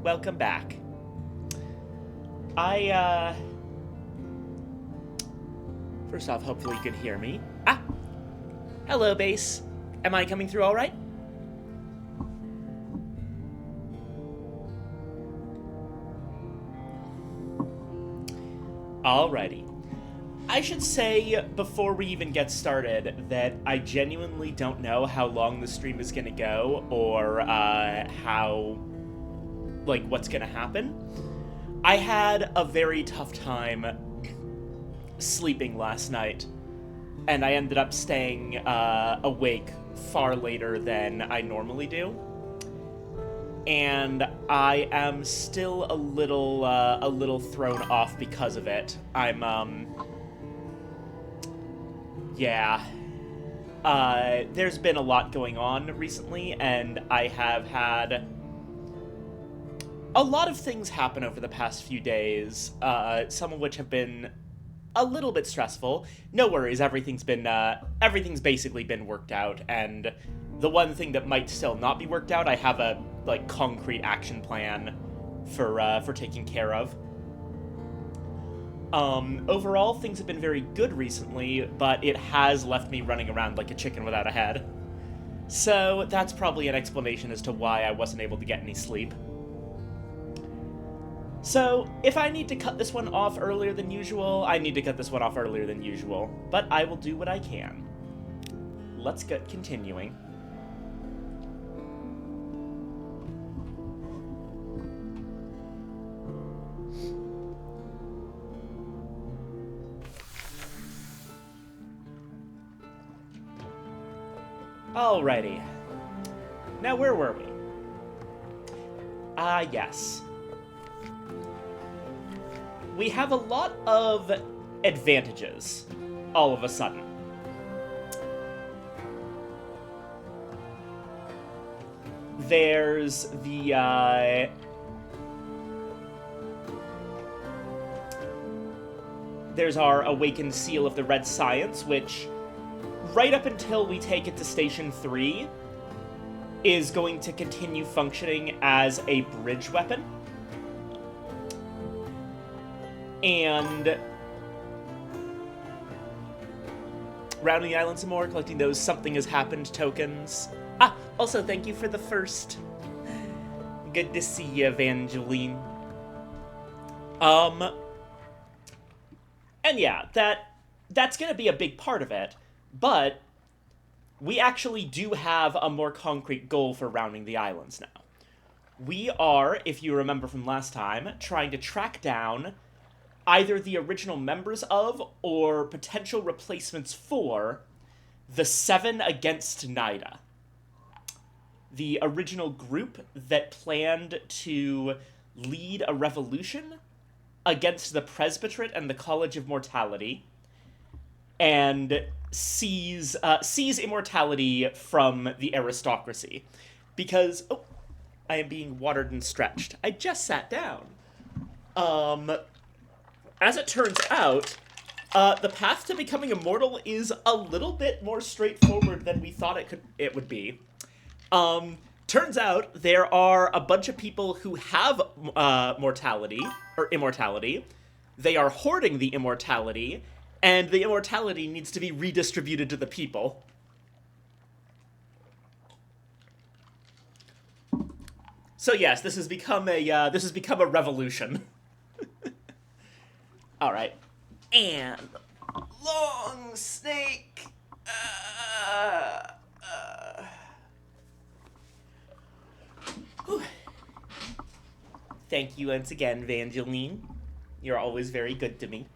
welcome back. First off, hopefully you can hear me. Ah! Hello, base. Am I coming through all right? Alrighty. I should say, before we even get started, that I genuinely don't know how long the stream is gonna go, or, what's gonna happen. I had a very tough time sleeping last night, and I ended up staying, awake far later than I normally do. And I am still a little thrown off because of it. Yeah. There's been a lot going on recently, and I have had a lot of things happen over the past few days, some of which have been a little bit stressful. No worries, everything's basically been worked out, and the one thing that might still not be worked out, I have a, concrete action plan for taking care of. Overall, things have been very good recently, but it has left me running around like a chicken without a head. So that's probably an explanation as to why I wasn't able to get any sleep. So, if I need to cut this one off earlier than usual, I need to cut this one off earlier than usual, but I will do what I can. Let's get continuing. Alrighty. Now, where were we? Yes. We have a lot of advantages, all of a sudden. There's there's our Awakened Seal of the Red Science, which, right up until we take it to Station 3, is going to continue functioning as a bridge weapon. And rounding the island some more, collecting those Something Has Happened tokens. Also, thank you for the first. Good to see you, Evangeline. And yeah, that's gonna be a big part of it, but we actually do have a more concrete goal for rounding the islands now. We are, if you remember from last time, trying to track down either the original members of, or potential replacements for, the Seven Against Nidah. The original group that planned to lead a revolution against the Presbyterate and the College of Mortality, and seize immortality from the aristocracy. Because, I am being watered and stretched. I just sat down. As it turns out, the path to becoming immortal is a little bit more straightforward than we thought it would be. Turns out there are a bunch of people who have mortality, or immortality. They are hoarding the immortality, and the immortality needs to be redistributed to the people. So yes, this has become a revolution. All right, and long snake. Thank you once again, Evangeline. You're always very good to me.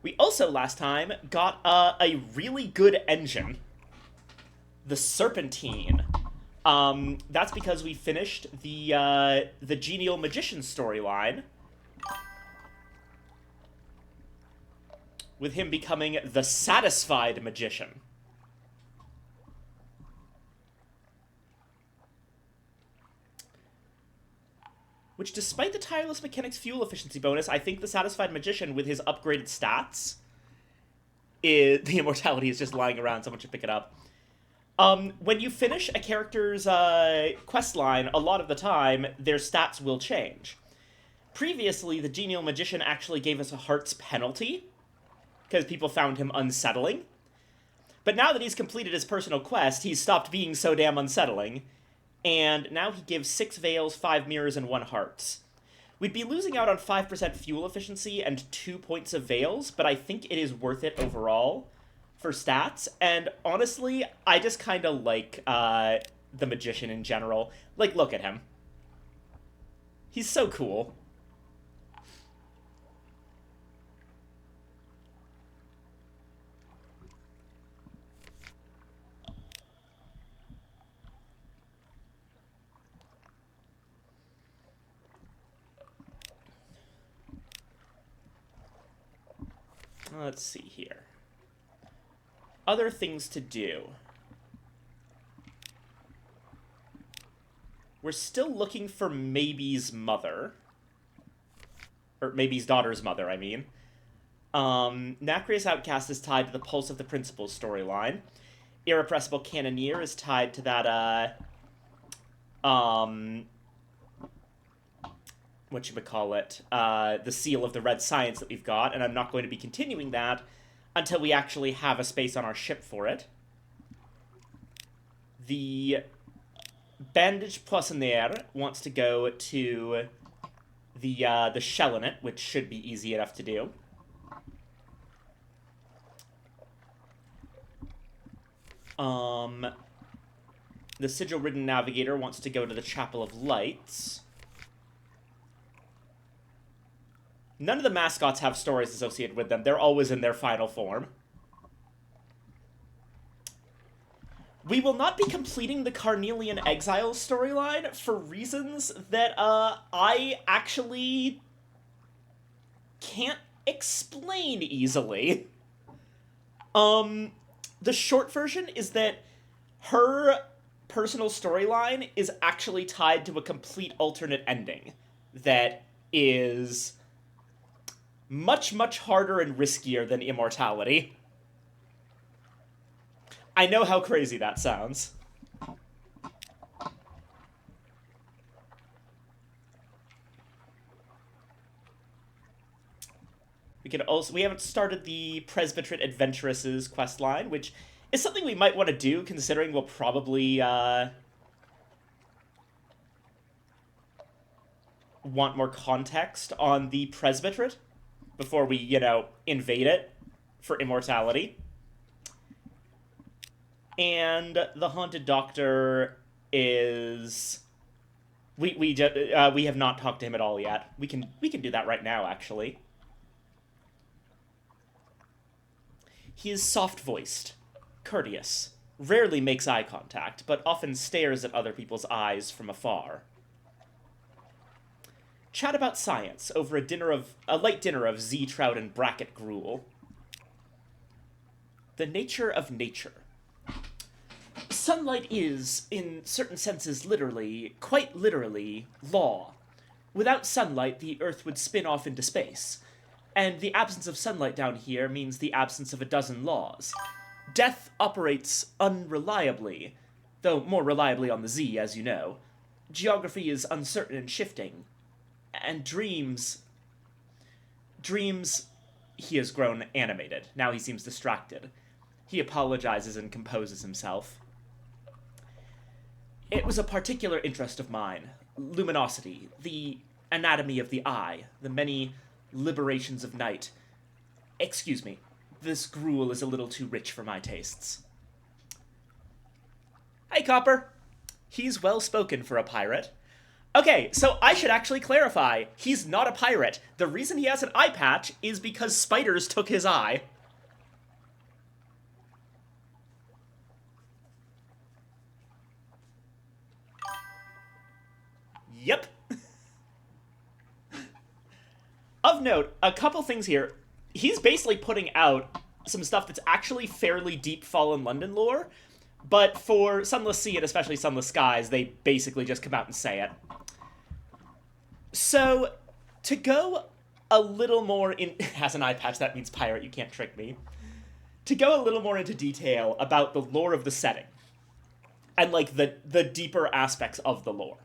We also last time got a really good engine, the Serpentine. That's because we finished the Genial Magician storyline, with him becoming the Satisfied Magician. Which, despite the Tireless Mechanics fuel efficiency bonus, I think the Satisfied Magician, with his upgraded stats, the immortality is just lying around, someone should pick it up. When you finish a character's quest line, a lot of the time, their stats will change. Previously, the Genial Magician actually gave us a heart's penalty, because people found him unsettling. But now that he's completed his personal quest, he's stopped being so damn unsettling, and now he gives 6 veils, 5 mirrors, and 1 hearts. We'd be losing out on 5% fuel efficiency and 2 points of veils, but I think it is worth it overall for stats, and honestly, I just kind of like the Magician in general. Like, look at him. He's so cool. Let's see here. Other things to do. We're still looking for Maybe's mother. Or Maybe's daughter's mother, I mean. Nacreous Outcast is tied to the Pulse of the Principal's storyline. Irrepressible Cannoneer is tied to that, whatchamacallit, the Seal of the Red Science that we've got, and I'm not going to be continuing that until we actually have a space on our ship for it. The Bandage Poissonniere wants to go to the shell in it, which should be easy enough to do. The Sigil-Ridden Navigator wants to go to the Chapel of Lights. None of the mascots have stories associated with them. They're always in their final form. We will not be completing the Carnelian Exiles storyline for reasons that, I actually can't explain easily. The short version is that her personal storyline is actually tied to a complete alternate ending that is much, much harder and riskier than immortality. I know how crazy that sounds. We haven't started the Presbyterate Adventuresses questline, which is something we might want to do, considering we'll probably, want more context on the Presbyterate before we, invade it for immortality. And the Haunted Doctor is... We have not talked to him at all yet. We can do that right now, actually. He is soft-voiced, courteous, rarely makes eye contact, but often stares at other people's eyes from afar. Chat about science over a light dinner of Z-trout and bracket gruel. The nature of nature. Sunlight is, in certain senses literally, quite literally, law. Without sunlight, the Earth would spin off into space. And the absence of sunlight down here means the absence of a dozen laws. Death operates unreliably, though more reliably on the Z, as you know. Geography is uncertain and shifting. And dreams... He has grown animated. Now he seems distracted. He apologizes and composes himself. It was a particular interest of mine. Luminosity, the anatomy of the eye, the many liberations of night. Excuse me, this gruel is a little too rich for my tastes. Hey, Copper. He's well-spoken for a pirate. Okay, so I should actually clarify. He's not a pirate. The reason he has an eye patch is because spiders took his eye. Yep. Of note, a couple things here. He's basically putting out some stuff that's actually fairly deep Fallen London lore, but for Sunless Sea and especially Sunless Skies, they basically just come out and say it. So, to go a little more in... Has an eye patch, that means pirate, you can't trick me. To go a little more into detail about the lore of the setting. and like the deeper aspects of the lore.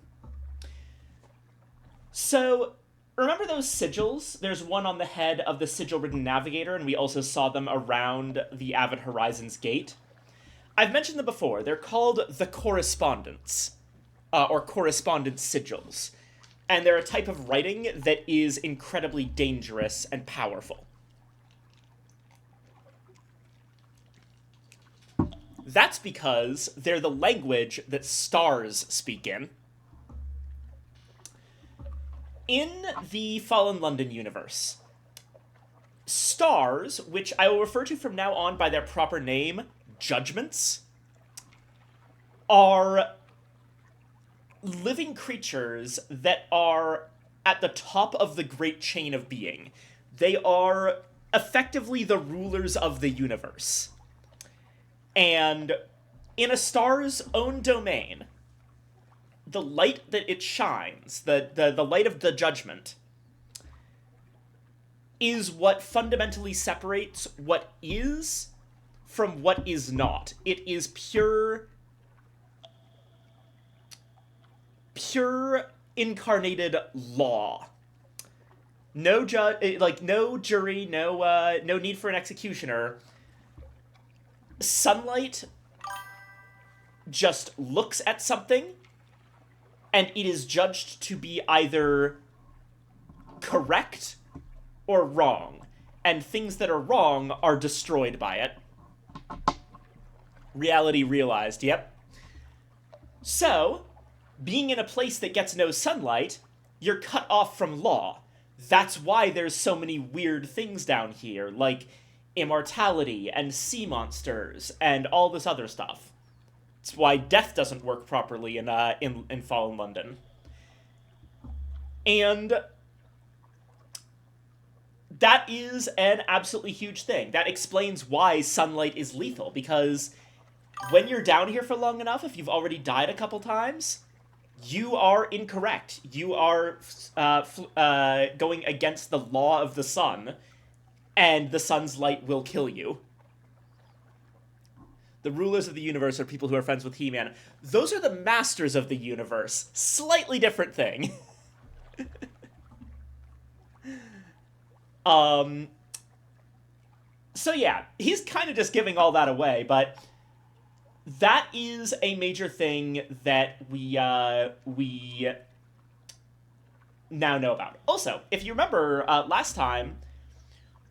So, remember those sigils? There's one on the head of the sigil-ridden navigator, and we also saw them around the Avid Horizons gate. I've mentioned them before. They're called the correspondence, or correspondence sigils. And they're a type of writing that is incredibly dangerous and powerful. That's because they're the language that stars speak in. In the Fallen London universe, stars, which I will refer to from now on by their proper name, judgments, are living creatures that are at the top of the great chain of being. They are effectively the rulers of the universe. And in a star's own domain, the light that it shines, the light of the judgment, is what fundamentally separates what is from what is not. It is pure incarnated law. No no jury, no need for an executioner. Sunlight just looks at something, and it is judged to be either correct or wrong. And things that are wrong are destroyed by it. Reality realized, yep. So, being in a place that gets no sunlight, you're cut off from law. That's why there's so many weird things down here, like immortality and sea monsters and all this other stuff. It's why death doesn't work properly in Fallen London. And that is an absolutely huge thing. That explains why sunlight is lethal, because when you're down here for long enough, if you've already died a couple times, you are incorrect. You are going against the law of the sun, and the sun's light will kill you. The rulers of the universe are people who are friends with He-Man. Those are the masters of the universe. Slightly different thing. So yeah, he's kind of just giving all that away, but that is a major thing that we now know about. Also, if you remember last time,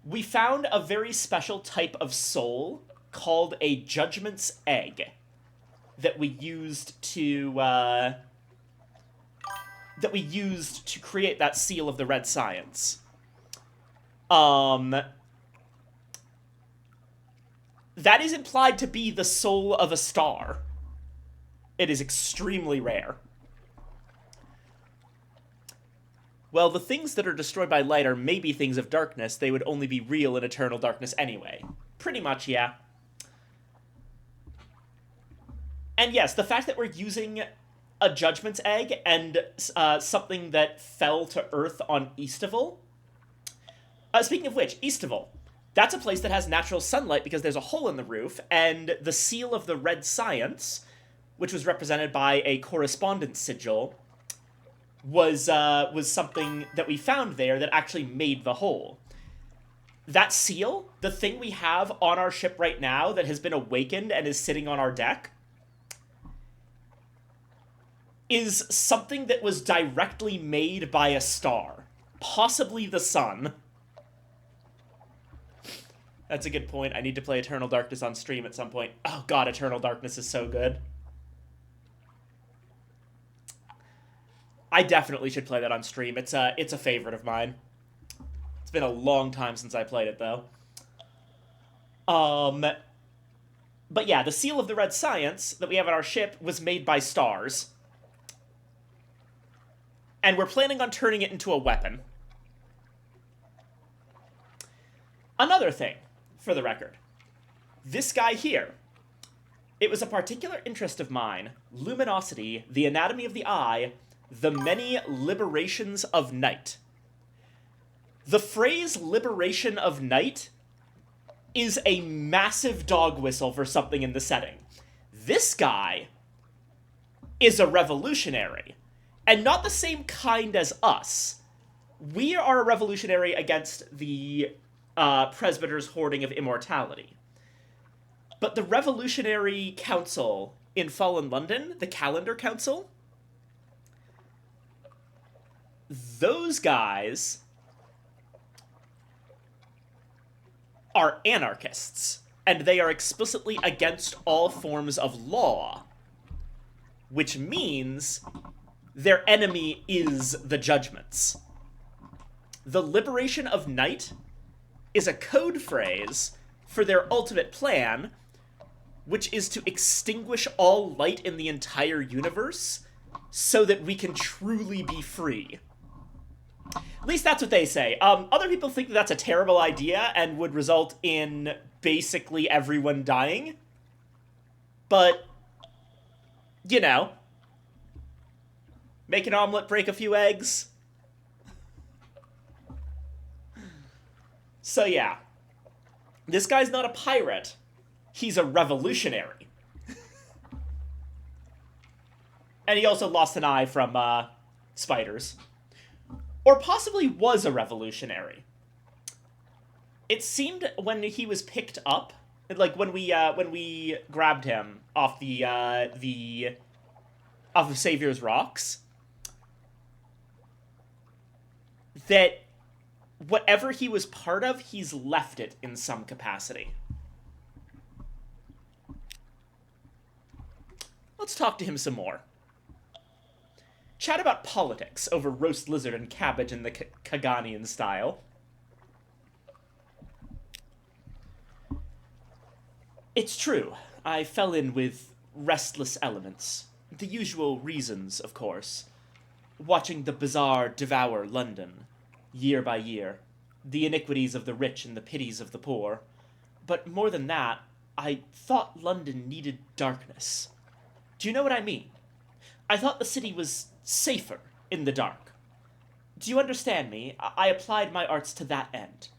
we found a very special type of soul called a Judgment's Egg that we used to create that seal of the Red Science. That is implied to be the soul of a star. It is extremely rare. Well, the things that are destroyed by light are maybe things of darkness. They would only be real in eternal darkness anyway. Pretty much, yeah. And yes, the fact that we're using a Judgment's Egg and something that fell to Earth on Eastival. Speaking of which, Eastival. That's a place that has natural sunlight because there's a hole in the roof, and the seal of the Red Science, which was represented by a correspondence sigil, was something that we found there that actually made the hole. That seal, the thing we have on our ship right now that has been awakened and is sitting on our deck, is something that was directly made by a star. Possibly the sun. That's a good point. I need to play Eternal Darkness on stream at some point. Oh god, Eternal Darkness is so good. I definitely should play that on stream. It's a favorite of mine. It's been a long time since I played it, though. But yeah, the Seal of the Red Science that we have on our ship was made by stars. And we're planning on turning it into a weapon. Another thing, for the record. This guy here. It was a particular interest of mine. Luminosity, the anatomy of the eye, the many liberations of night. The phrase liberation of night is a massive dog whistle for something in the setting. This guy is a revolutionary, and not the same kind as us. We are a revolutionary against the presbyters' hoarding of immortality. But the Revolutionary Council in Fallen London, the Calendar Council, those guys are anarchists, and they are explicitly against all forms of law, which means their enemy is the Judgments. The Liberation of Night is a code phrase for their ultimate plan, which is to extinguish all light in the entire universe so that we can truly be free. At least that's what they say. Other people think that that's a terrible idea and would result in basically everyone dying. But, you know, make an omelet, break a few eggs. So yeah, this guy's not a pirate. He's a revolutionary. And he also lost an eye from spiders. Or possibly was a revolutionary. It seemed when he was picked up, like when we grabbed him off off of Savior's Rocks, that whatever he was part of, he's left it in some capacity. Let's talk to him some more. Chat about politics over roast lizard and cabbage in the Kaganian style. It's true, I fell in with restless elements. The usual reasons, of course. Watching the bazaar devour London, year by year. The iniquities of the rich and the pities of the poor. But more than that, I thought London needed darkness. Do you know what I mean? I thought the city was safer in the dark. Do you understand me? I applied my arts to that end.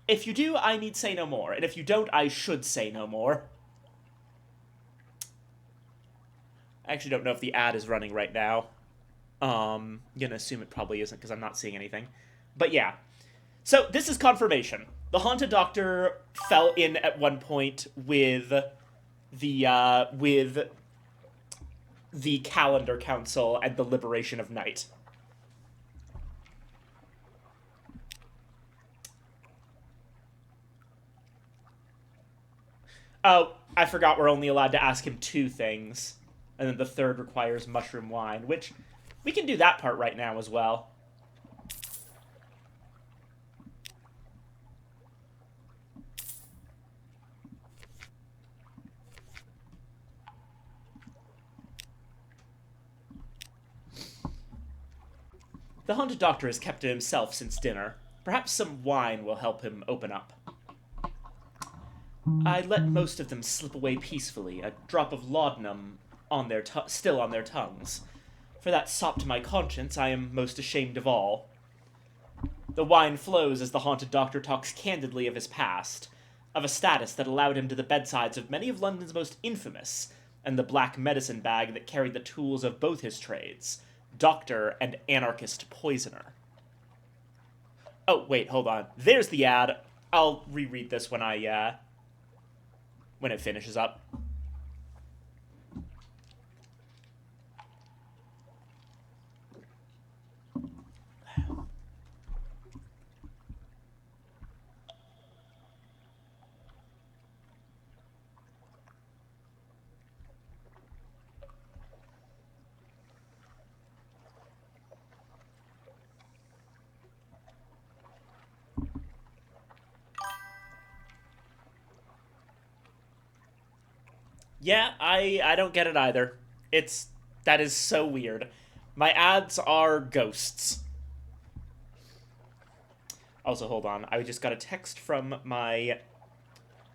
If you do, I need say no more, and if you don't, I should say no more. I actually don't know if the ad is running right now. I'm gonna assume it probably isn't because I'm not seeing anything. But yeah. So this is confirmation. The Haunted Doctor fell in at one point with the Calendar Council and the Liberation of Night. Oh, I forgot we're only allowed to ask him 2 things. And then the third requires mushroom wine, which we can do that part right now as well. The Haunted Doctor has kept to himself since dinner. Perhaps some wine will help him open up. I let most of them slip away peacefully, a drop of laudanum on their still on their tongues. For that sop to my conscience, I am most ashamed of all. The wine flows as the Haunted Doctor talks candidly of his past, of a status that allowed him to the bedsides of many of London's most infamous, and the black medicine bag that carried the tools of both his trades, doctor and anarchist poisoner. Oh, wait, hold on. There's the ad. I'll reread this when when it finishes up. Yeah, I don't get it either. That is so weird. My ads are ghosts. Also, hold on. I just got a text from my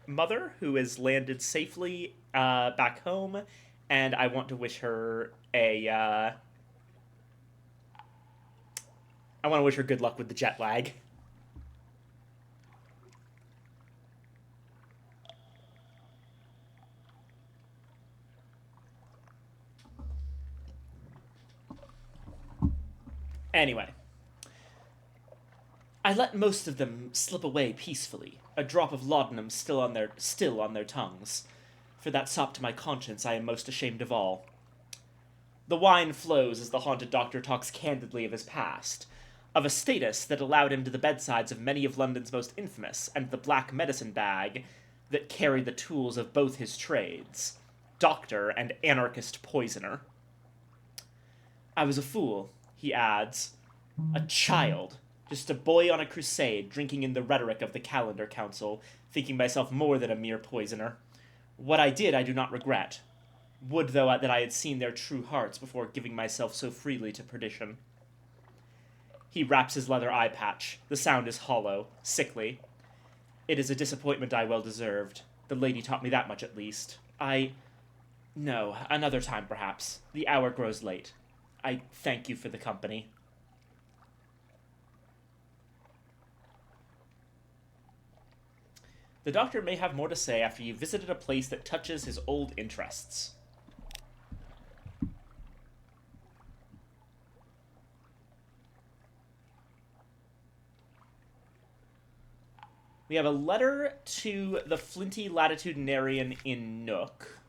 mother, who has landed safely back home, and I want to wish her I want to wish her good luck with the jet lag. Anyway, I let most of them slip away peacefully, a drop of laudanum still on their tongues. For that sop to my conscience I am most ashamed of all. The wine flows as the haunted doctor talks candidly of his past, of a status that allowed him to the bedsides of many of London's most infamous, and the black medicine bag that carried the tools of both his trades, doctor and anarchist poisoner. I was a fool, he adds, a child, just a boy on a crusade, drinking in the rhetoric of the Calendar Council, thinking myself more than a mere poisoner. What I did I do not regret. Would, though, that I had seen their true hearts before giving myself so freely to perdition. He raps his leather eye patch. The sound is hollow, sickly. It is a disappointment I well deserved. The lady taught me that much at least. No, another time perhaps. The hour grows late. I thank you for the company. The doctor may have more to say after you visited a place that touches his old interests. We have a letter to the Flinty Latitudinarian in Nook.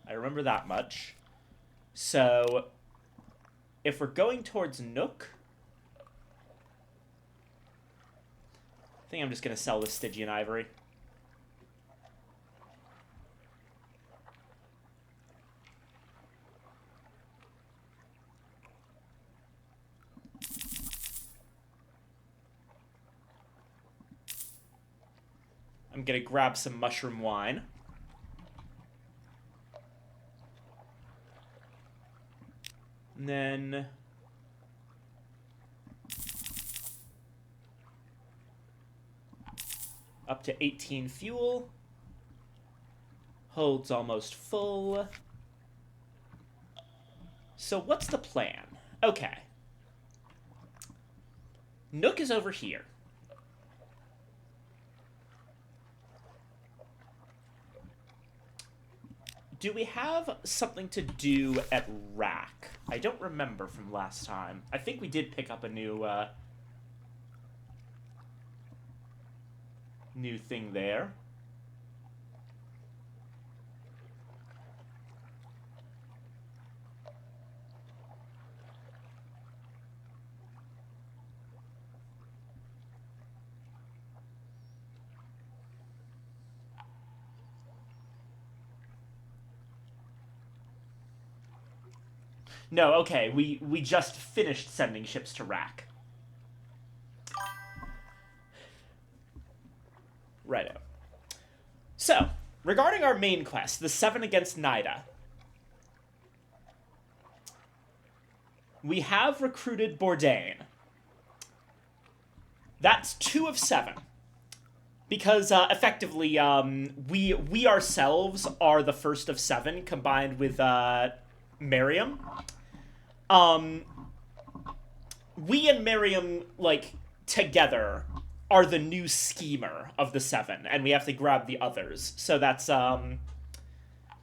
I remember that much. So, if we're going towards Nook, I think I'm just going to sell the Stygian Ivory. I'm going to grab some mushroom wine. And then up to 18 fuel. Holds almost full. So what's the plan? Okay. Nook is over here. Do we have something to do at Rack? I don't remember from last time. I think we did pick up a new thing there. No, okay, we just finished sending ships to Rack. Righto. So, regarding our main quest, the 7 against Nidah, we have recruited Bourdain. That's 2 of 7. Because, effectively, we ourselves are the first of 7, combined with, Miriam. We and Miriam, like, together are the new schemer of the 7, and we have to grab the others. So that's,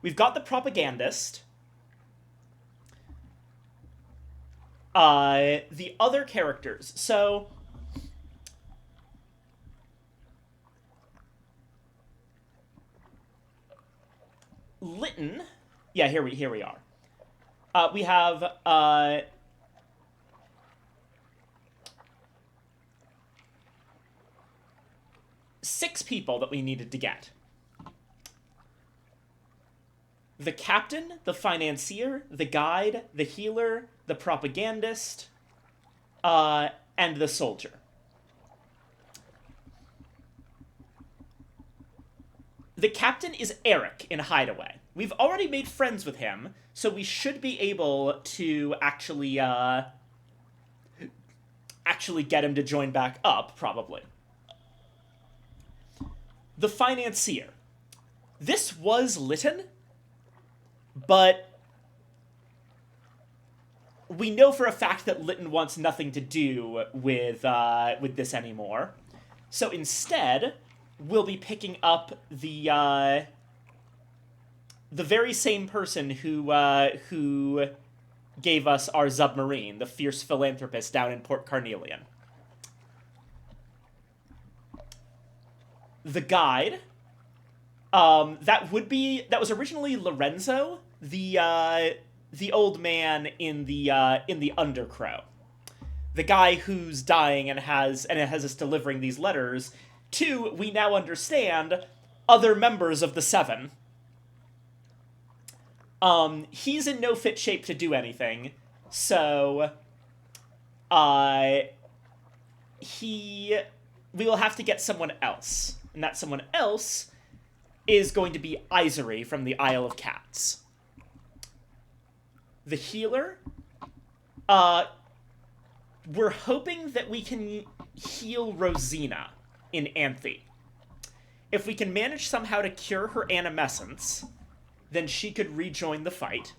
we've got the propagandist. The other characters. So Lytton. Yeah, here we are. We have, 6 people that we needed to get. The captain, the financier, the guide, the healer, the propagandist, and the soldier. The captain is Eric in Hideaway. We've already made friends with him, so we should be able to actually get him to join back up, probably. The financier. This was Lytton, but we know for a fact that Lytton wants nothing to do with this anymore. So instead, we'll be picking up the very same person who gave us our submarine, the fierce philanthropist down in Port Carnelian. The guide, that was originally Lorenzo, the old man in the Undercrow, the guy who's dying and has us delivering these letters to, we now understand, other members of the Seven. He's in no fit shape to do anything, so we will have to get someone else, and that someone else is going to be Isery from the Isle of Cats. The healer, we're hoping that we can heal Rosina in Anthe. If we can manage somehow to cure her animescence, then she could rejoin the fight.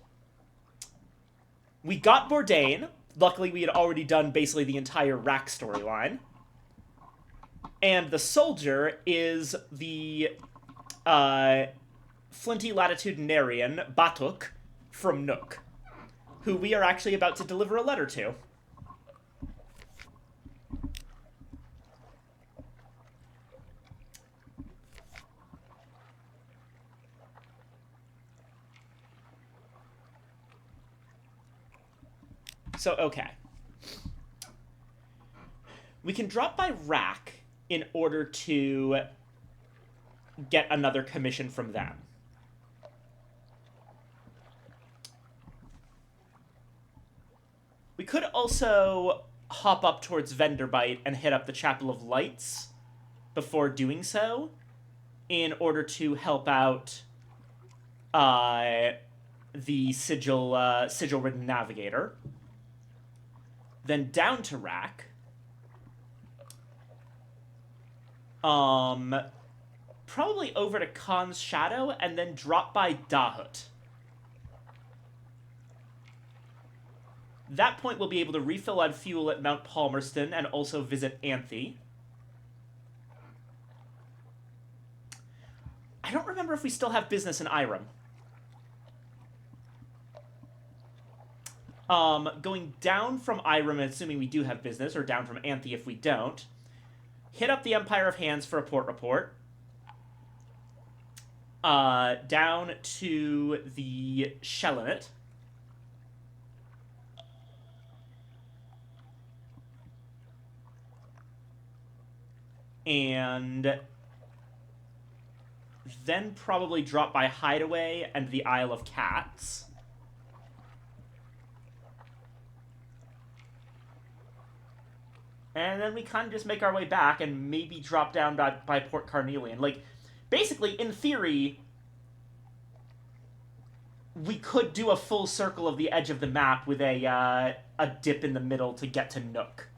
We got Bourdain. Luckily, we had already done basically the entire Rack storyline. And the soldier is the flinty latitudinarian Batuk from Nook, who we are actually about to deliver a letter to. So, okay. We can drop by Rack in order to get another commission from them. We could also hop up towards Venderbite and hit up the Chapel of Lights before doing so, in order to help out the sigil-ridden navigator. Then down to Rack. Probably over to Khan's Shadow, and then drop by Dahut. That point, we'll be able to refill on fuel at Mount Palmerston and also visit Anthe. I don't remember if we still have business in Irem. Going down from Irem, assuming we do have business, or down from Anthe if we don't. Hit up the Empire of Hands for a port report. Down to the Shellinet. And then probably drop by Hideaway and the Isle of Cats. And then we kind of just make our way back and maybe drop down by Port Carnelian. Like, basically, in theory, we could do a full circle of the edge of the map with a dip in the middle to get to Nook.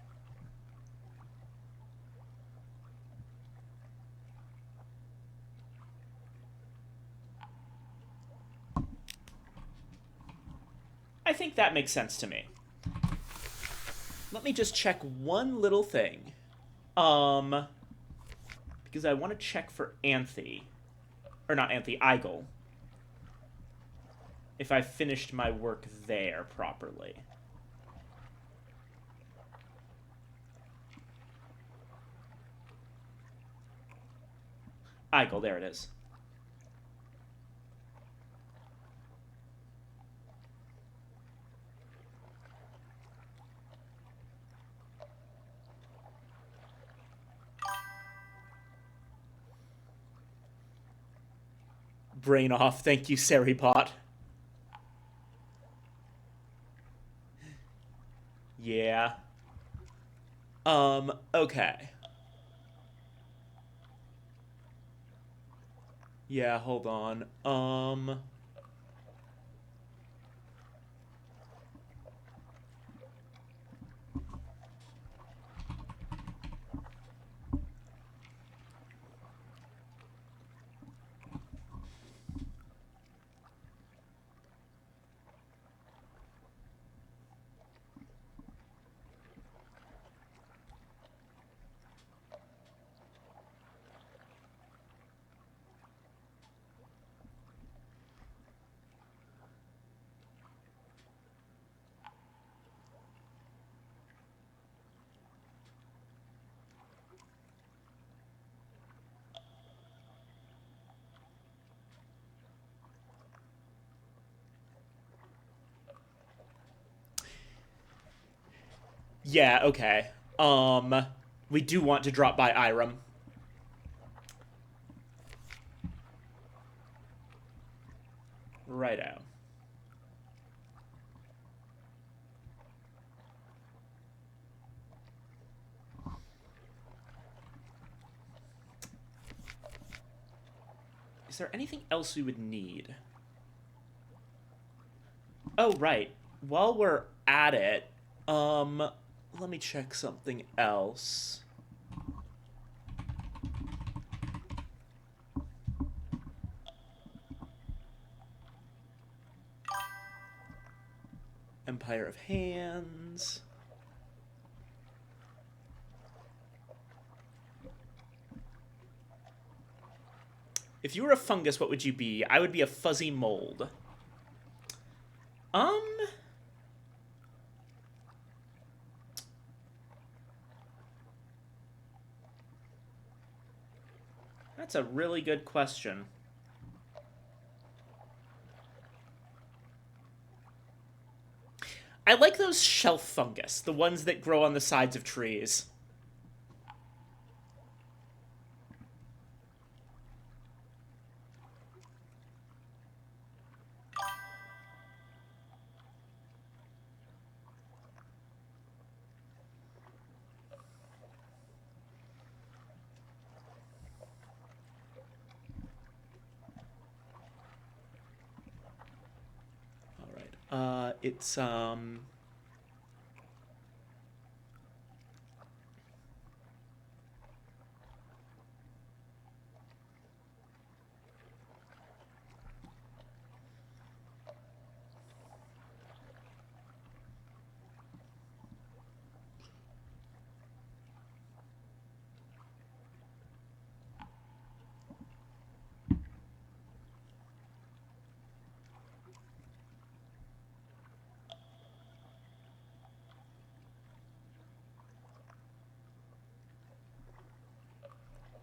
I think that makes sense to me. Let me just check one little thing. Because I want to check for Anthe. Or not Anthe, Igel. If I finished my work there properly. Igel, there it is. Brain off. Thank you, Seripot. Yeah. Okay. Yeah, hold on. Yeah, okay. We do want to drop by Irem. Righto. Is there anything else we would need? Oh, right. While we're at it, let me check something else. Empire of Hands. If you were a fungus, what would you be? I would be a fuzzy mold. That's a really good question. I like those shelf fungus, the ones that grow on the sides of trees. It's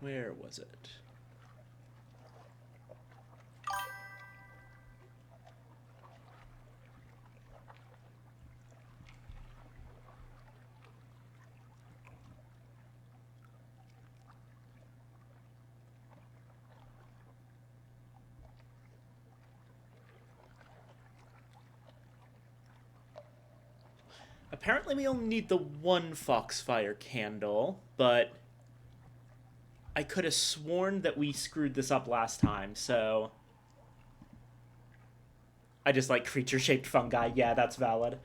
where was it? Apparently we only need the one Foxfire candle, but I could have sworn that we screwed this up last time, so I just like creature-shaped fungi. Yeah, that's valid.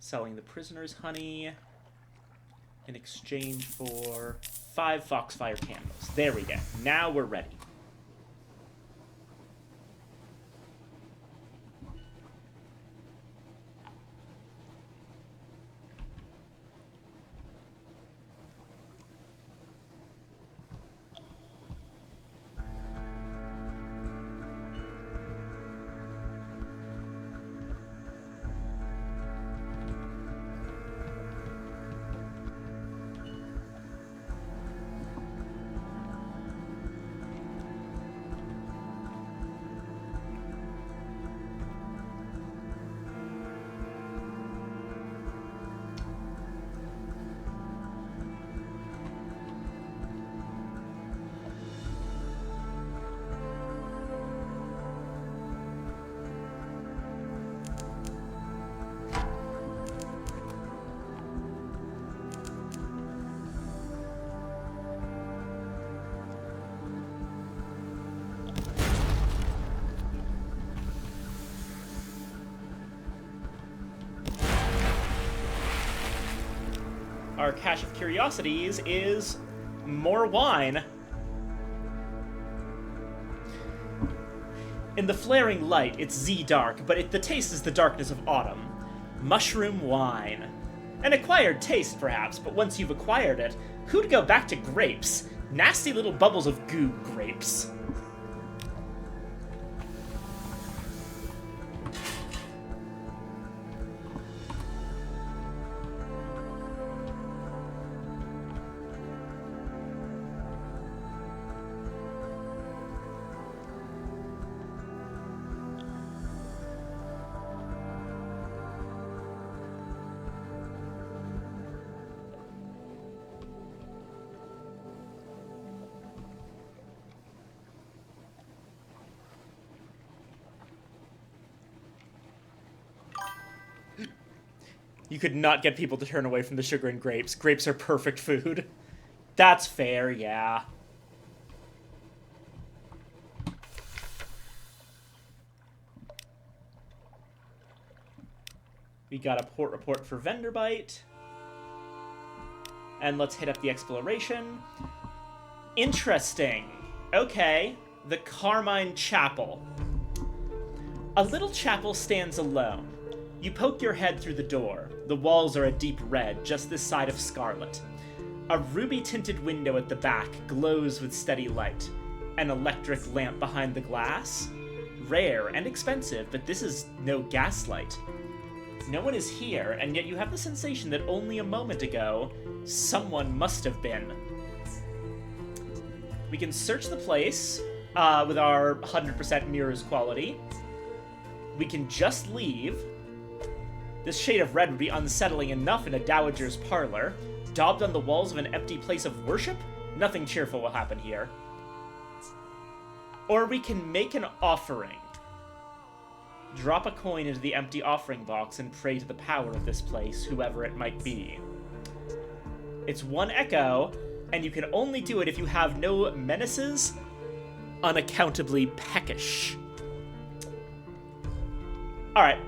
Selling the prisoner's honey in exchange for 5 Foxfire candles. There we go. Now we're ready. Our cache of curiosities is more wine. In the flaring light, it's Z dark, but the taste is the darkness of autumn. Mushroom wine. An acquired taste, perhaps, but once you've acquired it, who'd go back to grapes? Nasty little bubbles of goo grapes. You could not get people to turn away from the sugar and grapes. Grapes are perfect food. That's fair, yeah. We got a port report for Vendor Bite. And let's hit up the exploration. Interesting. Okay, the Carmine Chapel. A little chapel stands alone. You poke your head through the door. The walls are a deep red, just this side of scarlet. A ruby-tinted window at the back glows with steady light. An electric lamp behind the glass? Rare and expensive, but this is no gaslight. No one is here, and yet you have the sensation that only a moment ago, someone must have been. We can search the place with our 100% mirrors quality. We can just leave. This shade of red would be unsettling enough in a dowager's parlor. Daubed on the walls of an empty place of worship? Nothing cheerful will happen here. Or we can make an offering. Drop a coin into the empty offering box and pray to the power of this place, whoever it might be. It's one echo, and you can only do it if you have no menaces, unaccountably peckish. Alright.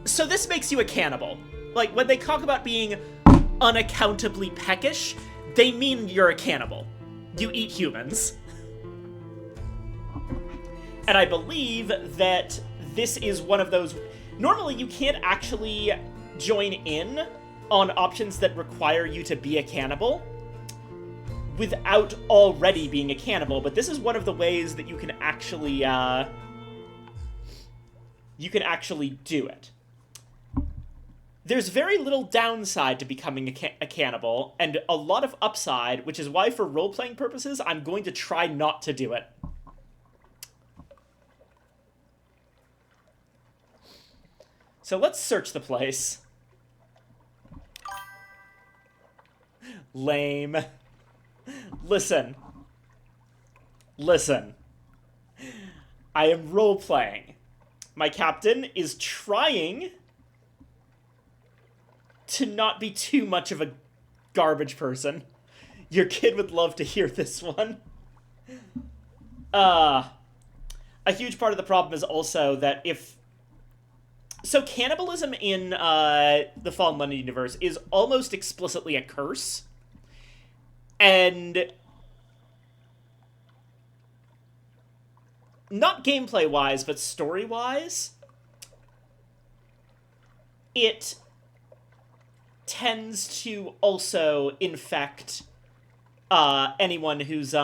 So this makes you a cannibal. Like, when they talk about being unaccountably peckish, they mean you're a cannibal. You eat humans. And I believe that this is one of those... Normally, you can't actually join in on options that require you to be a cannibal without already being a cannibal, but this is one of the ways that you can actually do it. There's very little downside to becoming a cannibal, and a lot of upside, which is why, for role-playing purposes, I'm going to try not to do it. So let's search the place. Lame. Listen. Listen. I am role-playing. My captain is trying to not be too much of a garbage person. Your kid would love to hear this one. A huge part of the problem is also that if... So cannibalism in the Fallen London universe is almost explicitly a curse. And... not gameplay-wise, but story-wise, it tends to also infect anyone who's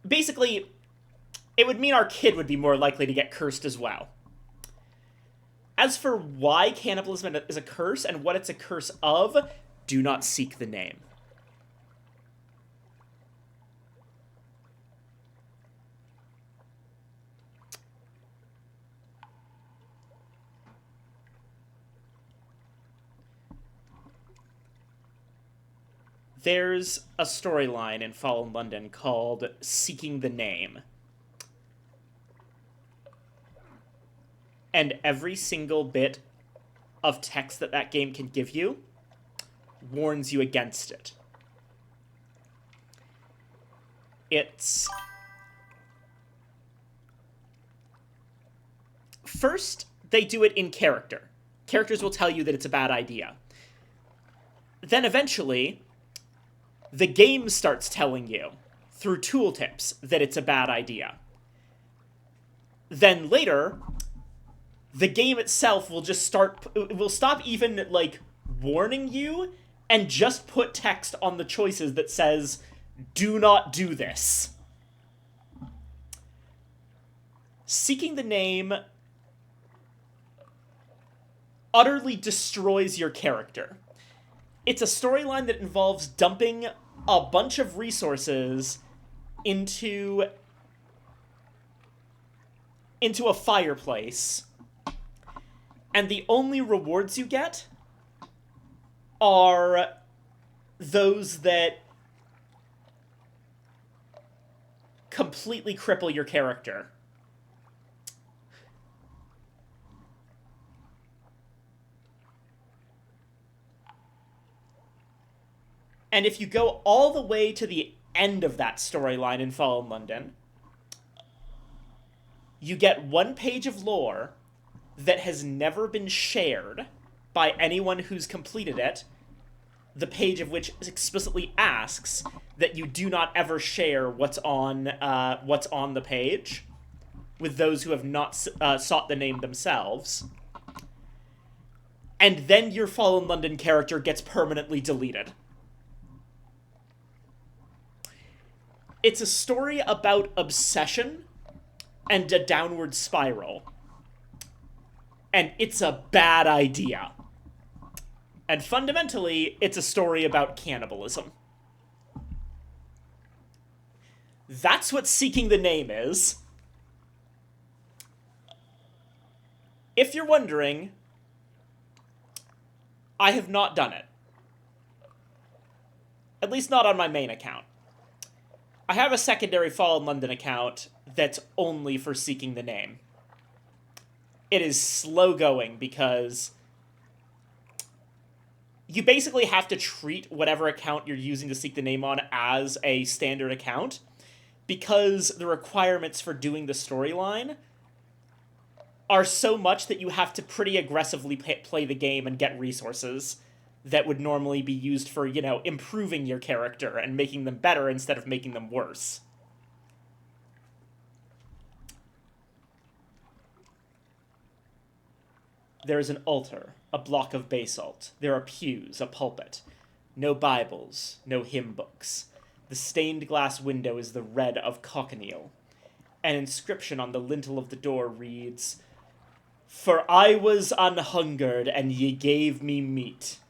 basically, it would mean our kid would be more likely to get cursed as well. As for why cannibalism is a curse and what it's a curse of, do not seek the name. There's a storyline in Fallen London called Seeking the Name. And every single bit of text that that game can give you warns you against it. It's... First, they do it in character. Characters will tell you that it's a bad idea. Then eventually... the game starts telling you, through tooltips, that it's a bad idea. Then later, the game itself will just will stop even, like, warning you and just put text on the choices that says, do not do this. Seeking the Name utterly destroys your character. It's a storyline that involves dumping a bunch of resources into a fireplace, and the only rewards you get are those that completely cripple your character. And if you go all the way to the end of that storyline in Fallen London, you get one page of lore that has never been shared by anyone who's completed it, the page of which explicitly asks that you do not ever share what's on the page with those who have not sought the name themselves. And then your Fallen London character gets permanently deleted. It's a story about obsession and a downward spiral. And it's a bad idea. And fundamentally, it's a story about cannibalism. That's what Seeking the Name is. If you're wondering, I have not done it. At least not on my main account. I have a secondary Fallen London account that's only for Seeking the Name. It is slow going because you basically have to treat whatever account you're using to seek the name on as a standard account, because the requirements for doing the storyline are so much that you have to pretty aggressively play the game and get resources that would normally be used for, you know, improving your character and making them better instead of making them worse. There is an altar, a block of basalt. There are pews, a pulpit. No Bibles, no hymn books. The stained glass window is the red of cochineal. An inscription on the lintel of the door reads, "For I was an-hungered, and ye gave me meat."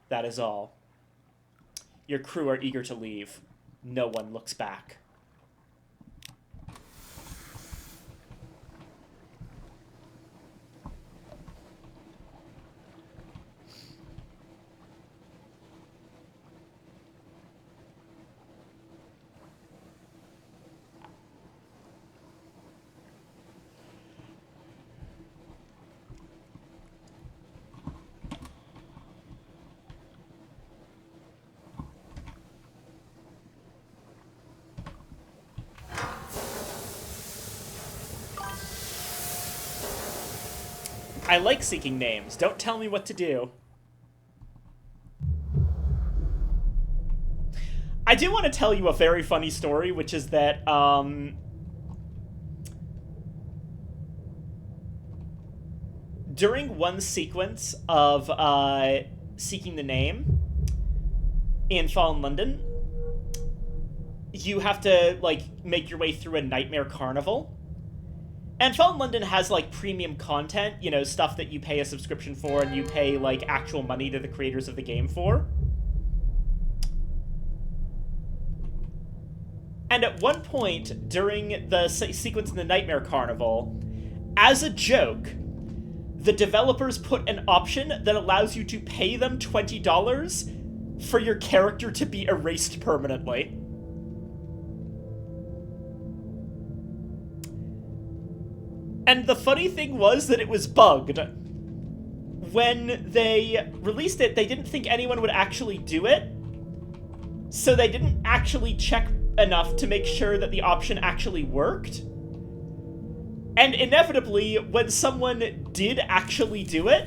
That is all. Your crew are eager to leave. No one looks back. I like seeking names. Don't tell me what to do. I do want to tell you a very funny story, which is that, during one sequence of, Seeking the Name in Fallen London, you have to, like, make your way through a nightmare carnival. And Fallen London has, like, premium content, you know, stuff that you pay a subscription for and you pay, like, actual money to the creators of the game for. And at one point, during the sequence in the Nightmare Carnival, as a joke, the developers put an option that allows you to pay them $20 for your character to be erased permanently. And the funny thing was that it was bugged. When they released it, they didn't think anyone would actually do it, so they didn't actually check enough to make sure that the option actually worked. And inevitably, when someone did actually do it,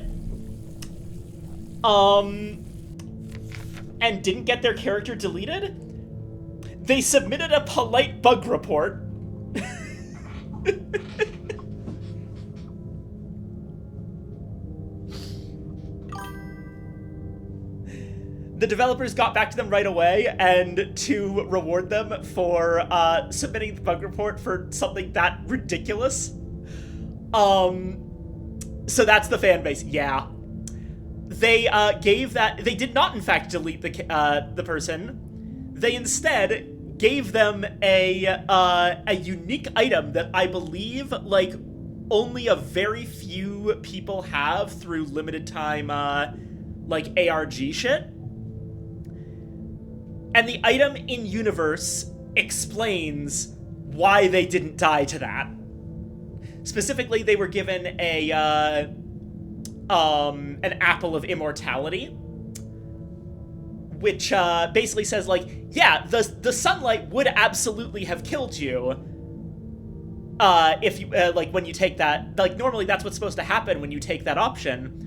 and didn't get their character deleted, they submitted a polite bug report The developers got back to them right away, and to reward them for submitting the bug report for something that ridiculous. So that's the fan base. Yeah. They gave that... They did not, in fact, delete the person. They instead gave them a unique item that I believe, like, only a very few people have through limited time, like, ARG shit. And the item in universe explains why they didn't die to that. Specifically, they were given an apple of immortality, which basically says, like, yeah, the sunlight would absolutely have killed you if you like when you take that. Like, normally that's what's supposed to happen when you take that option.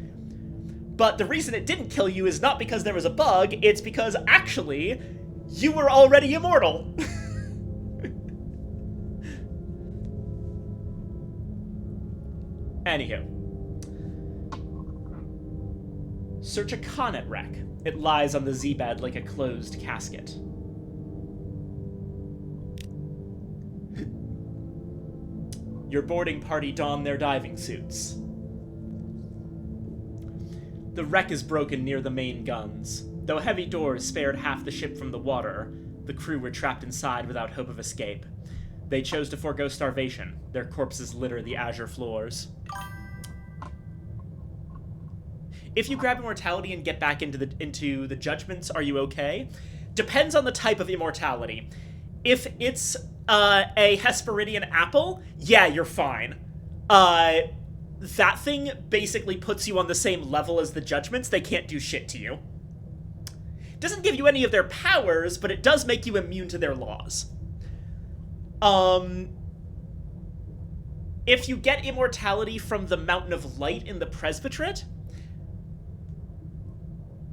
But the reason it didn't kill you is not because there was a bug, it's because, actually, you were already immortal. Anywho. Search a Connet wreck. It lies on the Z-bed like a closed casket. Your boarding party don their diving suits. The wreck is broken near the main guns. Though heavy doors spared half the ship from the water, the crew were trapped inside without hope of escape. They chose to forego starvation. Their corpses litter the azure floors. If you grab immortality and get back into the judgments, are you okay? Depends on the type of immortality. If it's a Hesperidian apple, yeah, you're fine. That thing basically puts you on the same level as the judgments. They can't do shit to you. Doesn't give you any of their powers, but it does make you immune to their laws. If you get immortality from the Mountain of Light in the Presbyterate,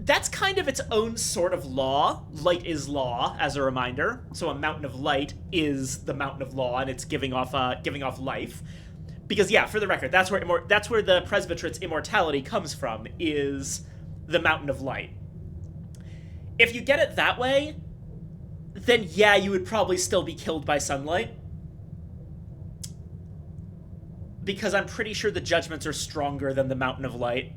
that's kind of its own sort of law. Light is law, as a reminder. So a Mountain of Light is the Mountain of Law, and it's giving off life. Because, yeah, for the record, that's where the Presbyterate's immortality comes from, is the Mountain of Light. If you get it that way, then yeah, you would probably still be killed by sunlight. Because I'm pretty sure the judgments are stronger than the Mountain of Light.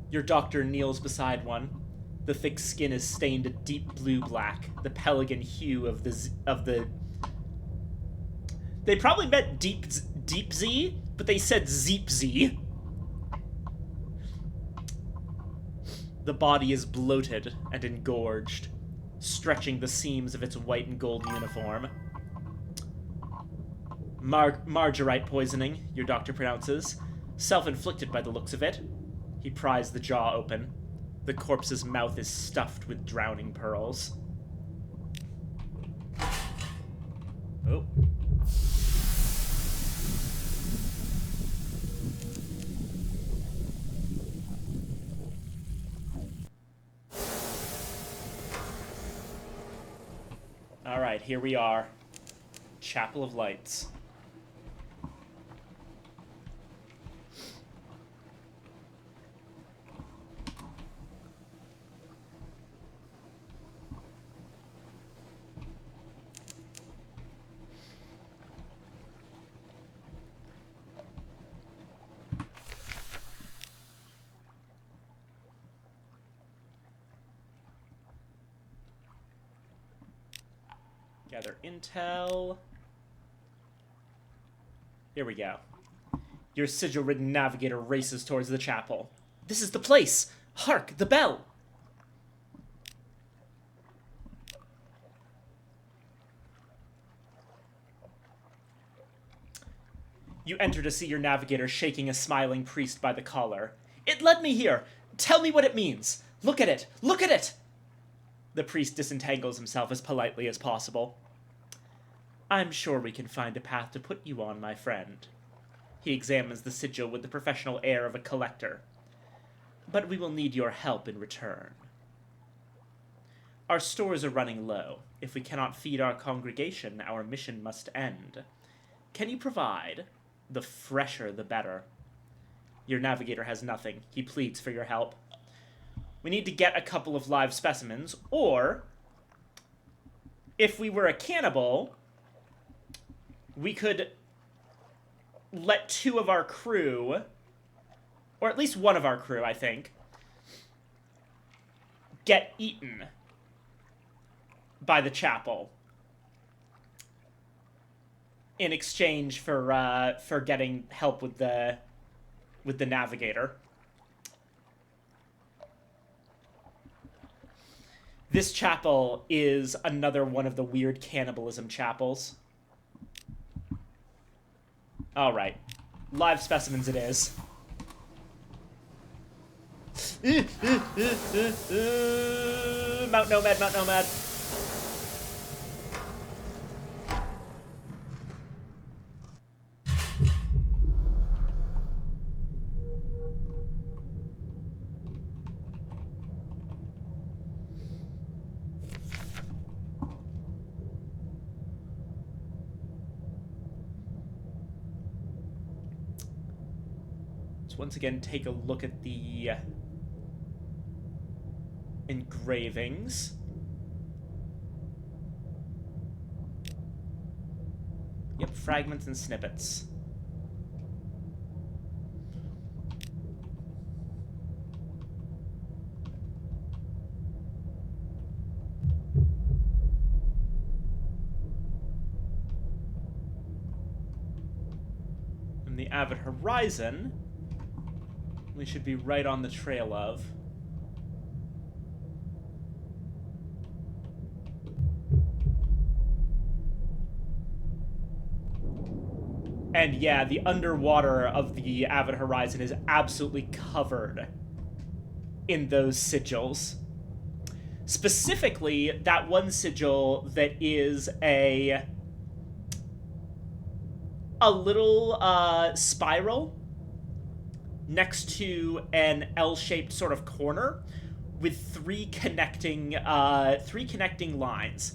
Your doctor kneels beside one. The thick skin is stained a deep blue-black, the pelican hue of the... They probably meant deep Z, but they said Zeep Z. The body is bloated and engorged, stretching the seams of its white and gold uniform. Margarite poisoning, your doctor pronounces. Self-inflicted by the looks of it. He pries the jaw open. The corpse's mouth is stuffed with drowning pearls. Oh. Alright, here we are. Chapel of Lights. Gather intel. Here we go. Your sigil-ridden navigator races towards the chapel. This is the place! Hark, the bell! You enter to see your navigator shaking a smiling priest by the collar. It led me here! Tell me what it means! Look at it! Look at it! The priest disentangles himself as politely as possible. I'm sure we can find a path to put you on, my friend. He examines the sigil with the professional air of a collector. But we will need your help in return. Our stores are running low. If we cannot feed our congregation, our mission must end. Can you provide? The fresher, the better. Your navigator has nothing. He pleads for your help. We need to get a couple of live specimens, or if we were a cannibal, we could let 2 of our crew, or at least one of our crew, I think, get eaten by the chapel in exchange for getting help with the navigator. This chapel is another one of the weird cannibalism chapels. All right, live specimens it is. Mount Nomad, Mount Nomad. Let's once again take a look at the engravings. Yep, fragments and snippets. And the Avid Horizon, we should be right on the trail of. And yeah, the underwater of the Avid Horizon is absolutely covered in those sigils. Specifically, that one sigil that is a little spiral next to an L-shaped sort of corner with three connecting lines.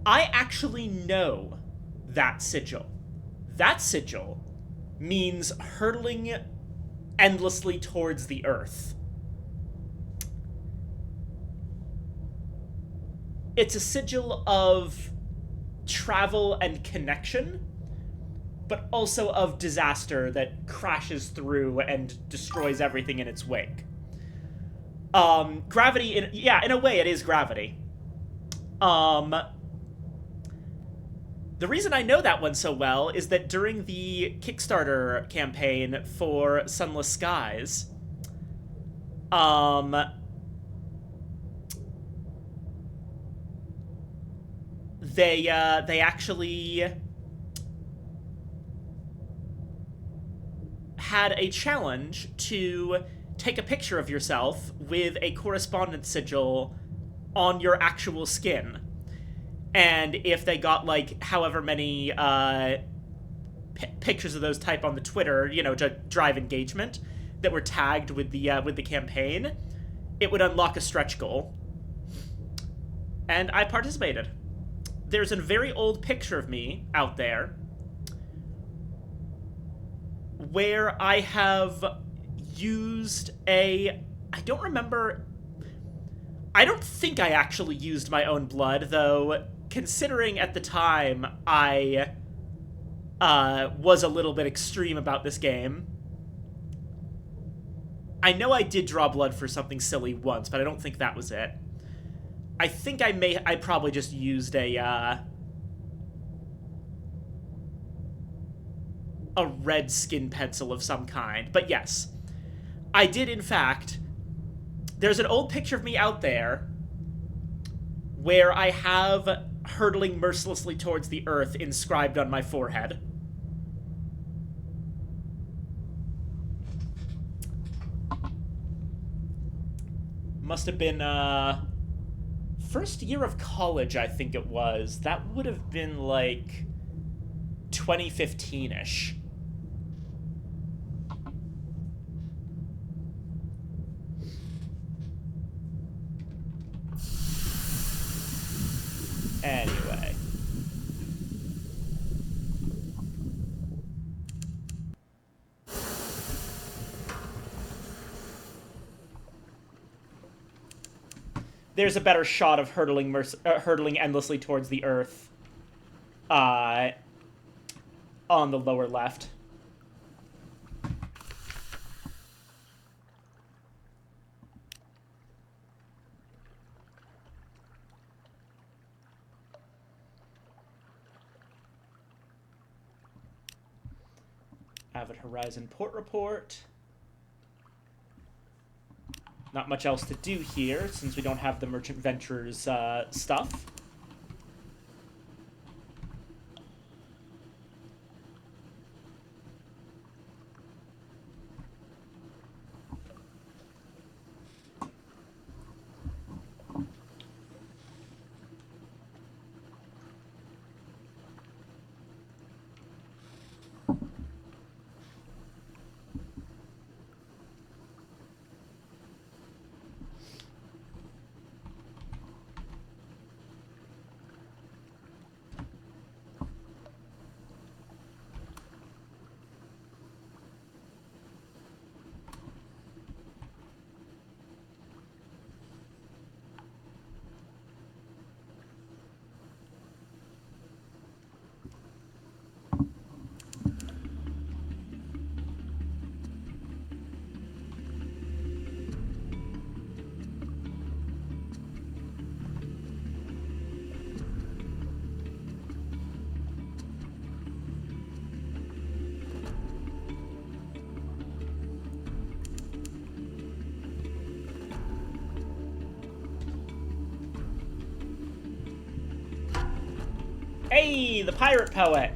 I actually know that sigil. That sigil means hurtling endlessly towards the earth. It's a sigil of travel and connection, but also of disaster that crashes through and destroys everything in its wake. Gravity, in a way, it is gravity. The reason I know that one so well is that during the Kickstarter campaign for Sunless Skies, they actually had a challenge to take a picture of yourself with a correspondence sigil on your actual skin. And if they got, like, however many pictures of those type on the Twitter, you know, to drive engagement, that were tagged with the campaign, it would unlock a stretch goal. And I participated. There's a very old picture of me out there where I have used I don't remember... I don't think I actually used my own blood, though, considering at the time I was a little bit extreme about this game. I know I did draw blood for something silly once, but I don't think that was it. I think I probably just used a red skin pencil of some kind. But yes, I did in fact... There's an old picture of me out there where I have hurtling mercilessly towards the earth inscribed on my forehead. Must have been, first year of college, I think it was. That would have been, like, 2015-ish. Anyway. There's a better shot of hurtling endlessly towards the earth on the lower left. Avid Horizon port report. Not much else to do here, since we don't have the Merchant Ventures stuff. Hey, the pirate poet!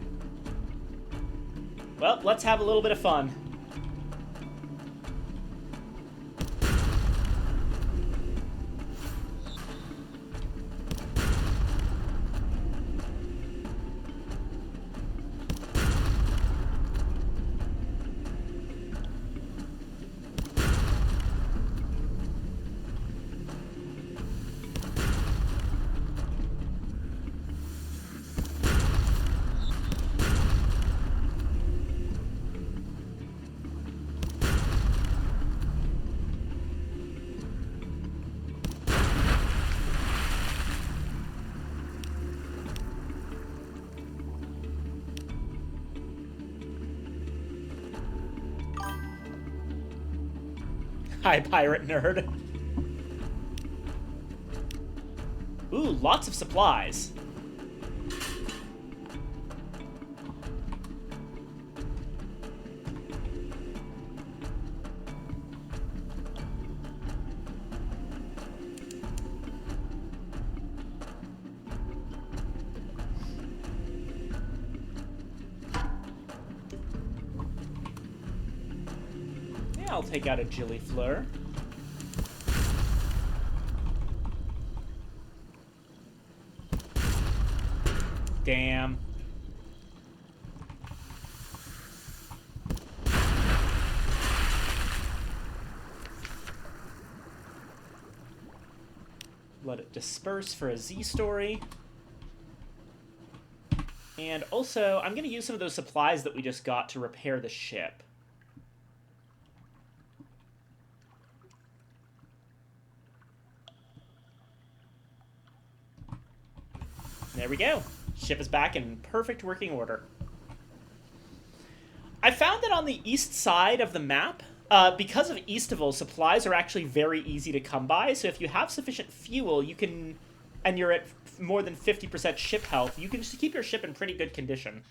Well, let's have a little bit of fun. Hi, pirate nerd. Ooh, lots of supplies. I'll take out a Gillifleur. Damn. Let it disperse for a Z story. And also, I'm going to use some of those supplies that we just got to repair the ship. There we go. Ship is back in perfect working order. I found that on the east side of the map, because of Eastival, supplies are actually very easy to come by. So if you have sufficient fuel, you can, and you're at more than 50% ship health, you can just keep your ship in pretty good condition.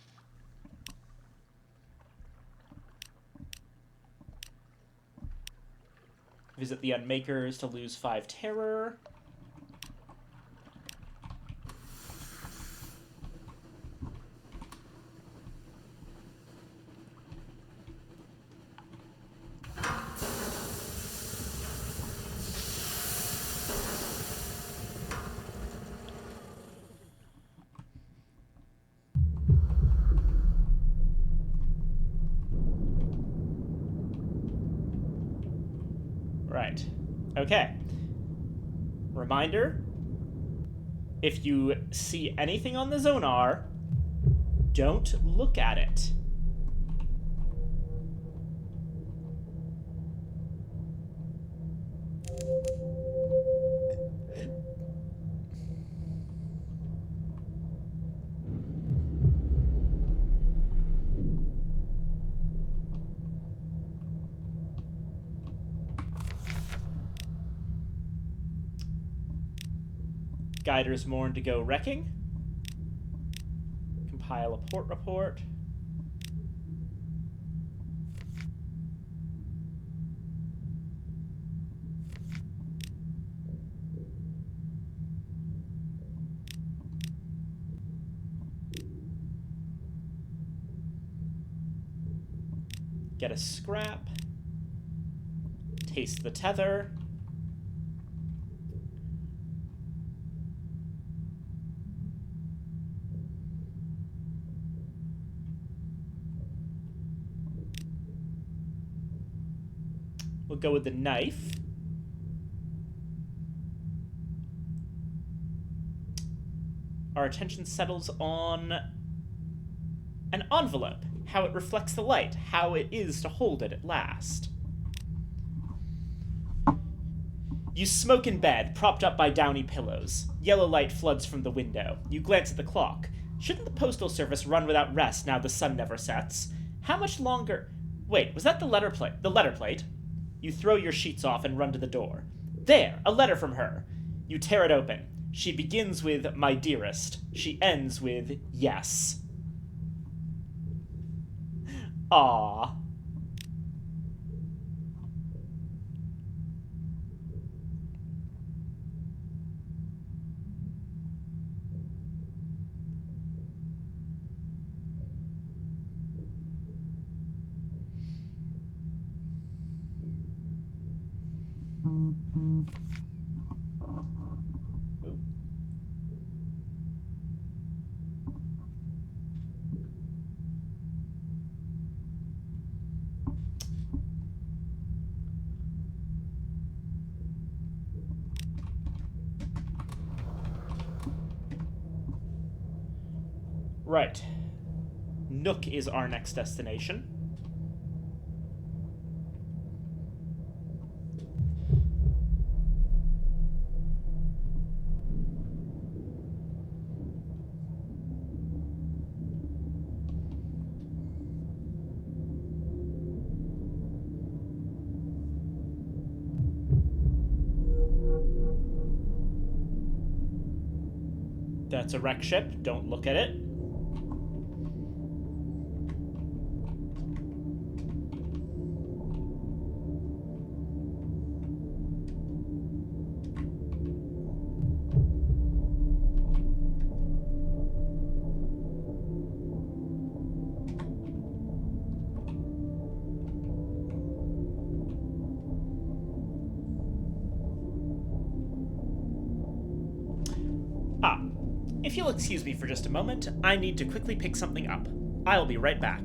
Visit the Unmakers to lose 5 terror. Right. Okay. Reminder. If you see anything on the Zonar, don't look at it. Guiders mourn to go wrecking. Compile a port report. Get a scrap. Taste the tether. We'll go with the knife. Our attention settles on an envelope, how it reflects the light, how it is to hold it at last. You smoke in bed, propped up by downy pillows. Yellow light floods from the window. You glance at the clock. Shouldn't the postal service run without rest now the sun never sets? How much longer... Wait, was that the letter plate? The letter plate? You throw your sheets off and run to the door. There, a letter from her. You tear it open. She begins with, "My dearest." She ends with, "Yes." Aww. Right. Nook is our next destination. That's a wreck ship. Don't look at it. Ah, if you'll excuse me for just a moment, I need to quickly pick something up. I'll be right back.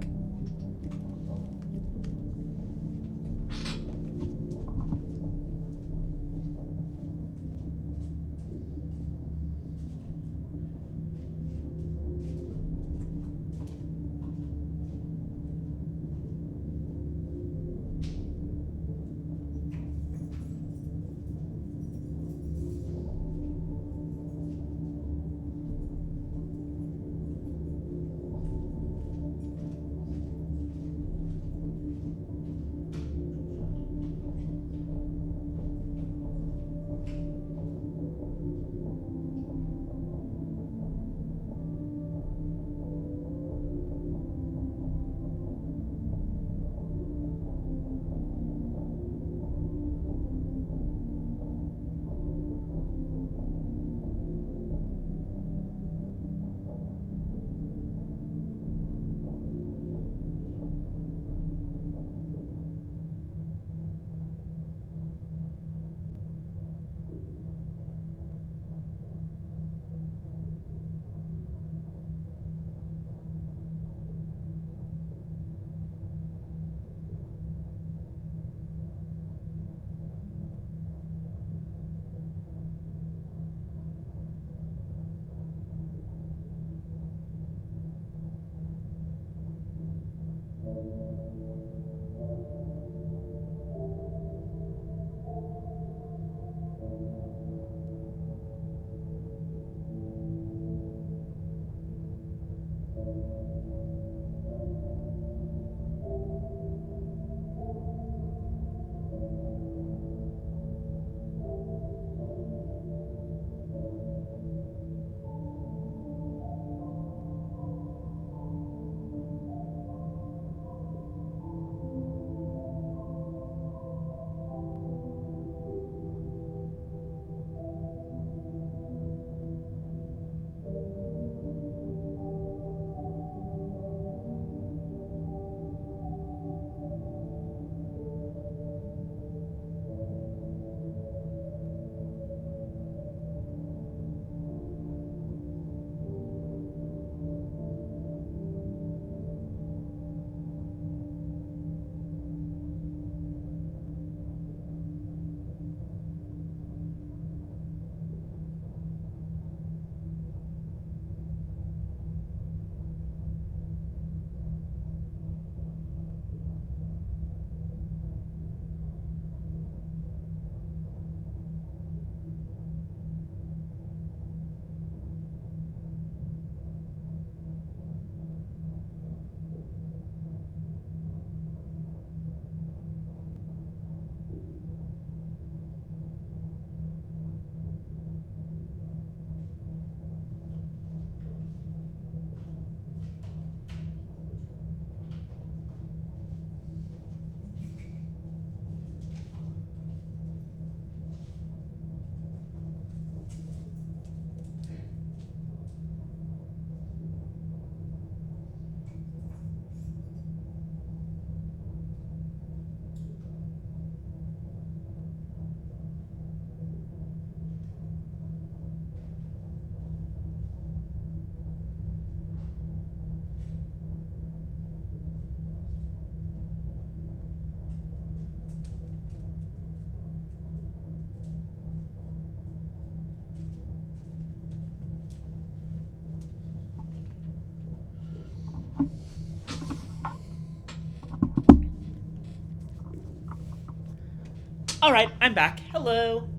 Alright, I'm back. Hello.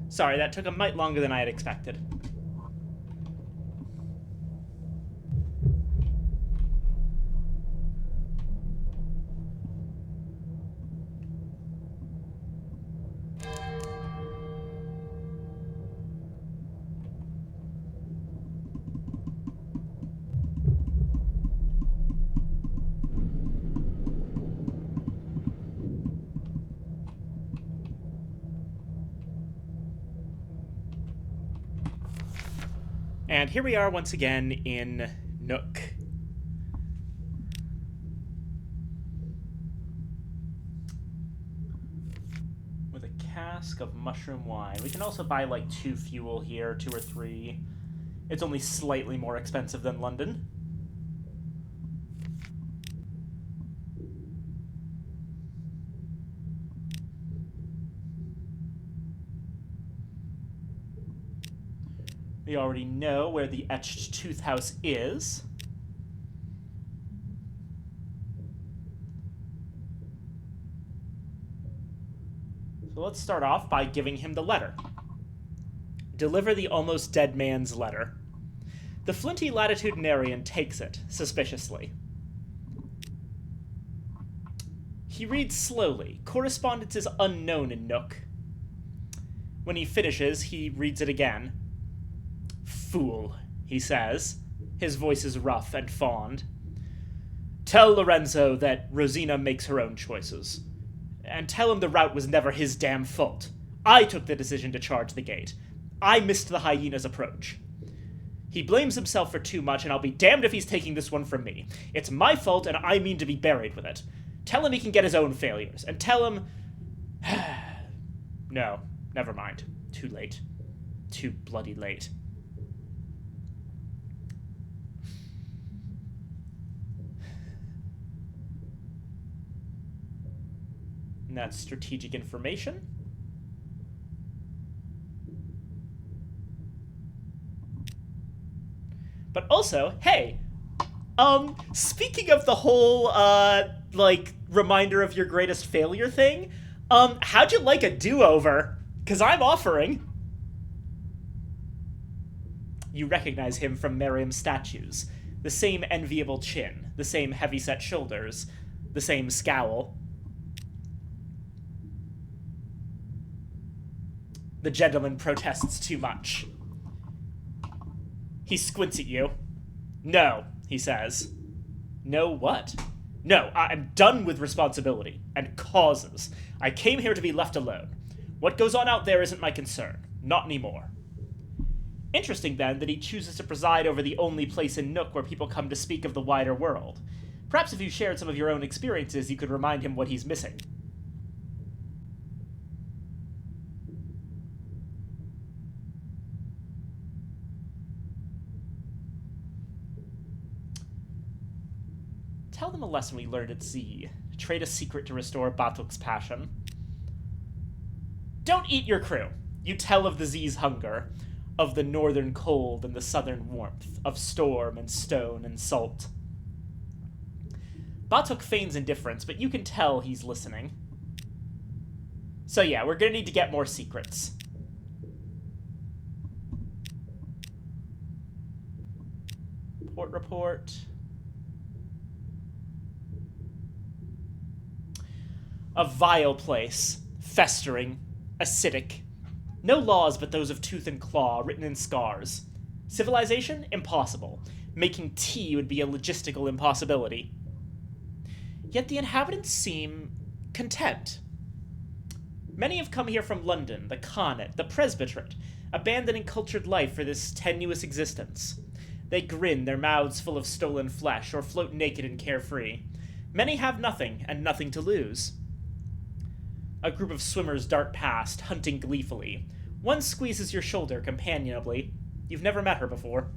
Sorry, that took a mite longer than I had expected. And here we are once again in Nook. With a cask of mushroom wine. We can also buy like 2 fuel here, 2 or 3. It's only slightly more expensive than London. We already know where the Etched Tooth House is. So let's start off by giving him the letter. Deliver the almost dead man's letter. The flinty latitudinarian takes it, suspiciously. He reads slowly. Correspondence is unknown in Nook. When he finishes, he reads it again. Fool, he says. His voice is rough and fond. Tell Lorenzo that Rosina makes her own choices. And tell him the route was never his damn fault. I took the decision to charge the gate. I missed the hyena's approach. He blames himself for too much, and I'll be damned if he's taking this one from me. It's my fault, and I mean to be buried with it. Tell him he can get his own failures, and tell him... No, never mind. Too late. Too bloody late. And that's strategic information. But also, hey, speaking of the whole, like, reminder of your greatest failure thing, how'd you like a do-over? 'Cause I'm offering. You recognize him from Miriam's statues. The same enviable chin, the same heavy-set shoulders, the same scowl. The gentleman protests too much. He squints at you. No, he says. No what? No, I'm done with responsibility and causes. I came here to be left alone. What goes on out there isn't my concern. Not anymore. Interesting, then, that he chooses to preside over the only place in Nook where people come to speak of the wider world. Perhaps if you shared some of your own experiences, you could remind him what he's missing. Tell them a lesson we learned at Z. Trade a secret to restore Batuk's passion. Don't eat your crew. You tell of the Z's hunger, of the northern cold and the southern warmth, of storm and stone and salt. Batuk feigns indifference, but you can tell he's listening. So yeah, we're gonna need to get more secrets. Port report. A vile place, festering, acidic. No laws but those of tooth and claw, written in scars. Civilization? Impossible. Making tea would be a logistical impossibility. Yet the inhabitants seem content. Many have come here from London, the Connaught, the Presbyterate, abandoning cultured life for this tenuous existence. They grin, their mouths full of stolen flesh, or float naked and carefree. Many have nothing, and nothing to lose. A group of swimmers dart past, hunting gleefully. One squeezes your shoulder companionably. You've never met her before.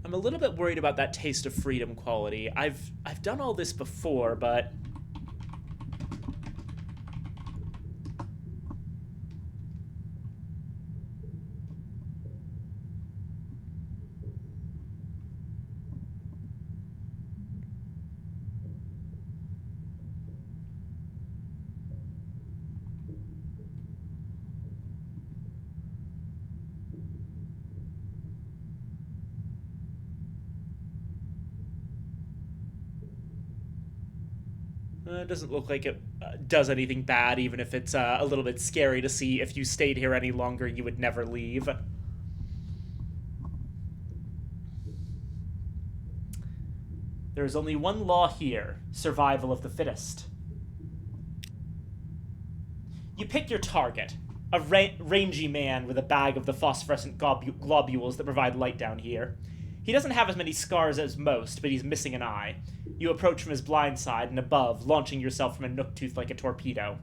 I'm a little bit worried about that taste of freedom quality. I've done all this before, but... It doesn't look like it does anything bad, even if it's a little bit scary to see if you stayed here any longer, you would never leave. There is only one law here: survival of the fittest. You pick your target, a rangy man with a bag of the phosphorescent globules that provide light down here. He doesn't have as many scars as most, but he's missing an eye. You approach from his blind side and above, launching yourself from a nook tooth like a torpedo.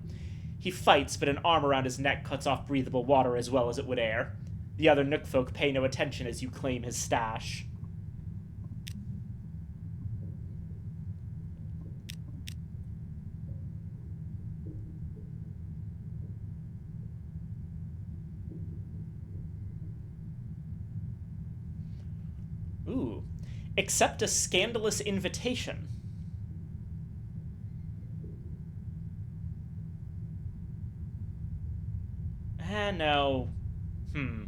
He fights, but an arm around his neck cuts off breathable water as well as it would air. The other nook folk pay no attention as you claim his stash. Ooh. Accept a scandalous invitation. No. Hmm.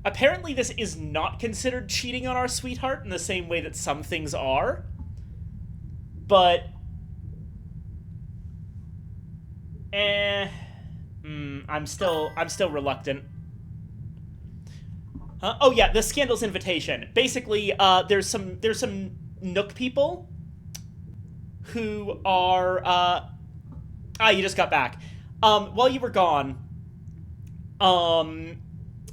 Apparently this is not considered cheating on our sweetheart in the same way that some things are. But... I'm still reluctant. Oh yeah, the scandal's invitation. Basically, there's some Nook people who are, you just got back. While you were gone,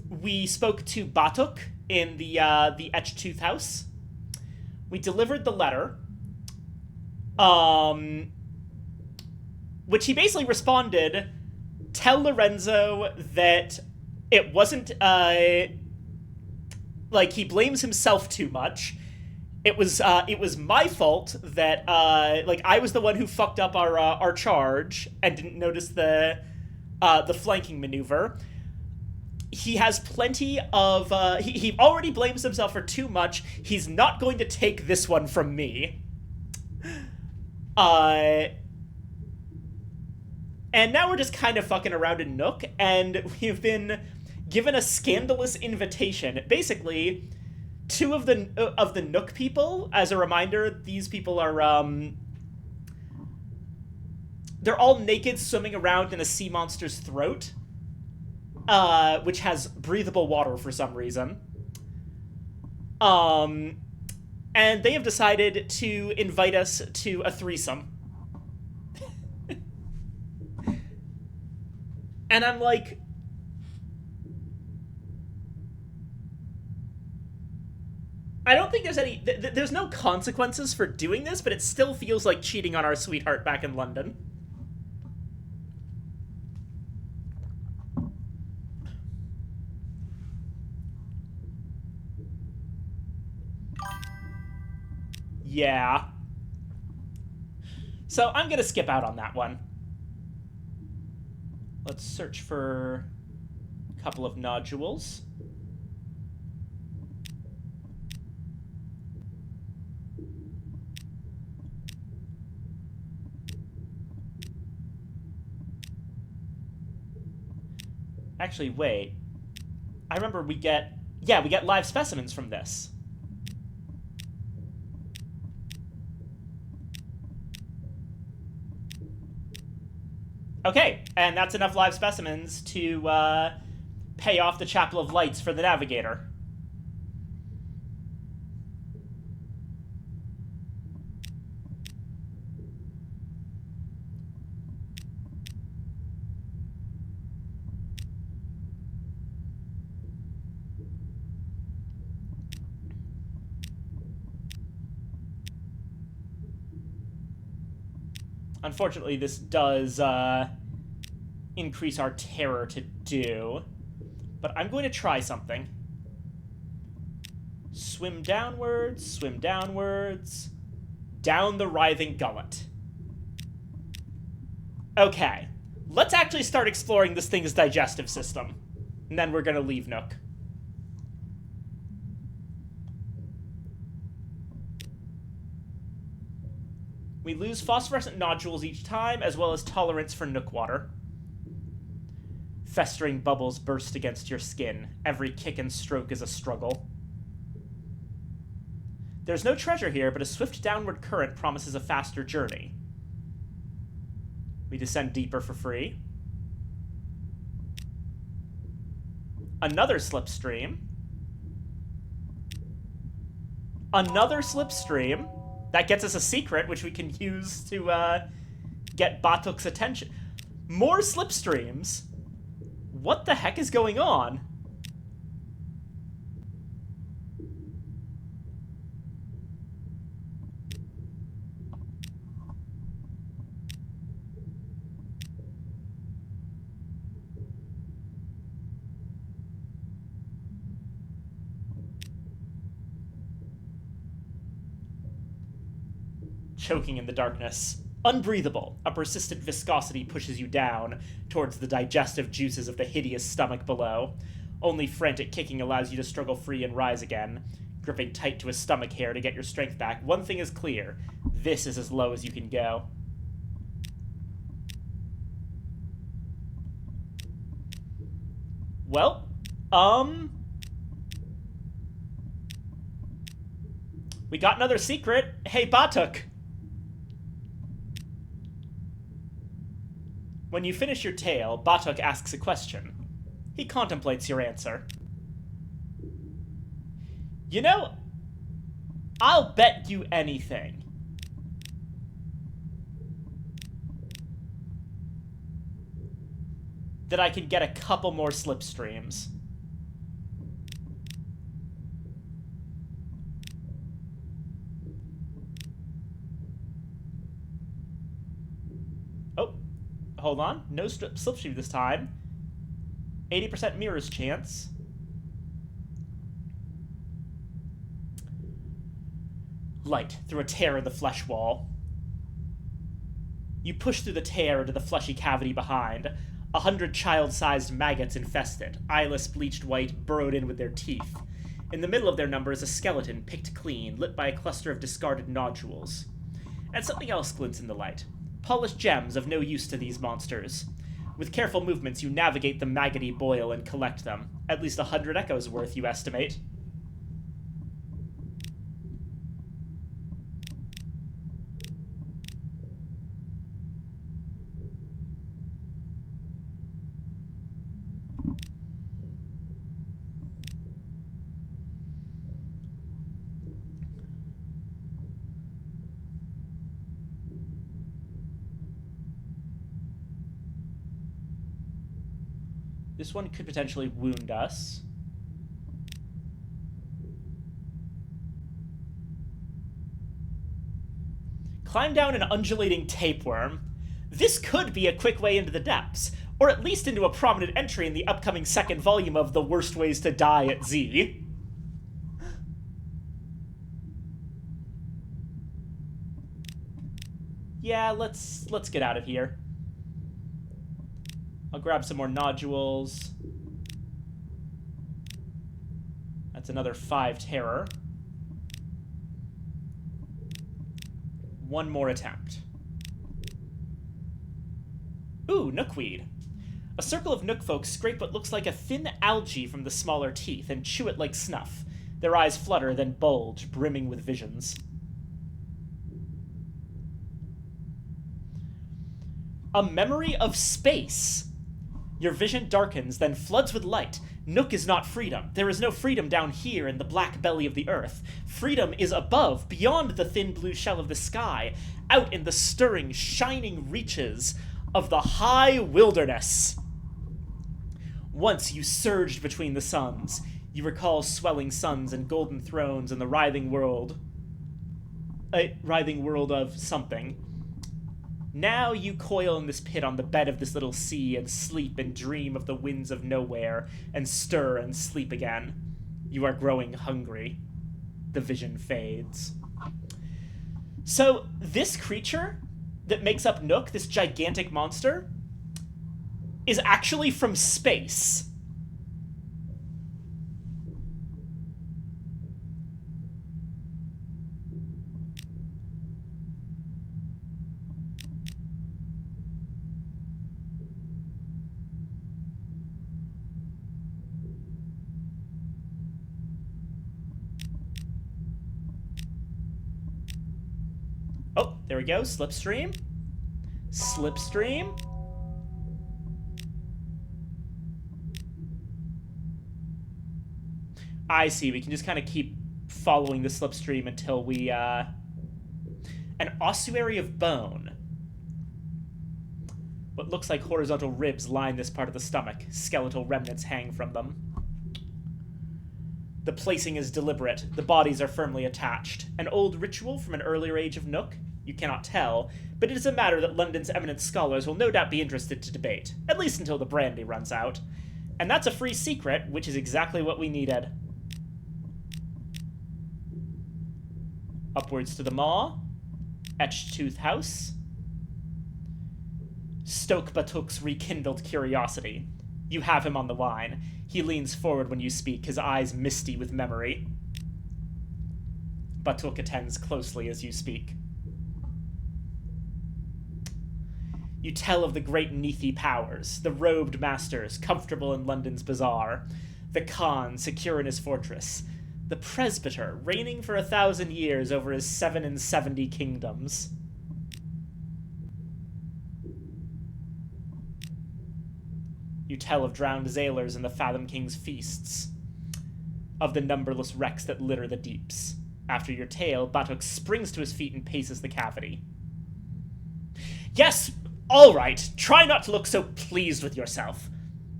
we spoke to Batuk in the Etch-Tooth house. We delivered the letter, which he basically responded, tell Lorenzo that it wasn't, like, he blames himself too much. It was my fault that, like, I was the one who fucked up our charge and didn't notice the flanking maneuver. He has plenty of, he already blames himself for too much. He's not going to take this one from me. And now we're just kind of fucking around in Nook, and we've been given a scandalous invitation. Basically, two of the Nook people, as a reminder, these people are, they're all naked, swimming around in a sea monster's throat, which has breathable water for some reason. And they have decided to invite us to a threesome. And I'm like... I don't think there's any... there's no consequences for doing this, but it still feels like cheating on our sweetheart back in London. Yeah. So I'm gonna skip out on that one. Let's search for a couple of nodules. Actually, wait. I remember we get live specimens from this. Okay, and that's enough live specimens to pay off the Chapel of Lights for the Navigator. Unfortunately, this does increase our terror to do. But I'm going to try something. Swim downwards, swim downwards. Down the writhing gullet. Okay. Let's actually start exploring this thing's digestive system. And then we're going to leave Nook. We lose phosphorescent nodules each time, as well as tolerance for Nook water. Festering bubbles burst against your skin. Every kick and stroke is a struggle. There's no treasure here, but a swift downward current promises a faster journey. We descend deeper for free. Another slipstream. Another slipstream. That gets us a secret, which we can use to get Batuk's attention. More slipstreams? What the heck is going on? Choking in the darkness. Unbreathable. A persistent viscosity pushes you down towards the digestive juices of the hideous stomach below. Only frantic kicking allows you to struggle free and rise again, gripping tight to a stomach hair to get your strength back. One thing is clear. This is as low as you can go. Well, we got another secret. Hey, Batuk. When you finish your tale, Batuk asks a question. He contemplates your answer. You know, I'll bet you anything that I can get a couple more slipstreams. Oh, hold on. No slipstream this time. 80% mirrors chance. Light through a tear in the flesh wall. You push through the tear into the fleshy cavity behind. 100 child-sized maggots infest it, eyeless bleached white, burrowed in with their teeth. In the middle of their number is a skeleton, picked clean, lit by a cluster of discarded nodules. And something else glints in the light. Polished gems of no use to these monsters. With careful movements, you navigate the maggoty boil and collect them. At least 100 echoes worth, you estimate. This one could potentially wound us. Climb down an undulating tapeworm. This could be a quick way into the depths, or at least into a prominent entry in the upcoming second volume of The Worst Ways to Die at Z. Yeah, let's get out of here. I'll grab some more nodules. That's another 5 terror. One more attempt. Ooh, nookweed. A circle of nook folk scrape what looks like a thin algae from the smaller teeth and chew it like snuff. Their eyes flutter, then bulge, brimming with visions. A memory of space. Your vision darkens, then floods with light. Nook is not freedom. There is no freedom down here in the black belly of the earth. Freedom is above, beyond the thin blue shell of the sky, out in the stirring, shining reaches of the high wilderness. Once you surged between the suns. You recall swelling suns and golden thrones and the writhing world. A writhing world of something. Now you coil in this pit on the bed of this little sea and sleep and dream of the winds of nowhere and stir and sleep again. You are growing hungry. The vision fades. So this creature that makes up Nook, this gigantic monster, is actually from space. Oh, there we go. Slipstream. Slipstream. I see. We can just kind of keep following the slipstream until we, An ossuary of bone. What looks like horizontal ribs line this part of the stomach. Skeletal remnants hang from them. The placing is deliberate. The bodies are firmly attached. An old ritual from an earlier age of Nook? You cannot tell, but it is a matter that London's eminent scholars will no doubt be interested to debate, at least until the brandy runs out. And that's a free secret, which is exactly what we needed. Upwards to the maw. Etch-tooth house. Stoke Batuk's rekindled curiosity. You have him on the line. He leans forward when you speak, his eyes misty with memory. Batuk attends closely as you speak. You tell of the great Nethi powers, the robed masters, comfortable in London's bazaar, the Khan, secure in his fortress, the presbyter, reigning for 1,000 years over his 77 kingdoms. You tell of drowned sailors in the Fathom King's feasts, of the numberless wrecks that litter the deeps. After your tale, Batuk springs to his feet and paces the cavity. Yes! All right, try not to look so pleased with yourself.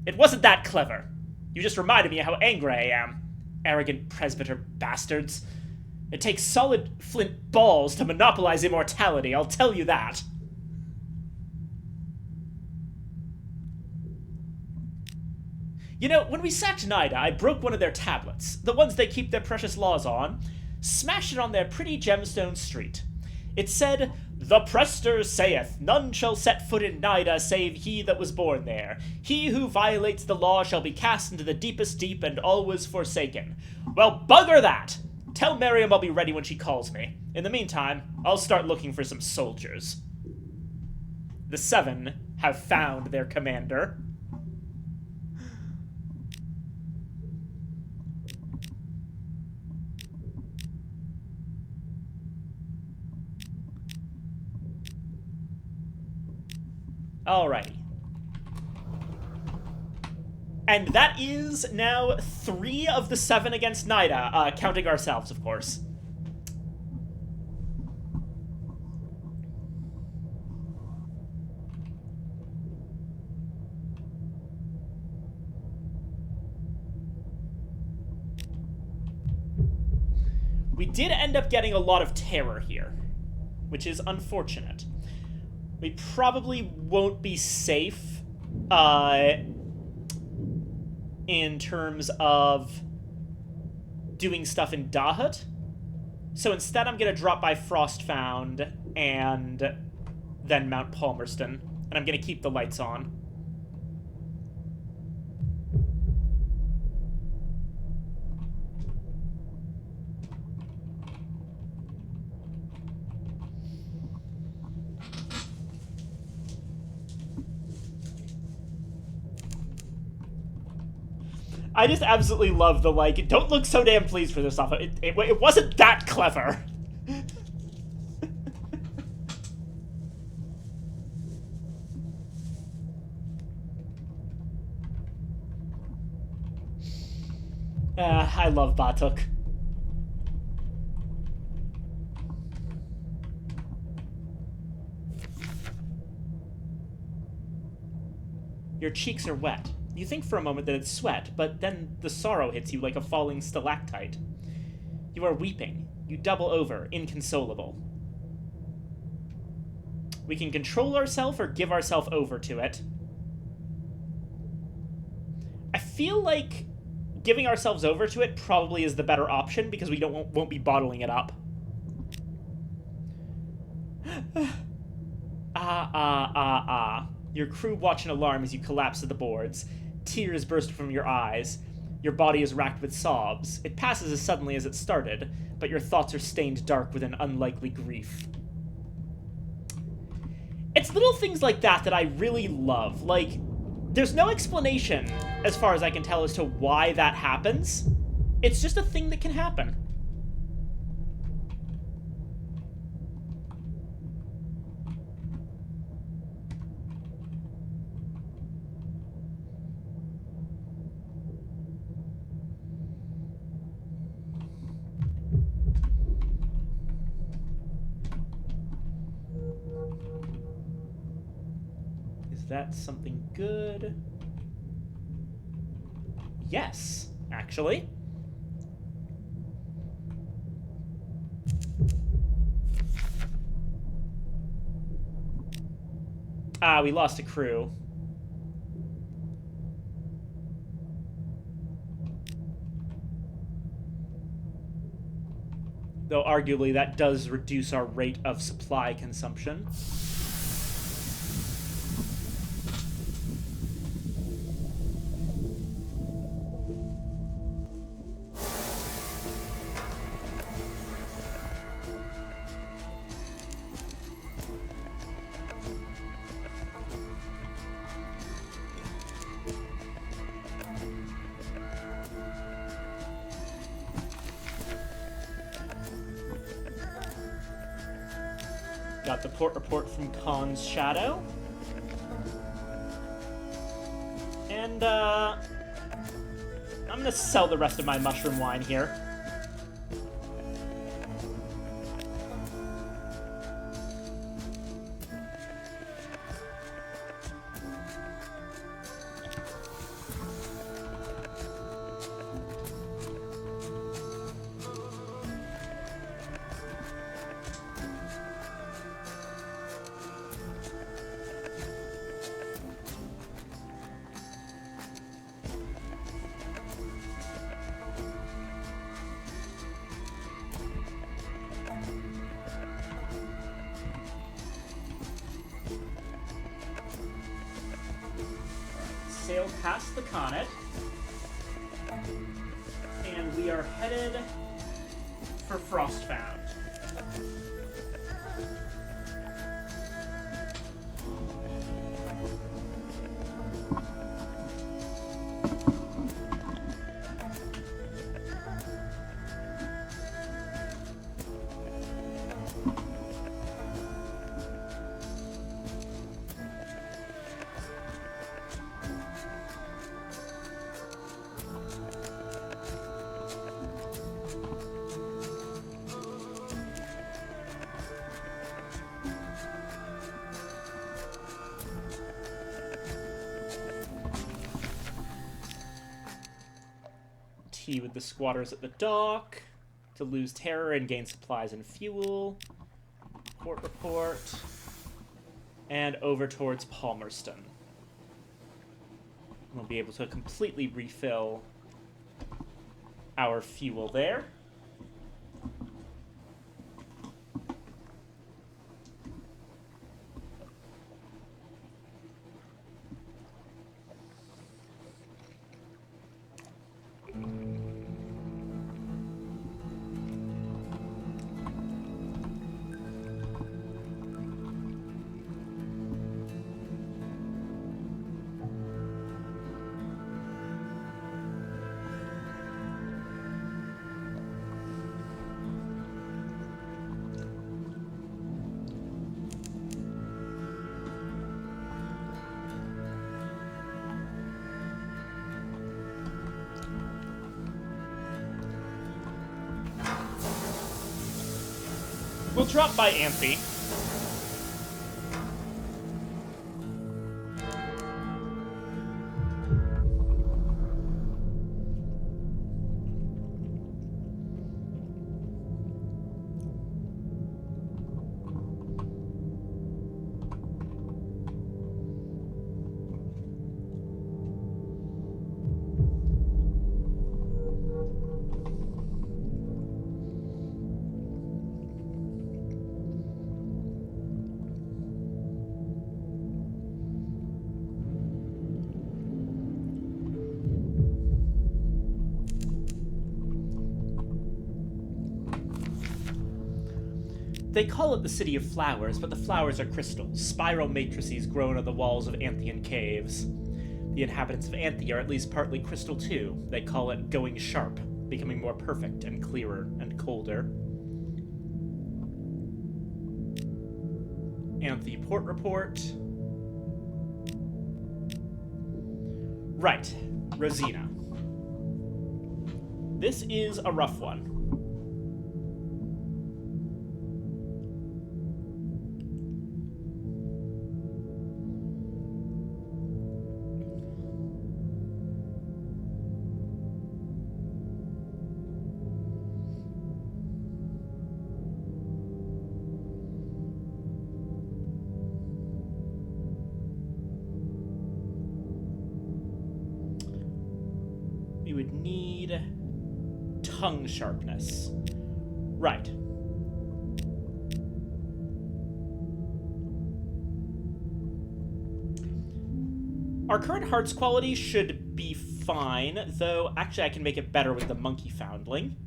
It wasn't that clever. You just reminded me of how angry I am. Arrogant presbyter bastards. It takes solid flint balls to monopolize immortality, I'll tell you that. You know, when we sacked Nidah, I broke one of their tablets, the ones they keep their precious laws on, smashed it on their pretty gemstone street. It said, "The Prester saith, none shall set foot in Nidah save he that was born there. He who violates the law shall be cast into the deepest deep and always forsaken." Well, bugger that! Tell Miriam I'll be ready when she calls me. In the meantime, I'll start looking for some soldiers. The 7 have found their commander. Alrighty. And that is now 3 of the 7 against Nidah, counting ourselves, of course. We did end up getting a lot of terror here, which is unfortunate. We probably won't be safe, in terms of doing stuff in Dahut. So instead I'm going to drop by Frostfound and then Mount Palmerston, and I'm going to keep the lights on. I just absolutely love the, like, don't look so damn pleased for this stuff. It wasn't that clever. I love Batuk. Your cheeks are wet. You think for a moment that it's sweat, but then the sorrow hits you like a falling stalactite. You are weeping. You double over, inconsolable. We can control ourselves or give ourselves over to it. I feel like giving ourselves over to it probably is the better option because we won't be bottling it up. Your crew watch in alarm as you collapse to the boards. Tears burst from your eyes. Your body is racked with sobs. It passes as suddenly as it started, but your thoughts are stained dark with an unlikely grief. It's little things like that I really love. Like, there's no explanation, as far as I can tell, as to why that happens. It's just a thing that can happen. Is that something good? Yes, actually. We lost a crew. Though arguably that does reduce our rate of supply consumption. Got the port report from Khan's Shadow. And, I'm gonna sell the rest of my mushroom wine here. Sail past the Connet, and we are headed for Frostbound. Tea with the squatters at the dock to lose terror and gain supplies and fuel. Port report. And over towards Palmerston. We'll be able to completely refill our fuel there. We'll drop by Amphi. They call it the City of Flowers, but the flowers are crystals, spiral matrices grown on the walls of Anthian caves. The inhabitants of Anthe are at least partly crystal too. They call it going sharp, becoming more perfect and clearer and colder. Anthe Port Report. Right, Rosina. This is a rough one. We would need tongue sharpness. Right. Our current heart's quality should be fine, though actually I can make it better with the monkey foundling.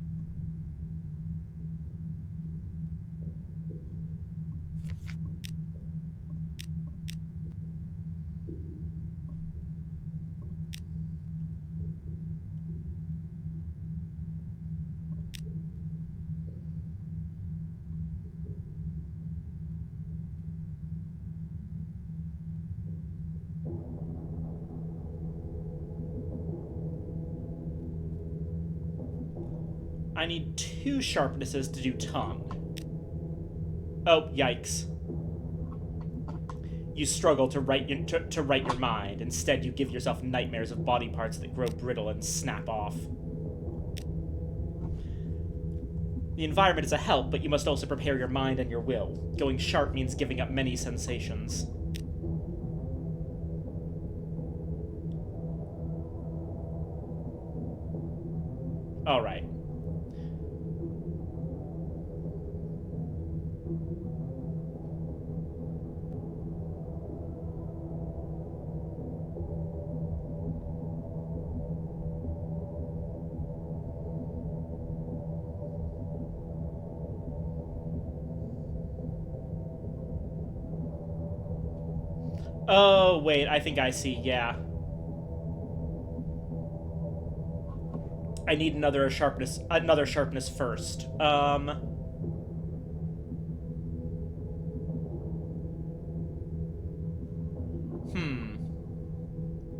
I need 2 sharpnesses to do tongue. Oh, yikes. You struggle to write your mind. Instead, you give yourself nightmares of body parts that grow brittle and snap off. The environment is a help, but you must also prepare your mind and your will. Going sharp means giving up many sensations. All right. Oh, wait, I think I see, yeah. I need another sharpness first.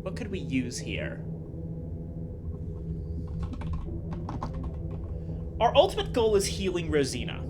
What could we use here? Our ultimate goal is healing Rosina.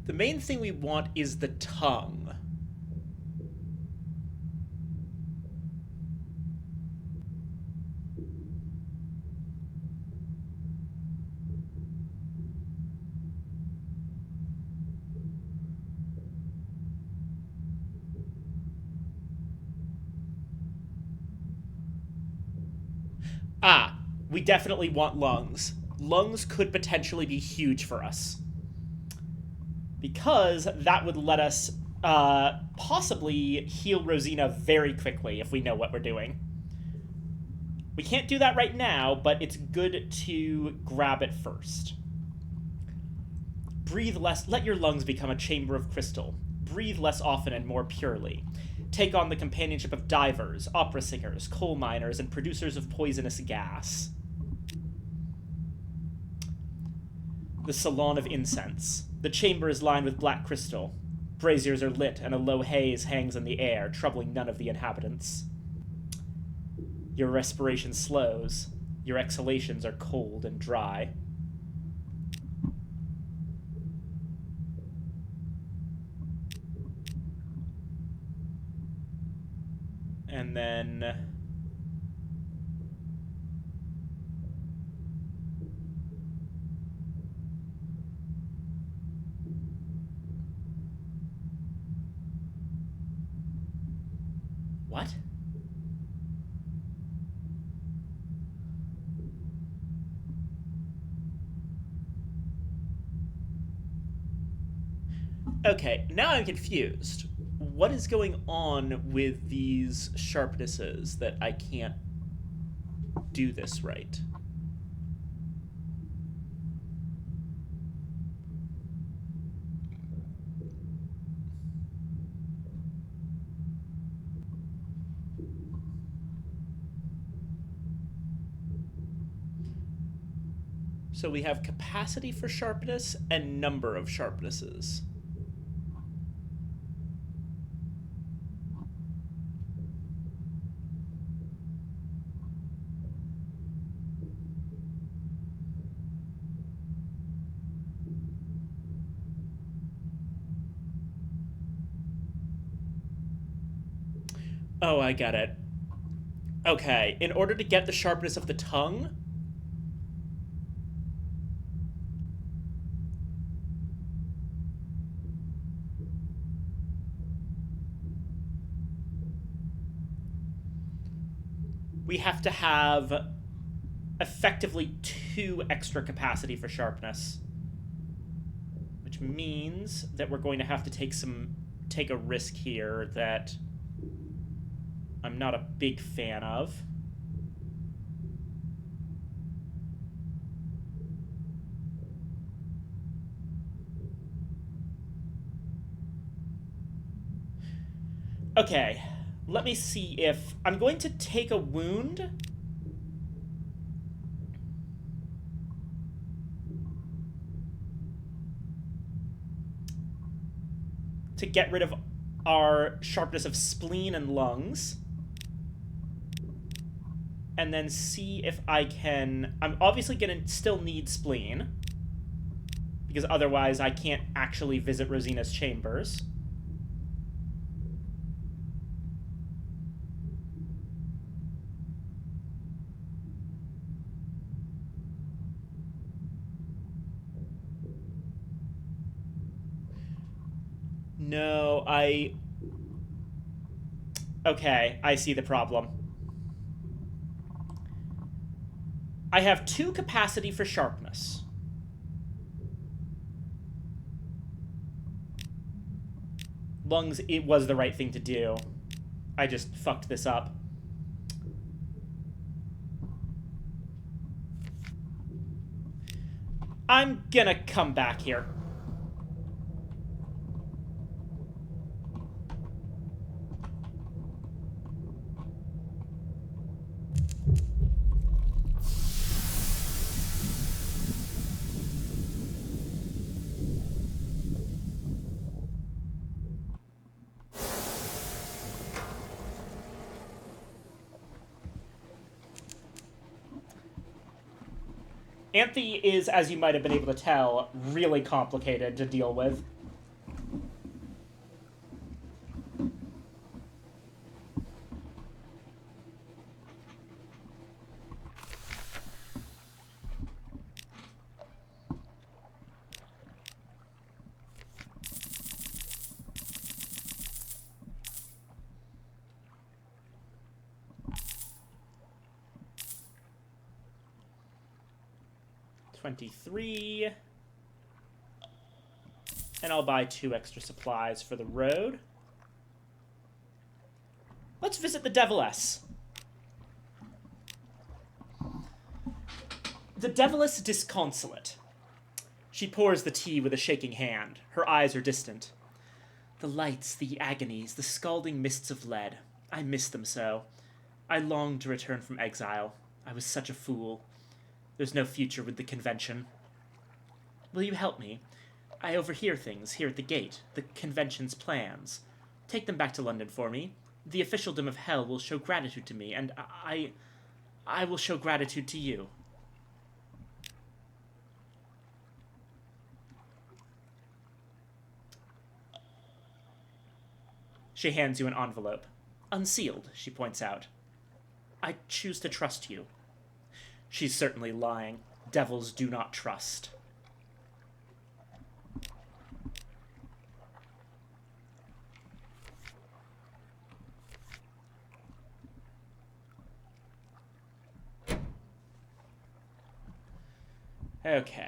The main thing we want is the tongue. Ah, we definitely want lungs. Lungs could potentially be huge for us. Because that would let us possibly heal Rosina very quickly if we know what we're doing. We can't do that right now, but it's good to grab it first. Breathe less. Let your lungs become a chamber of crystal. Breathe less often and more purely. take on the companionship of divers, opera singers, coal miners, and producers of poisonous gas. The Salon of Incense. The chamber is lined with black crystal. Braziers are lit, and a low haze hangs in the air, troubling none of the inhabitants. Your respiration slows. Your exhalations are cold and dry. And then... What? Okay, now I'm confused. What is going on with these sharpnesses that I can't do this right? So we have capacity for sharpness and number of sharpnesses. Oh, I get it. Okay, in order to get the sharpness of the tongue, we have to have effectively 2 extra capacity for sharpness, which means that we're going to have to take a risk here that I'm not a big fan of. Okay, let me see if... I'm going to take a wound. To get rid of our sharpness of spleen and lungs. And then see if I can... I'm obviously going to still need spleen, because otherwise I can't actually visit Rosina's chambers. No, Okay, I see the problem. I have 2 capacity for sharpness. Lungs, it was the right thing to do. I just fucked this up. I'm gonna come back here. Anthe is, as you might have been able to tell, really complicated to deal with. $23. And I'll buy 2 extra supplies for the road. Let's visit the Deviless. The Deviless disconsolate. She pours the tea with a shaking hand. Her eyes are distant. The lights, the agonies, the scalding mists of lead. I miss them so. I longed to return from exile. I was such a fool. There's no future with the convention. Will you help me? I overhear things here at the gate, the convention's plans. Take them back to London for me. The officialdom of hell will show gratitude to me, and I will show gratitude to you. She hands you an envelope. Unsealed, she points out. I choose to trust you. She's certainly lying. Devils do not trust. Okay.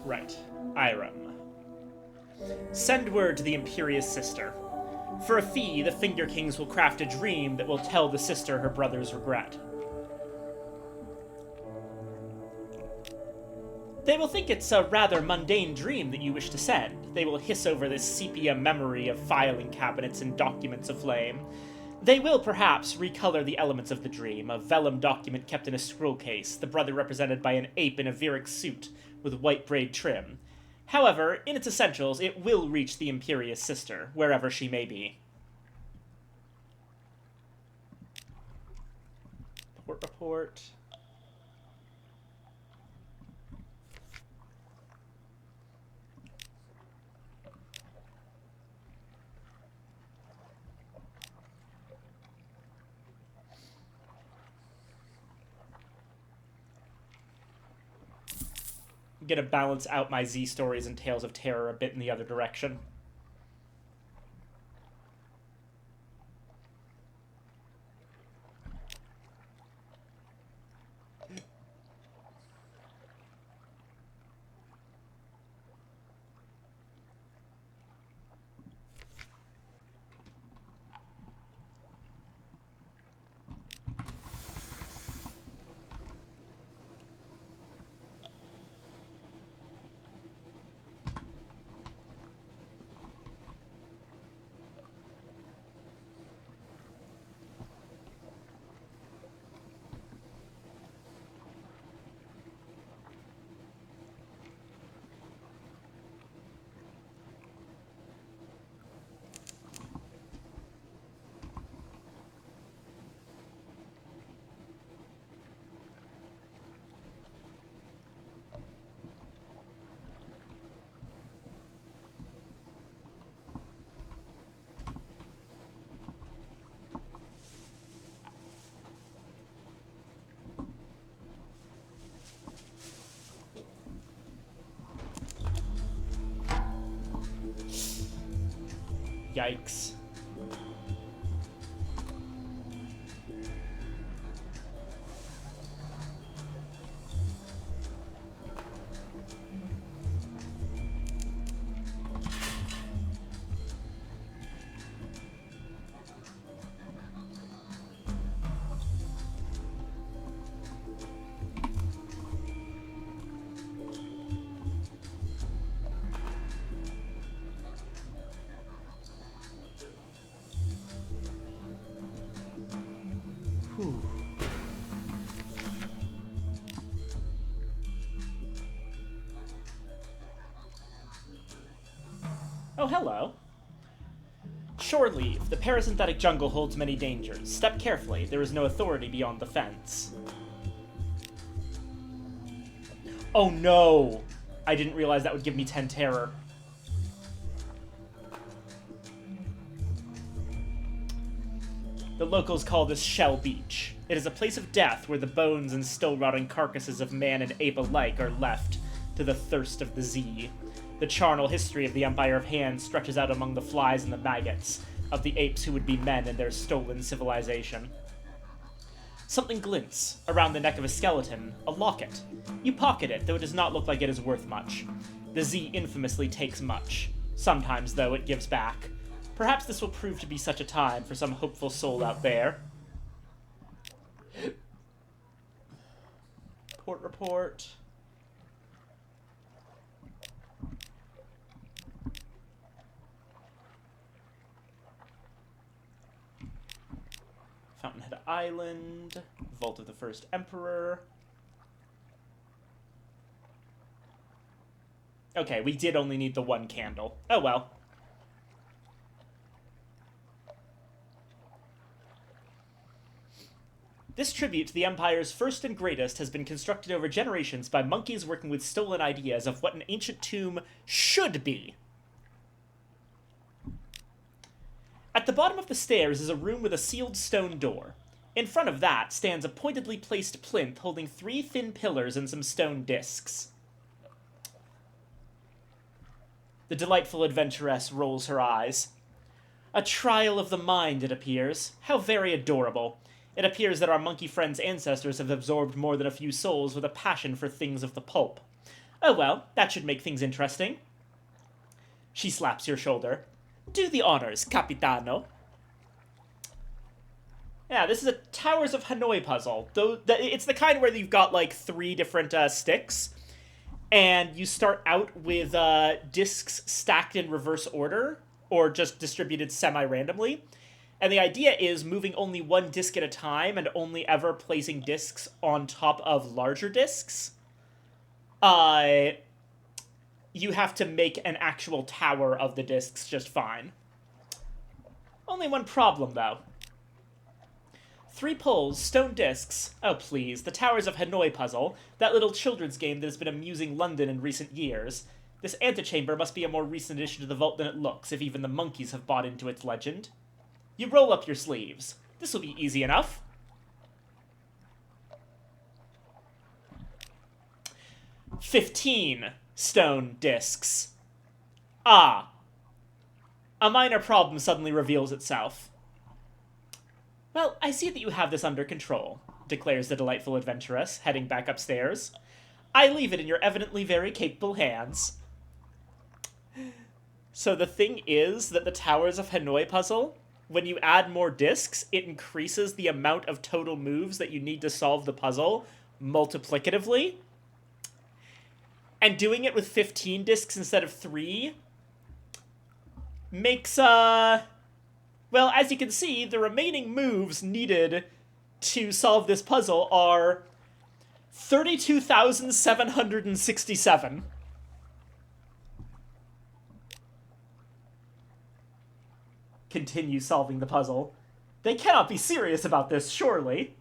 Right. Irem. Send word to the Imperious Sister. For a fee, the Finger Kings will craft a dream that will tell the sister her brother's regret. They will think it's a rather mundane dream that you wish to send. They will hiss over this sepia memory of filing cabinets and documents aflame. They will, perhaps, recolor the elements of the dream, a vellum document kept in a scroll case, the brother represented by an ape in a Viric suit, with white braid trim. However, in its essentials, it will reach the Imperious Sister, wherever she may be. Report. I'm gonna balance out my Z stories and Tales of Terror a bit in the other direction. Yikes. Oh, hello. Shore leave. The parasynthetic jungle holds many dangers. Step carefully. There is no authority beyond the fence. Oh no! I didn't realize that would give me 10 terror. The locals call this Shell Beach. It is a place of death where the bones and still rotting carcasses of man and ape alike are left to the thirst of the Z. The charnel history of the Empire of Hand stretches out among the flies and the maggots of the apes who would be men in their stolen civilization. Something glints around the neck of a skeleton, a locket. You pocket it, though it does not look like it is worth much. The Z infamously takes much. Sometimes, though, it gives back. Perhaps this will prove to be such a time for some hopeful soul out there. Port report. Fountainhead Island. Vault of the First Emperor. Okay, we did only need the one candle. Oh well. This tribute to the Empire's first and greatest has been constructed over generations by monkeys working with stolen ideas of what an ancient tomb should be. At the bottom of the stairs is a room with a sealed stone door. In front of that stands a pointedly placed plinth holding 3 thin pillars and some stone discs. The delightful adventuress rolls her eyes. A trial of the mind, it appears. How very adorable. It appears that our monkey friend's ancestors have absorbed more than a few souls with a passion for things of the pulp. Oh well, that should make things interesting. She slaps your shoulder. Do the honors, Capitano. Yeah, this is a Towers of Hanoi puzzle. It's the kind where you've got, like, 3 different sticks, and you start out with discs stacked in reverse order, or just distributed semi-randomly. And the idea is moving only 1 disc at a time and only ever placing discs on top of larger discs. You have to make an actual tower of the discs just fine. Only one problem, though. 3 pulls, stone discs. Oh, please. The Towers of Hanoi puzzle. That little children's game that has been amusing London in recent years. This antechamber must be a more recent addition to the vault than it looks, if even the monkeys have bought into its legend. You roll up your sleeves. This will be easy enough. "15 stone discs. Ah. A minor problem suddenly reveals itself. Well, I see that you have this under control, declares the delightful adventuress, heading back upstairs. I leave it in your evidently very capable hands. So the thing is that the Towers of Hanoi puzzle, when you add more discs, it increases the amount of total moves that you need to solve the puzzle multiplicatively. And doing it with 15 discs instead of 3 makes, well, as you can see, the remaining moves needed to solve this puzzle are 32,767. Continue solving the puzzle. They cannot be serious about this, surely.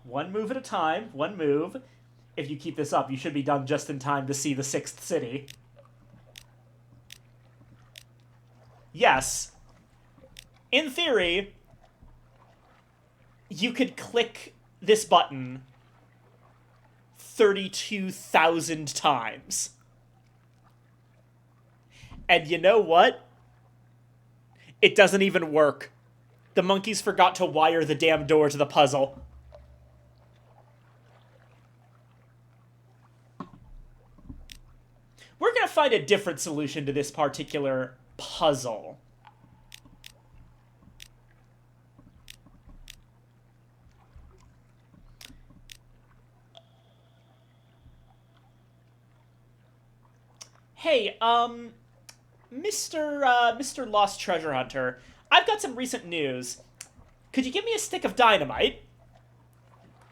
One move at a time, one move. If you keep this up, you should be done just in time to see the 6th city. Yes. In theory, you could click this button 32,000 times. And you know what? It doesn't even work. The monkeys forgot to wire the damn door to the puzzle. We're gonna find a different solution to this particular puzzle. Hey, Mr. Lost Treasure Hunter, I've got some recent news. Could you give me a stick of dynamite?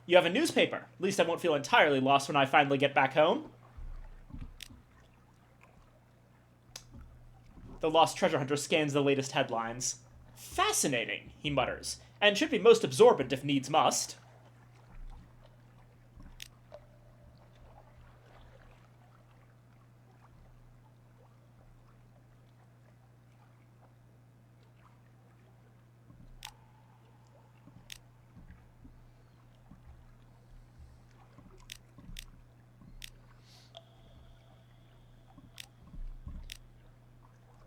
You have a newspaper. At least I won't feel entirely lost when I finally get back home. The lost treasure hunter scans the latest headlines. Fascinating, he mutters, and should be most absorbent if needs must.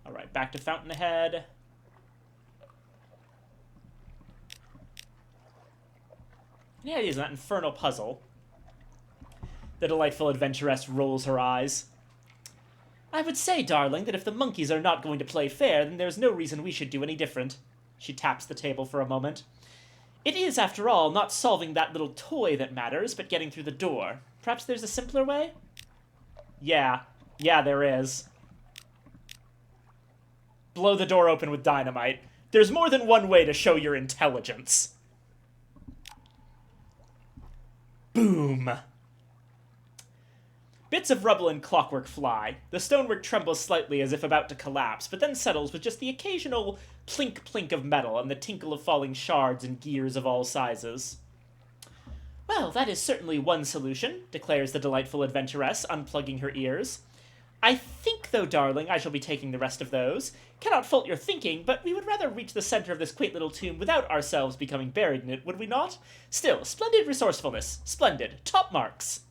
Alright, back to Fountainhead. Yeah, it is that infernal puzzle. The delightful adventuress rolls her eyes. I would say, darling, that if the monkeys are not going to play fair, then there's no reason we should do any different. She taps the table for a moment. It is, after all, not solving that little toy that matters, but getting through the door. Perhaps there's a simpler way? Yeah, there is. Blow the door open with dynamite. There's more than one way to show your intelligence. Boom. Bits of rubble and clockwork fly. The stonework trembles slightly as if about to collapse, but then settles with just the occasional plink-plink of metal and the tinkle of falling shards and gears of all sizes. Well, that is certainly one solution, declares the delightful adventuress, unplugging her ears. I think, though, darling, I shall be taking the rest of those. Cannot fault your thinking, but we would rather reach the center of this quaint little tomb without ourselves becoming buried in it, would we not? Still, splendid resourcefulness. Splendid. Top marks.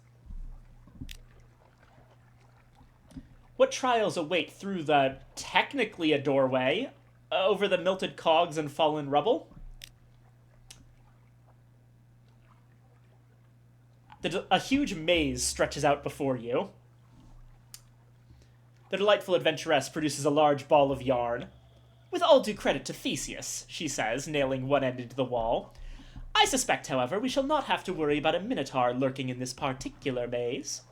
What trials await through the, technically a doorway, over the melted cogs and fallen rubble? A huge maze stretches out before you. The delightful adventuress produces a large ball of yarn. With all due credit to Theseus, she says, nailing one end into the wall. I suspect, however, we shall not have to worry about a minotaur lurking in this particular maze.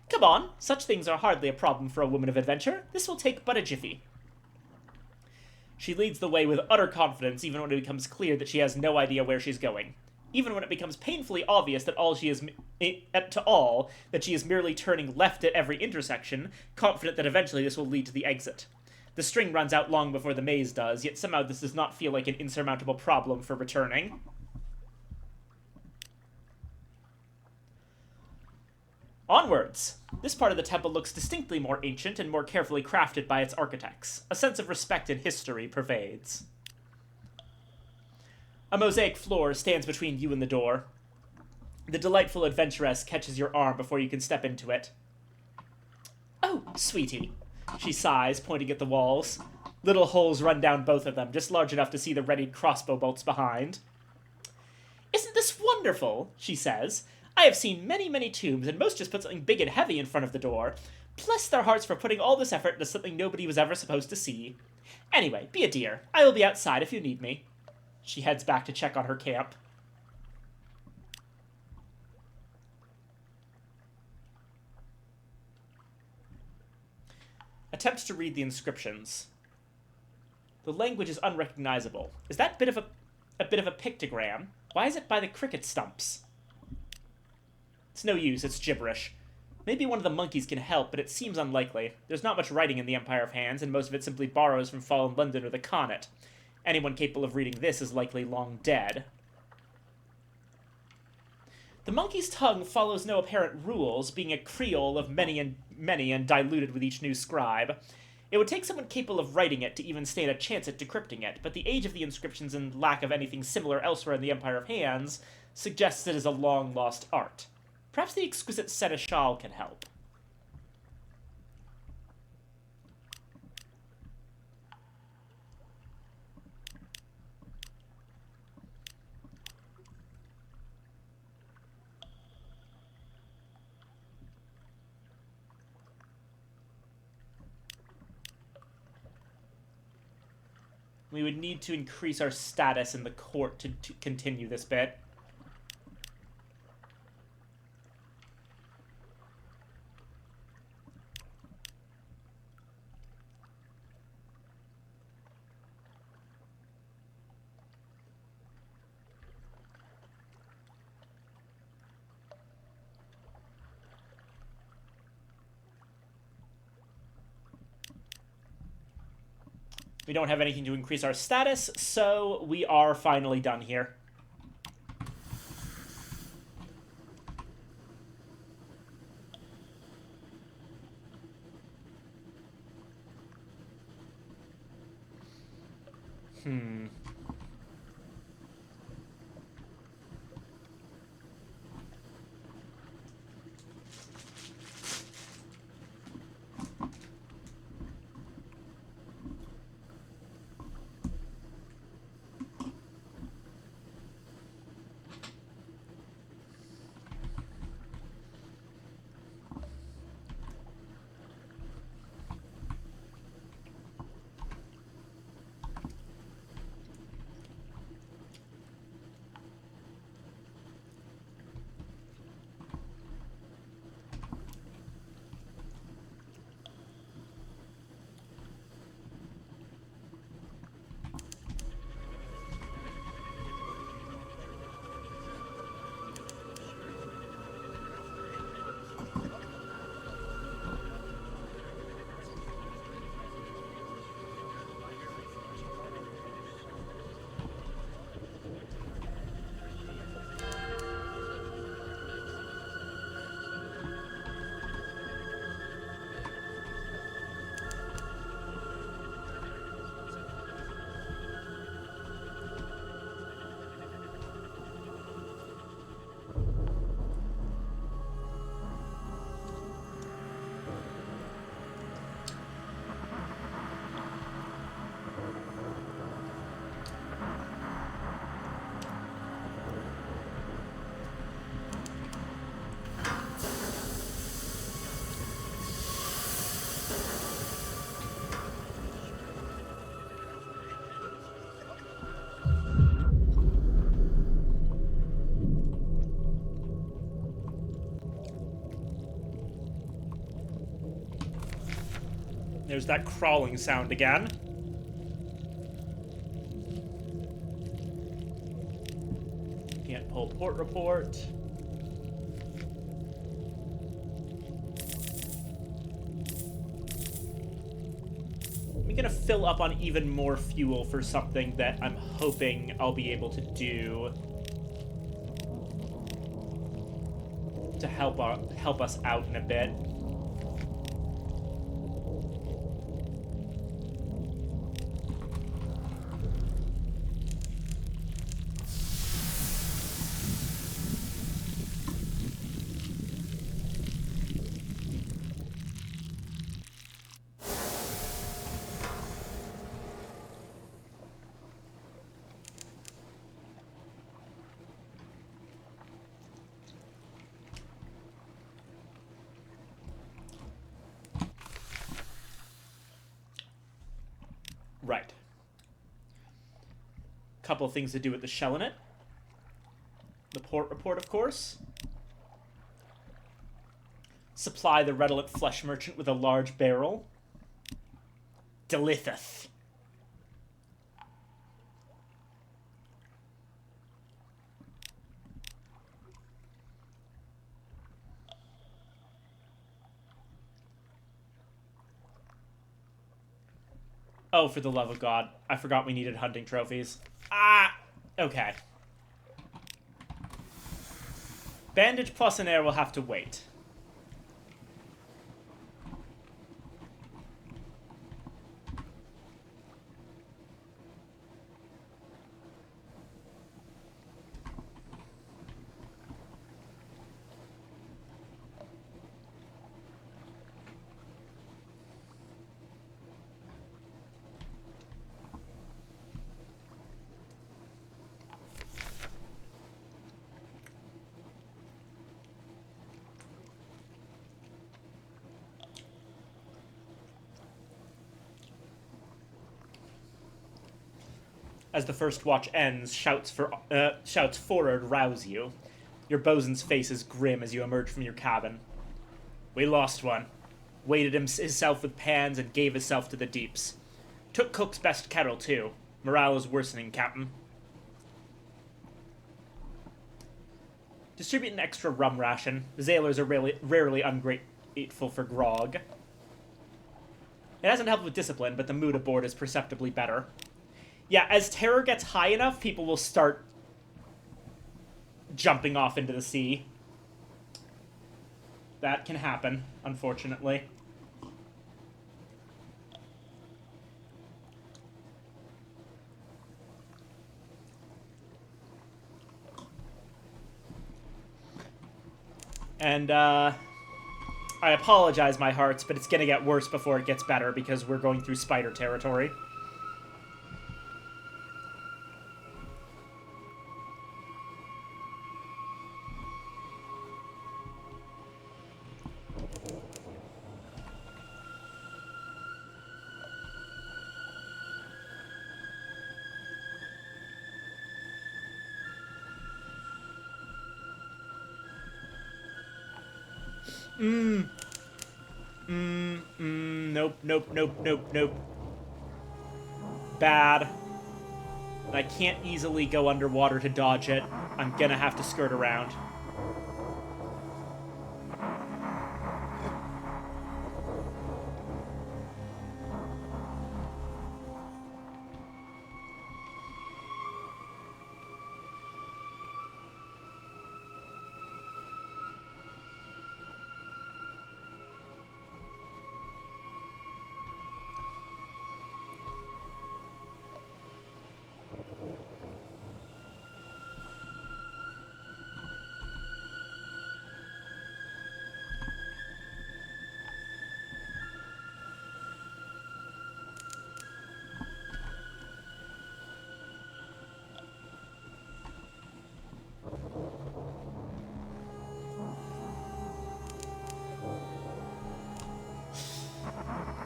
Come on, such things are hardly a problem for a woman of adventure. This will take but a jiffy. She leads the way with utter confidence, even when it becomes clear that she has no idea where she's going. Even when it becomes painfully obvious that she is merely turning left at every intersection, confident that eventually this will lead to the exit. The string runs out long before the maze does, yet somehow this does not feel like an insurmountable problem for returning. Onwards! This part of the temple looks distinctly more ancient and more carefully crafted by its architects. A sense of respect and history pervades. A mosaic floor stands between you and the door. The delightful adventuress catches your arm before you can step into it. Oh, sweetie, she sighs, pointing at the walls. Little holes run down both of them, just large enough to see the readied crossbow bolts behind. Isn't this wonderful? She says. I have seen many, many tombs, and most just put something big and heavy in front of the door. Bless their hearts for putting all this effort into something nobody was ever supposed to see. Anyway, be a dear. I will be outside if you need me. She heads back to check on her camp. Attempts to read the inscriptions. The language is unrecognizable. Is that a bit of a pictogram? Why is it by the cricket stumps? It's no use, it's gibberish. Maybe one of the monkeys can help, but it seems unlikely. There's not much writing in the Empire of Hands, and most of it simply borrows from fallen London or the Connaught. Anyone capable of reading this is likely long dead. The monkey's tongue follows no apparent rules, being a creole of many and diluted with each new scribe. It would take someone capable of writing it to even stand a chance at decrypting it, but the age of the inscriptions and lack of anything similar elsewhere in the Empire of Hands suggests it is a long-lost art. Perhaps the exquisite seneschal can help. We would need to increase our status in the court to continue this bit. We don't have anything to increase our status, so we are finally done here. There's that crawling sound again. Can't pull port report. I'm gonna fill up on even more fuel for something that I'm hoping I'll be able to do to help us out in a bit. Right. Couple of things to do with the shell in it. The port report, of course. Supply the redolent flesh merchant with a large barrel. Delitheth. Oh, for the love of God. I forgot we needed hunting trophies. Ah! Okay. Bandage plus an air will have to wait. As the first watch ends, shouts forward rouse you. Your bosun's face is grim as you emerge from your cabin. We lost one. Weighted himself with pans and gave himself to the deeps. Took cook's best kettle, too. Morale is worsening, Captain. Distribute an extra rum ration. The sailors are rarely ungrateful for grog. It hasn't helped with discipline, but the mood aboard is perceptibly better. Yeah, as terror gets high enough, people will start jumping off into the sea. That can happen, unfortunately. And, I apologize, my hearts, but it's gonna get worse before it gets better because we're going through spider territory. Nope. Bad. I can't easily go underwater to dodge it. I'm gonna have to skirt around.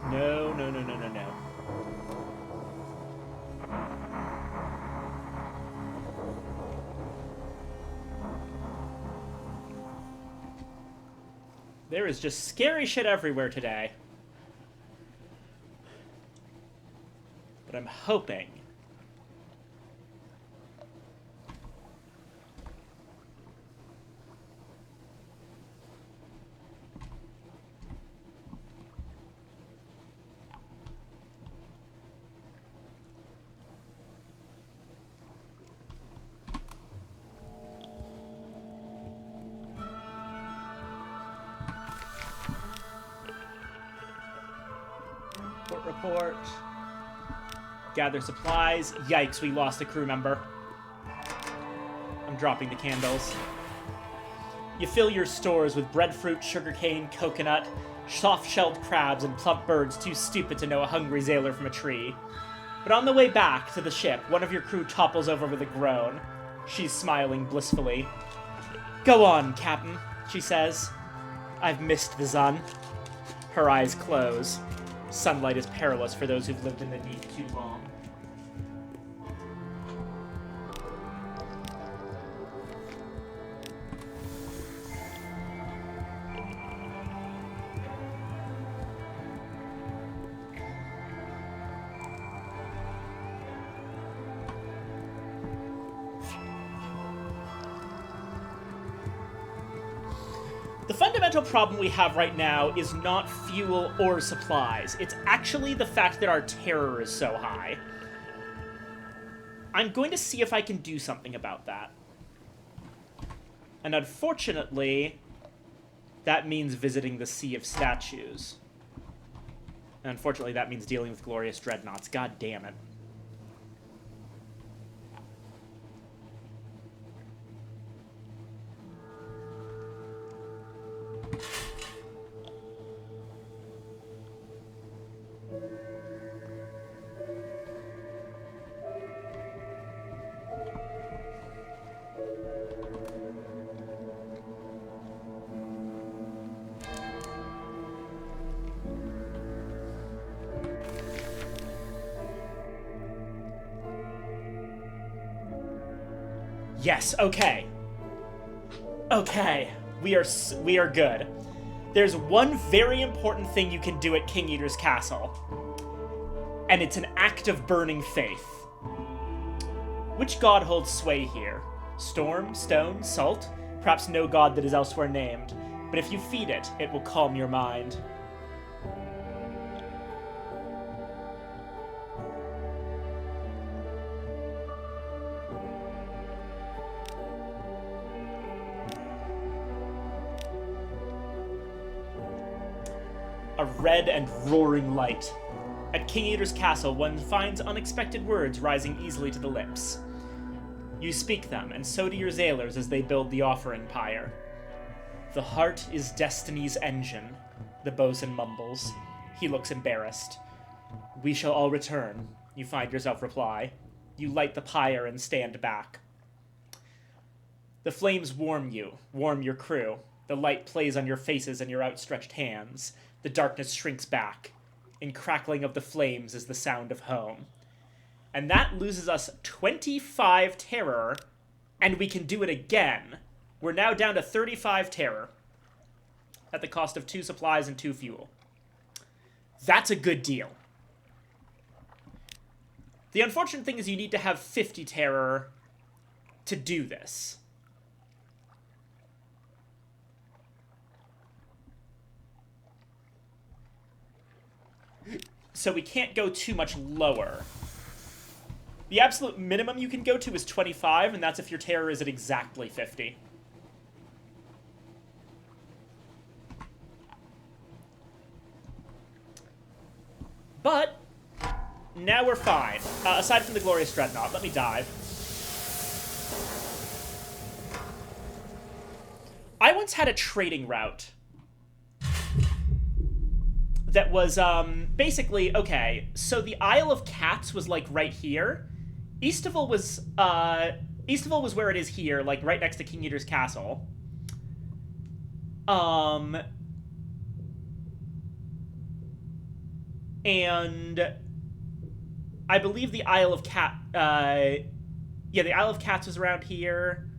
No. There is just scary shit everywhere today. But I'm hoping... Report. Gather supplies. Yikes, we lost a crew member. I'm dropping the candles. You fill your stores with breadfruit, sugarcane, coconut, soft-shelled crabs, and plump birds too stupid to know a hungry sailor from a tree. But on the way back to the ship, one of your crew topples over with a groan. She's smiling blissfully. "Go on, Captain," she says. "I've missed the sun." Her eyes close. Sunlight is perilous for those who've lived in the deep too long. The fundamental problem we have right now is not fuel or supplies. It's actually the fact that our terror is so high. I'm going to see if I can do something about that. And unfortunately, that means visiting the Sea of Statues. And unfortunately, that means dealing with glorious dreadnoughts. God damn it. Yes, okay. Okay, we are good. There's one very important thing you can do at King Eater's Castle. And it's an act of burning faith. Which god holds sway here? Storm, stone, salt? Perhaps no god that is elsewhere named. But if you feed it, it will calm your mind. A red and roaring light. At King Eater's castle, one finds unexpected words rising easily to the lips. You speak them, and so do your sailors as they build the offering pyre. The heart is destiny's engine, the bosun mumbles. He looks embarrassed. We shall all return, you find yourself reply. You light the pyre and stand back. The flames warm you, warm your crew. The light plays on your faces and your outstretched hands. The darkness shrinks back. In crackling of the flames is the sound of home. And that loses us 25 terror, and we can do it again. We're now down to 35 terror at the cost of 2 supplies and 2 fuel. That's a good deal. The unfortunate thing is you need to have 50 terror to do this. So we can't go too much lower. The absolute minimum you can go to is 25, and that's if your terror is at exactly 50. But now we're fine. Aside from the Glorious Dreadnought, let me dive. I once had a trading route that was basically, okay, so the Isle of Cats was like right here. Eastival was where it is here, like right next to King Eater's castle. And I believe the Isle of the Isle of Cats was around here.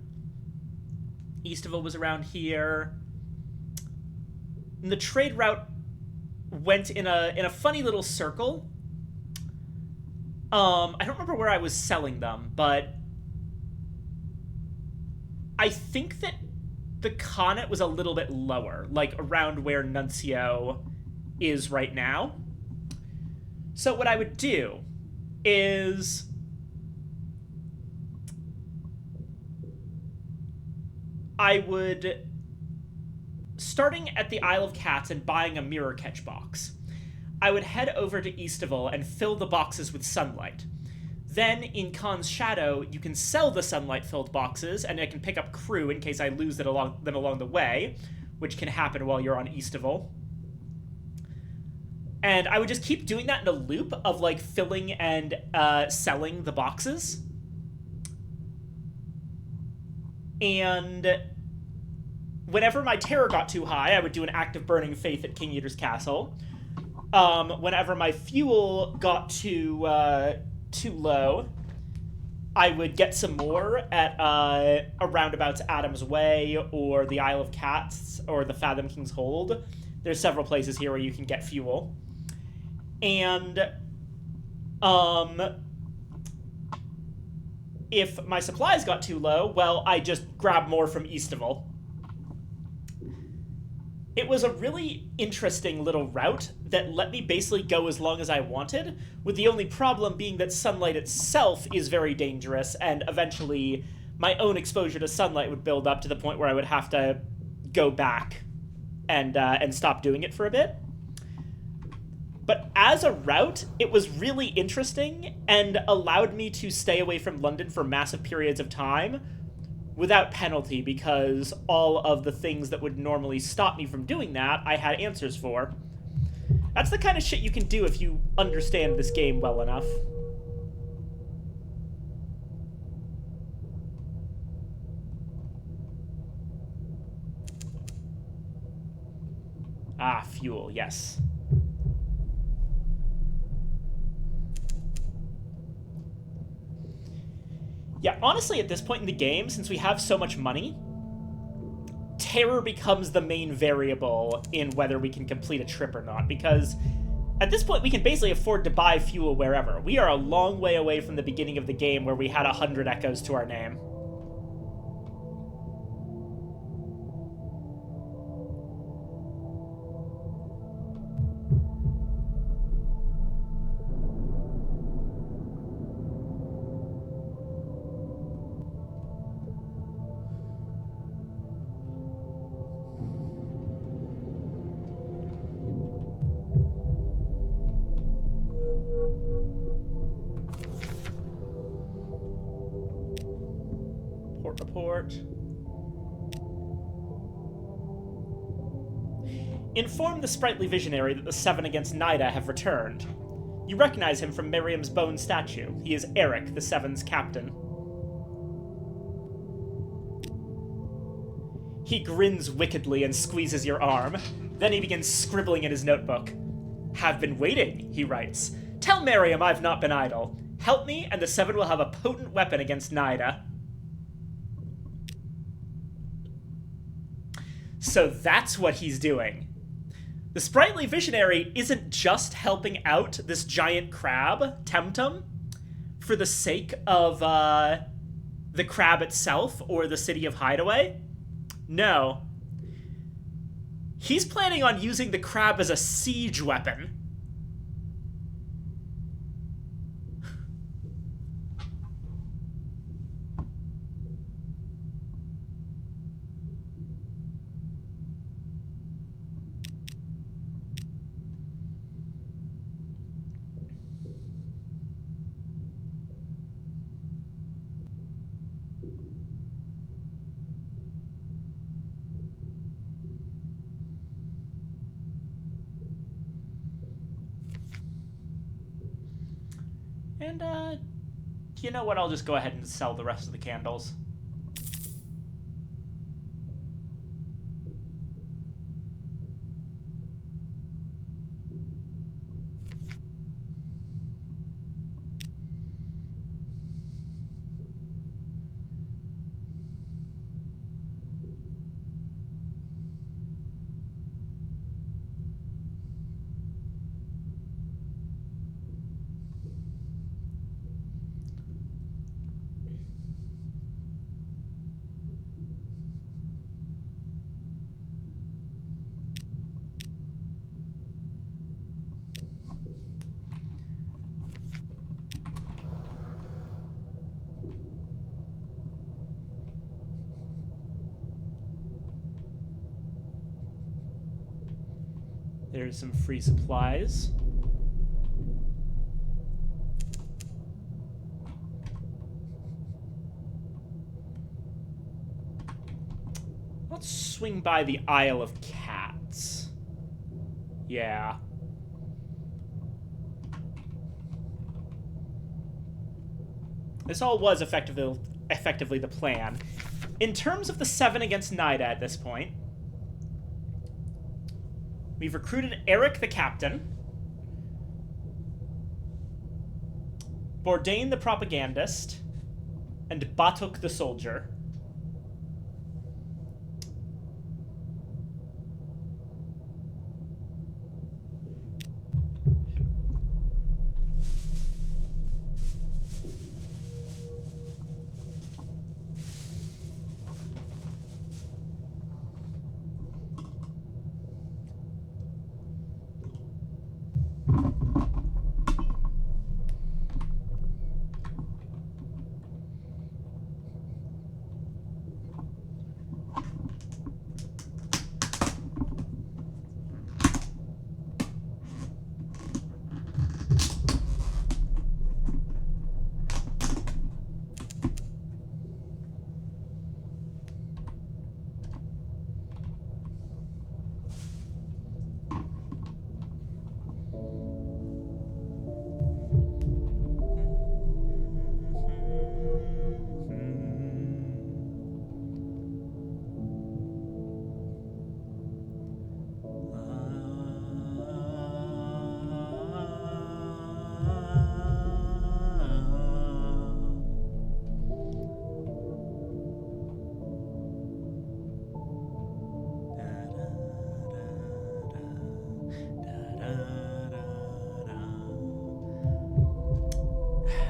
Eastival was around here. And the trade route went in a funny little circle. I don't remember where I was selling them, but I think that the Connaught was a little bit lower, like around where Nuncio is right now. So what I would do is I would, starting at the Isle of Cats and buying a mirror catch box, I would head over to Eastival and fill the boxes with sunlight. Then, in Khan's Shadow, you can sell the sunlight-filled boxes, and I can pick up crew in case I lose them along the way, which can happen while you're on Eastival. And I would just keep doing that in a loop of, like, filling and selling the boxes. And whenever my terror got too high, I would do an act of burning faith at King Eater's castle. Whenever my fuel got too low, I would get some more at a roundabout Adam's Way or the Isle of Cats or the Fathom King's Hold. There's several places here where you can get fuel. And if my supplies got too low, well, I just grab more from Eastival. It was a really interesting little route that let me basically go as long as I wanted, with the only problem being that sunlight itself is very dangerous, and eventually my own exposure to sunlight would build up to the point where I would have to go back and stop doing it for a bit. But as a route, it was really interesting and allowed me to stay away from London for massive periods of time without penalty, because all of the things that would normally stop me from doing that, I had answers for. That's the kind of shit you can do if you understand this game well enough. Ah, fuel, yes. Yeah, honestly, at this point in the game, since we have so much money, terror becomes the main variable in whether we can complete a trip or not, because at this point we can basically afford to buy fuel wherever. We are a long way away from the beginning of the game where we had 100 echoes to our name. report. Inform the sprightly visionary that the 7 against Nidah have returned. You recognize him from Miriam's bone statue. He is Eric, the 7's captain. He grins wickedly and squeezes your arm. Then he begins scribbling in his notebook. Have been waiting, he writes. Tell Miriam I've not been idle. Help me, and the 7 will have a potent weapon against Nidah. So that's what he's doing. The sprightly visionary isn't just helping out this giant crab, Temtem, for the sake of the crab itself or the city of Hideaway. No. He's planning on using the crab as a siege weapon. And, you know what? I'll just go ahead and sell the rest of the candles. There's some free supplies. Let's swing by the Isle of Cats. Yeah. This all was effectively the plan. In terms of the 7 against Nidah at this point, we've recruited Eric the captain, Bourdain the propagandist, and Batuk the soldier.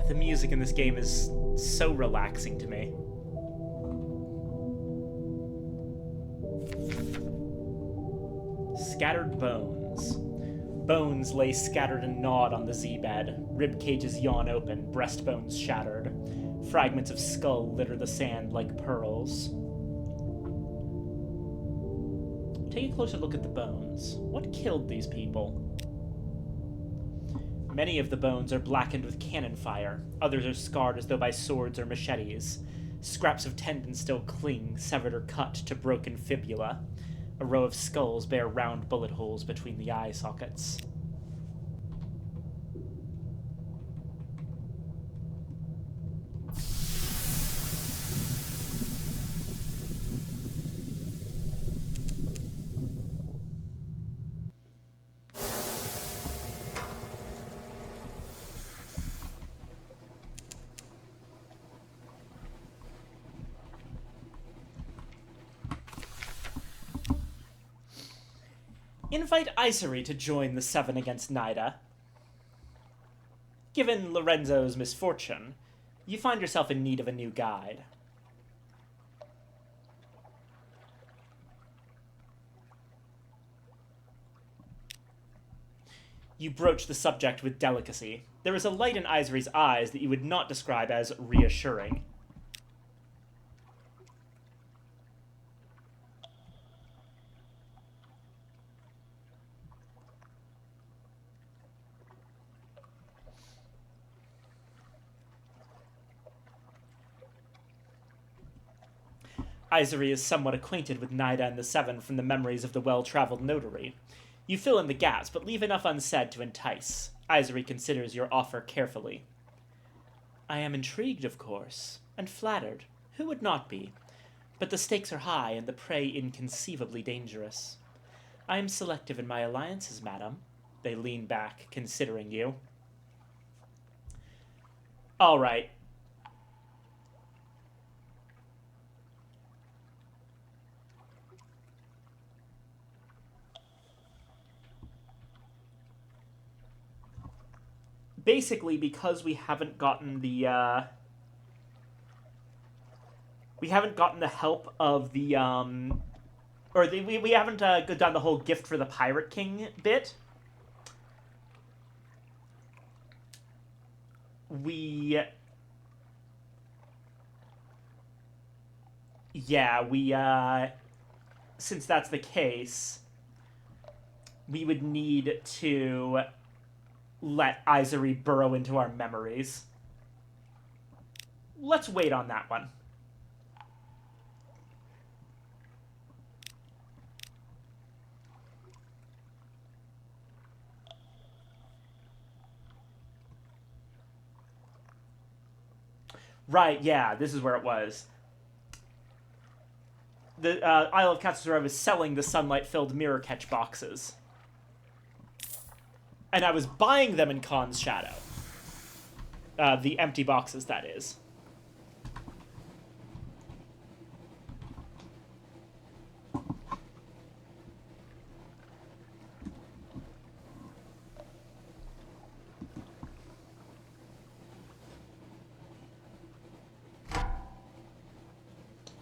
The music in this game is so relaxing to me. Scattered bones. Bones lay scattered and gnawed on the Z-bed. Rib cages yawn open, breastbones shattered. Fragments of skull litter the sand like pearls. Take a closer look at the bones. What killed these people? Many of the bones are blackened with cannon fire. Others are scarred as though by swords or machetes. Scraps of tendon still cling, severed or cut to broken fibula. A row of skulls bear round bullet holes between the eye sockets. Invite Isari to join the Seven against Nidah. Given Lorenzo's misfortune, you find yourself in need of a new guide. You broach the subject with delicacy. There is a light in Isari's eyes that you would not describe as reassuring. Isari is somewhat acquainted with Nidah and the Seven from the memories of the well-traveled notary. You fill in the gaps, but leave enough unsaid to entice. Isari considers your offer carefully. I am intrigued, of course, and flattered. Who would not be? But the stakes are high and the prey inconceivably dangerous. I am selective in my alliances, madam. They lean back, considering you. All right. Basically, because we haven't gotten the help of the we haven't done the whole gift for the Pirate King bit. Since that's the case, we would need to let Isari burrow into our memories. Let's wait on that one. Right, yeah, this is where it was. The Isle of Katsurov is selling the sunlight-filled mirror catch boxes. And I was buying them in Khan's Shadow. The empty boxes, that is.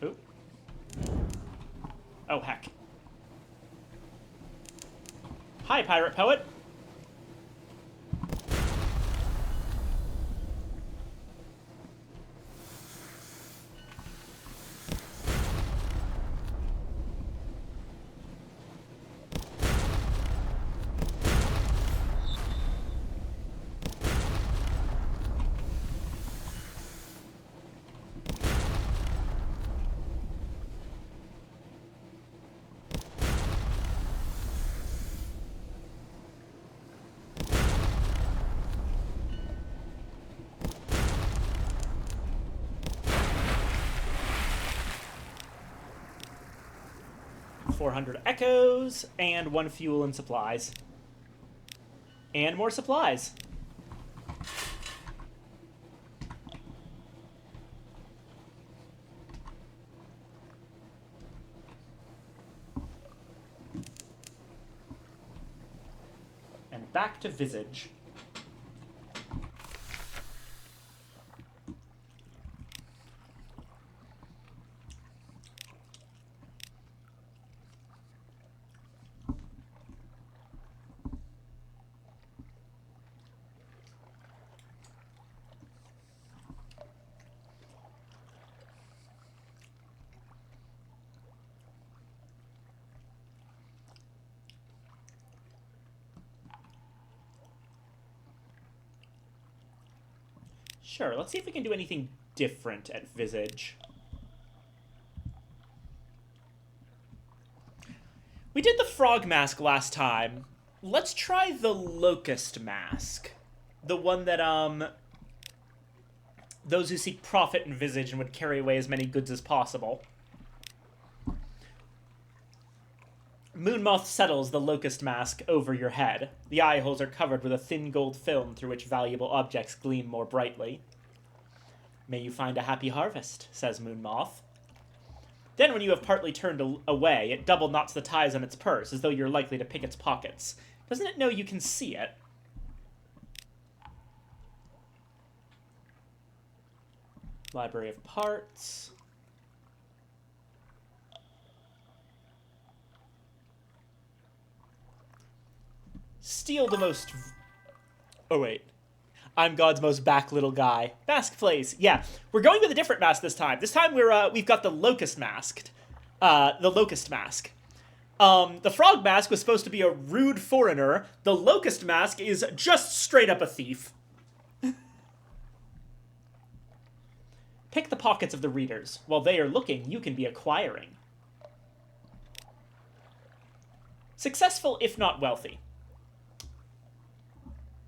Ooh. Oh, heck. Hi, Pirate Poet. $400 echoes, and 1 fuel and supplies. And more supplies. And back to Visage. Sure, let's see if we can do anything different at Visage. We did the frog mask last time. Let's try the locust mask. The one that, those who seek profit envisage and would carry away as many goods as possible. Moonmoth settles the locust mask over your head. The eye holes are covered with a thin gold film through which valuable objects gleam more brightly. May you find a happy harvest, says Moonmoth. Then, when you have partly turned away, it double knots the ties on its purse, as though you're likely to pick its pockets. Doesn't it know you can see it? Library of Parts. Steal the most... Oh, wait. I'm God's most back little guy. Mask place. Yeah, we're going with a different mask this time. This time we've got the locust masked. The locust mask. The frog mask was supposed to be a rude foreigner. The locust mask is just straight up a thief. Pick the pockets of the readers. While they are looking, you can be acquiring. Successful, if not wealthy.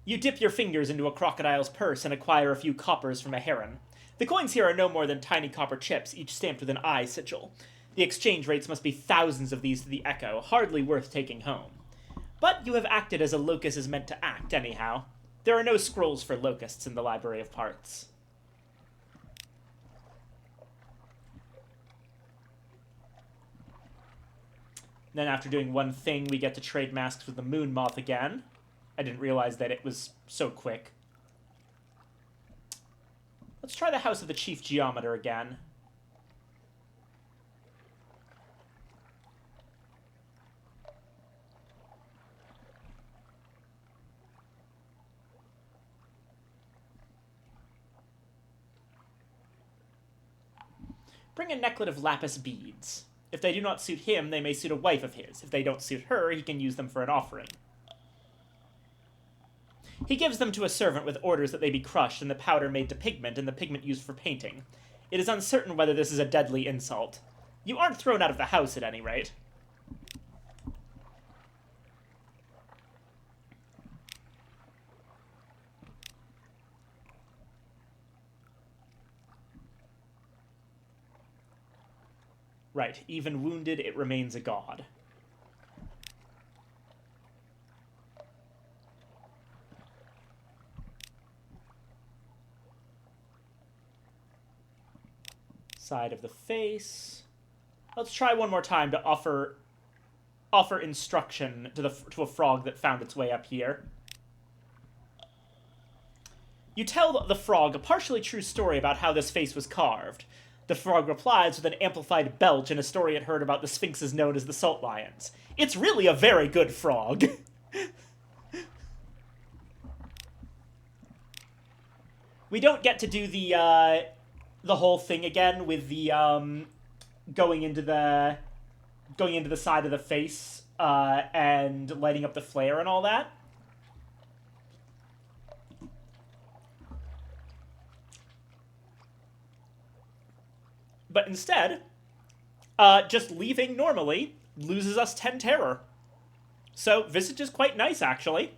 You dip your fingers into a crocodile's purse and acquire a few coppers from a heron. The coins here are no more than tiny copper chips, each stamped with an eye sigil. The exchange rates must be thousands of these to the echo, hardly worth taking home. But you have acted as a locust is meant to act, anyhow. There are no scrolls for locusts in the Library of Parts. Then after doing one thing, we get to trade masks with the Moonmoth again. I didn't realize that it was so quick. Let's try the House of the Chief Geometer again. Bring a necklet of lapis beads. If they do not suit him, they may suit a wife of his. If they don't suit her, he can use them for an offering. He gives them to a servant with orders that they be crushed and the powder made to pigment and the pigment used for painting. It is uncertain whether this is a deadly insult. You aren't thrown out of the house at any rate. Right, even wounded, it remains a god. Side of the face. Let's try one more time to offer instruction to a frog that found its way up here. You tell the frog a partially true story about how this face was carved. The frog replies with an amplified belch and a story it heard about the sphinxes known as the salt lions. It's really a very good frog. We don't get to do the whole thing again with the going into the side of the face and lighting up the flare and all that. But instead, just leaving normally loses us 10 terror. So Visage is quite nice, actually.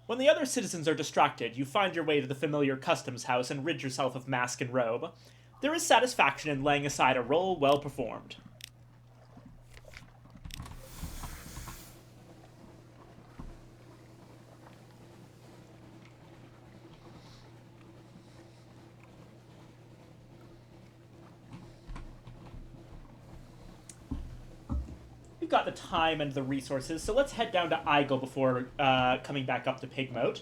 When the other citizens are distracted, you find your way to the familiar customs house and rid yourself of mask and robe. There is satisfaction in laying aside a role well performed. We've got the time and the resources, so let's head down to Igel before coming back up to Pigmote.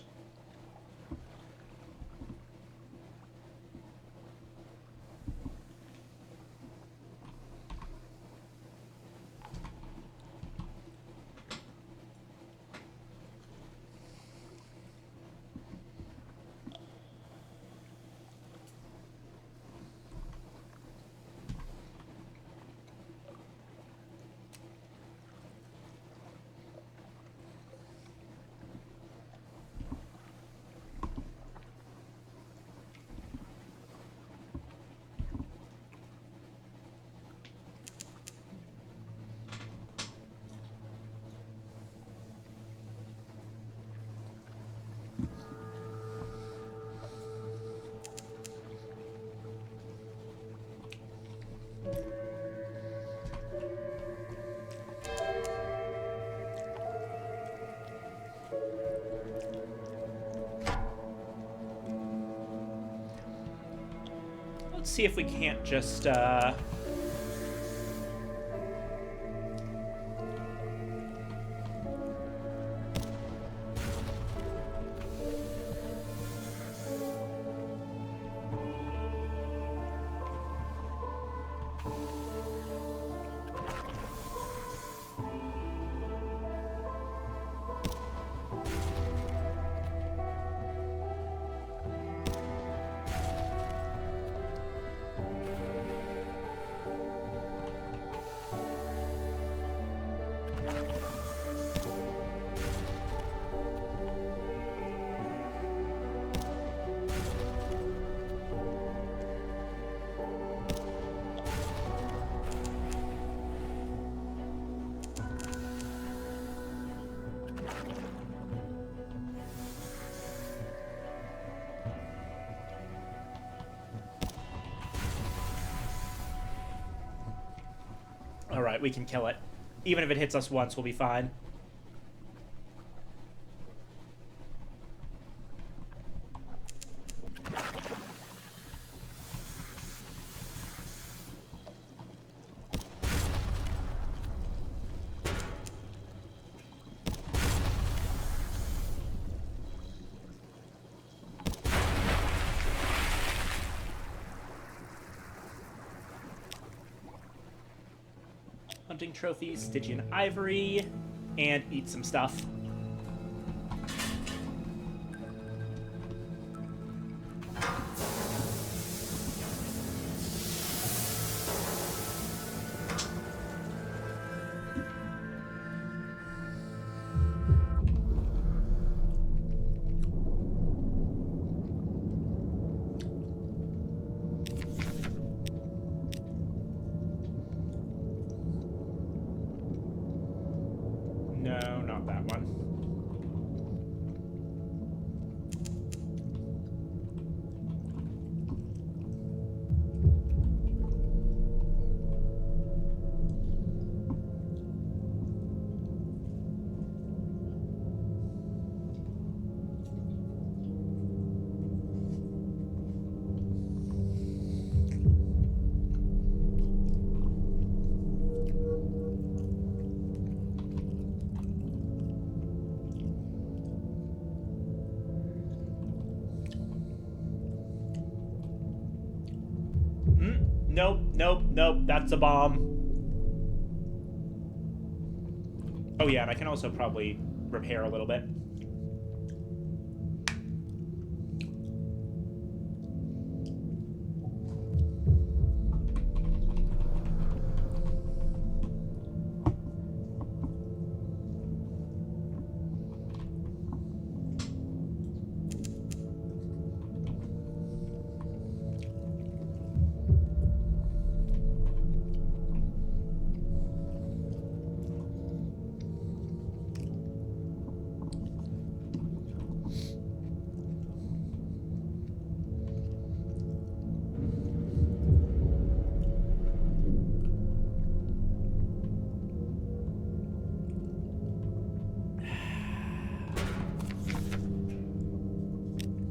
Let's see if we can't just, Alright, we can kill it. Even if it hits us once, we'll be fine. Hunting trophies, Stygian ivory, and eat some stuff. No, not that one. Nope, nope, nope, that's a bomb. Oh yeah, and I can also probably repair a little bit.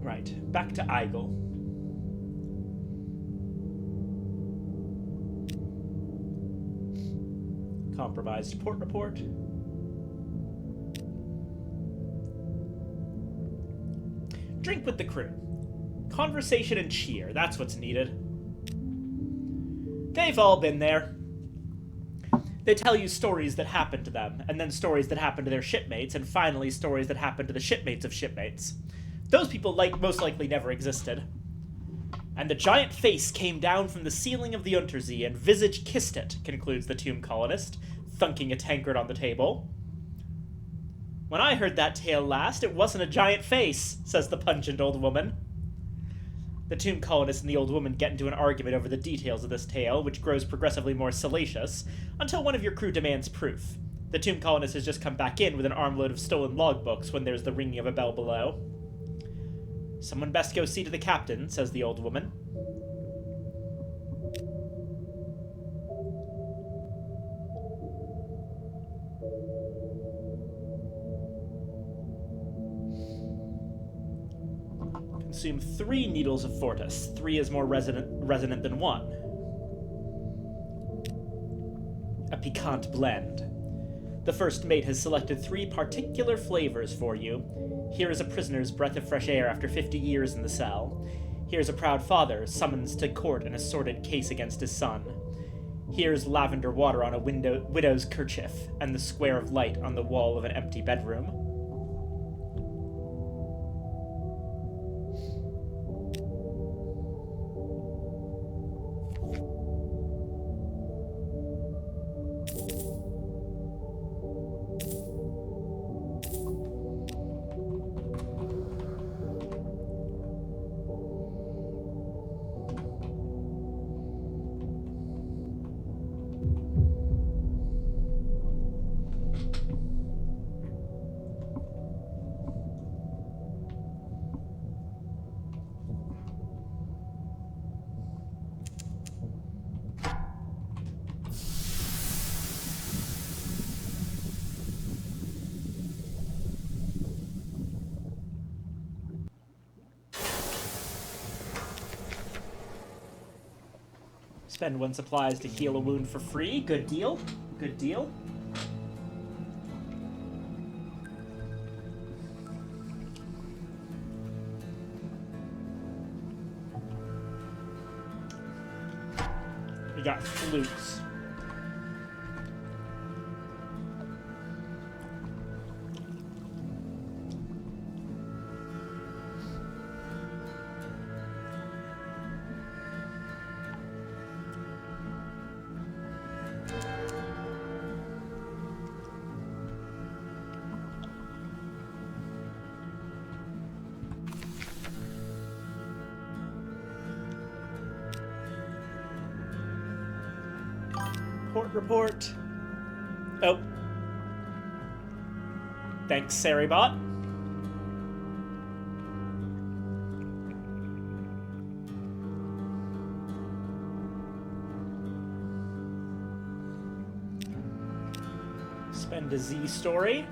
Right, back to Igel. Compromised port report. Drink with the crew. Conversation and cheer, that's what's needed. They've all been there. They tell you stories that happened to them, and then stories that happened to their shipmates, and finally stories that happened to the shipmates of shipmates. Those people most likely never existed. And the giant face came down from the ceiling of the Untersee, and visage kissed it, concludes the tomb colonist, thunking a tankard on the table. When I heard that tale last, it wasn't a giant face, says the pungent old woman. The tomb colonist and the old woman get into an argument over the details of this tale, which grows progressively more salacious, until one of your crew demands proof. The tomb colonist has just come back in with an armload of stolen logbooks when there's the ringing of a bell below. Someone best go see to the captain, says the old woman. consume 3 needles of Fortis. 3 is more resonant than 1. A piquant blend. The first mate has selected 3 particular flavors for you. Here is a prisoner's breath of fresh air after 50 years in the cell. Here's a proud father summons to court in a sordid case against his son. Here's lavender water on a widow's kerchief, and the square of light on the wall of an empty bedroom. Spend 1 supplies to heal a wound for free. Good deal. Good deal. We got flutes. Report. Oh. Thanks, Saribot. Spend a Z story.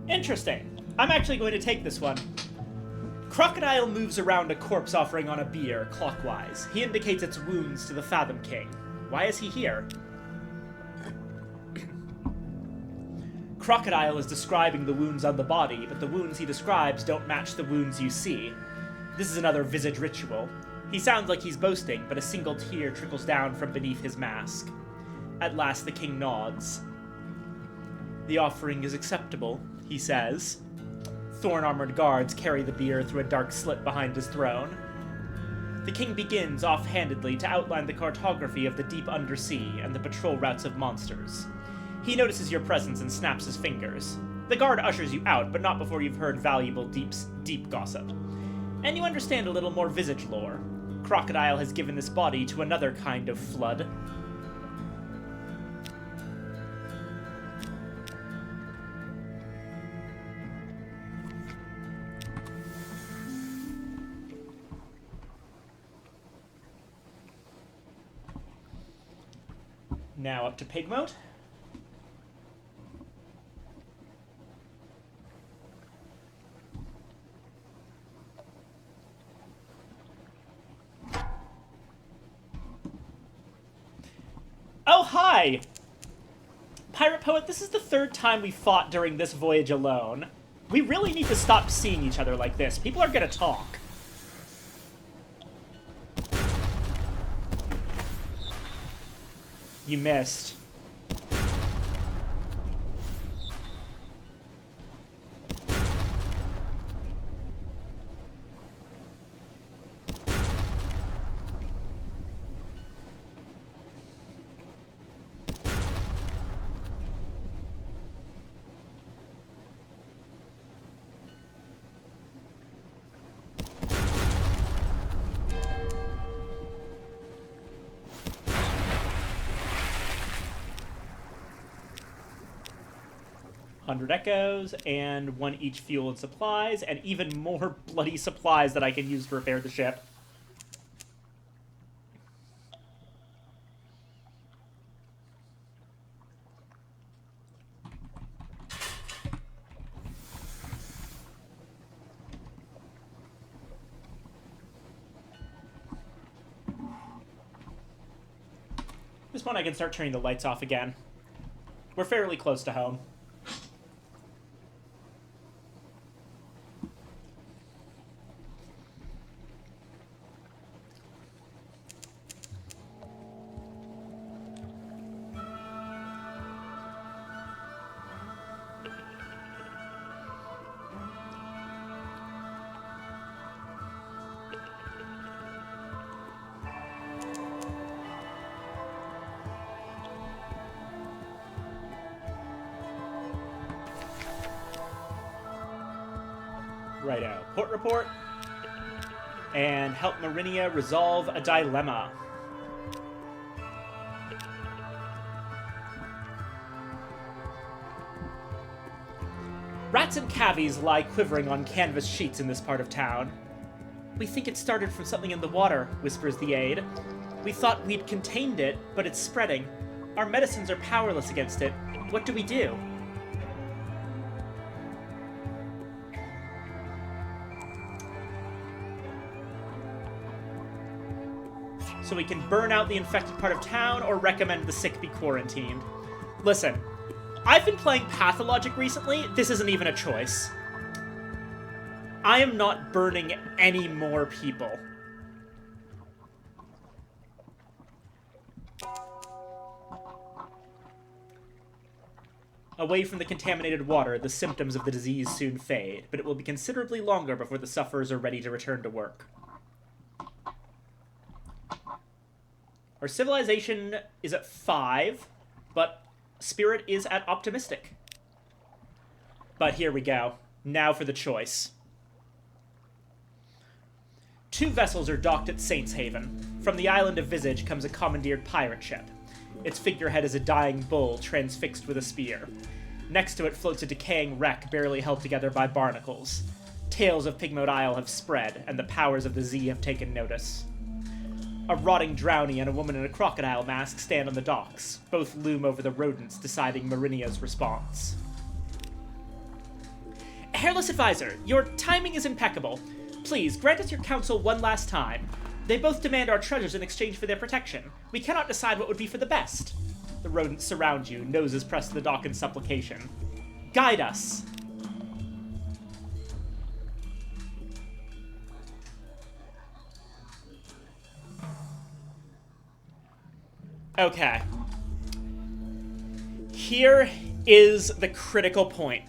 Interesting. I'm actually going to take this one. Crocodile moves around a corpse offering on a bier, clockwise. He indicates its wounds to the Fathom King. Why is he here? Crocodile is describing the wounds on the body, but the wounds he describes don't match the wounds you see. This is another visage ritual. He sounds like he's boasting, but a single tear trickles down from beneath his mask. At last the king nods. The offering is acceptable, he says. Thorn-armored guards carry the bier through a dark slit behind his throne. The king begins offhandedly to outline the cartography of the deep undersea and the patrol routes of monsters. He notices your presence and snaps his fingers. The guard ushers you out, but not before you've heard valuable deep gossip. And you understand a little more visage lore. Crocodile has given this body to another kind of flood. Now up to pig mode. Oh, hi! Pirate Poet, this is the 3rd time we fought during this voyage alone. We really need to stop seeing each other like this. People are gonna talk. You missed. 100 echoes, and 1 each fuel and supplies, and even more bloody supplies that I can use to repair the ship. At this point, I can start turning the lights off again. We're fairly close to home. Righto. Port report. And help Marinia resolve a dilemma. Rats and cavies lie quivering on canvas sheets in this part of town. We think it started from something in the water, whispers the aide. We thought we'd contained it, but it's spreading. Our medicines are powerless against it. What do we do? So we can burn out the infected part of town or recommend the sick be quarantined. Listen, I've been playing Pathologic recently. This isn't even a choice. I am not burning any more people. Away from the contaminated water, the symptoms of the disease soon fade, but it will be considerably longer before the sufferers are ready to return to work. Our civilization is at 5, but spirit is at optimistic. But here we go. Now for the choice. 2 vessels are docked at Saints Haven. From the island of Visage comes a commandeered pirate ship. Its figurehead is a dying bull transfixed with a spear. Next to it floats a decaying wreck barely held together by barnacles. Tales of Pigmote Isle have spread, and the powers of the Z have taken notice. A rotting drowny and a woman in a crocodile mask stand on the docks. Both loom over the rodents, deciding Marinia's response. Hairless Advisor, your timing is impeccable. Please, grant us your counsel one last time. They both demand our treasures in exchange for their protection. We cannot decide what would be for the best. The rodents surround you, noses pressed to the dock in supplication. Guide us. Okay. Here is the critical point.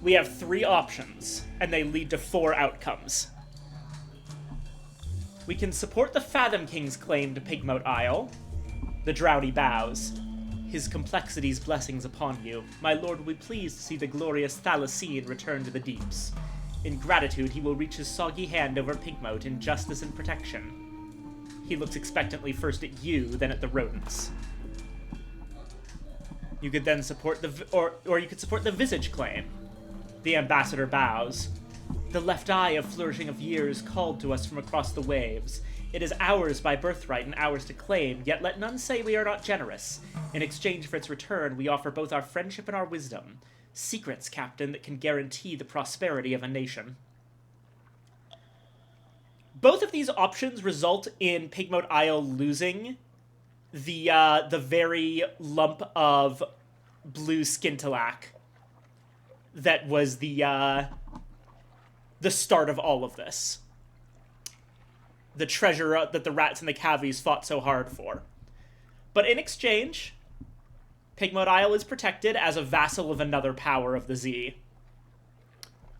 We have 3 options, and they lead to 4 outcomes. We can support the Fathom King's claim to Pigmote Isle. The Drowny bows. His complexity's blessings upon you. My lord will be pleased to see the glorious Thalassene return to the deeps. In gratitude, he will reach his soggy hand over Pigmote in justice and protection. He looks expectantly first at you, then at the rodents. You could then support or you could support the Visage claim. The ambassador bows. The left eye of flourishing of years called to us from across the waves. It is ours by birthright and ours to claim, yet let none say we are not generous. In exchange for its return, we offer both our friendship and our wisdom. Secrets, Captain, that can guarantee the prosperity of a nation. Both of these options result in Pigmote Isle losing the very lump of blue scintillac that was the start of all of this. The treasure that the rats and the cavies fought so hard for. But in exchange, Pigmote Isle is protected as a vassal of another power of the Z.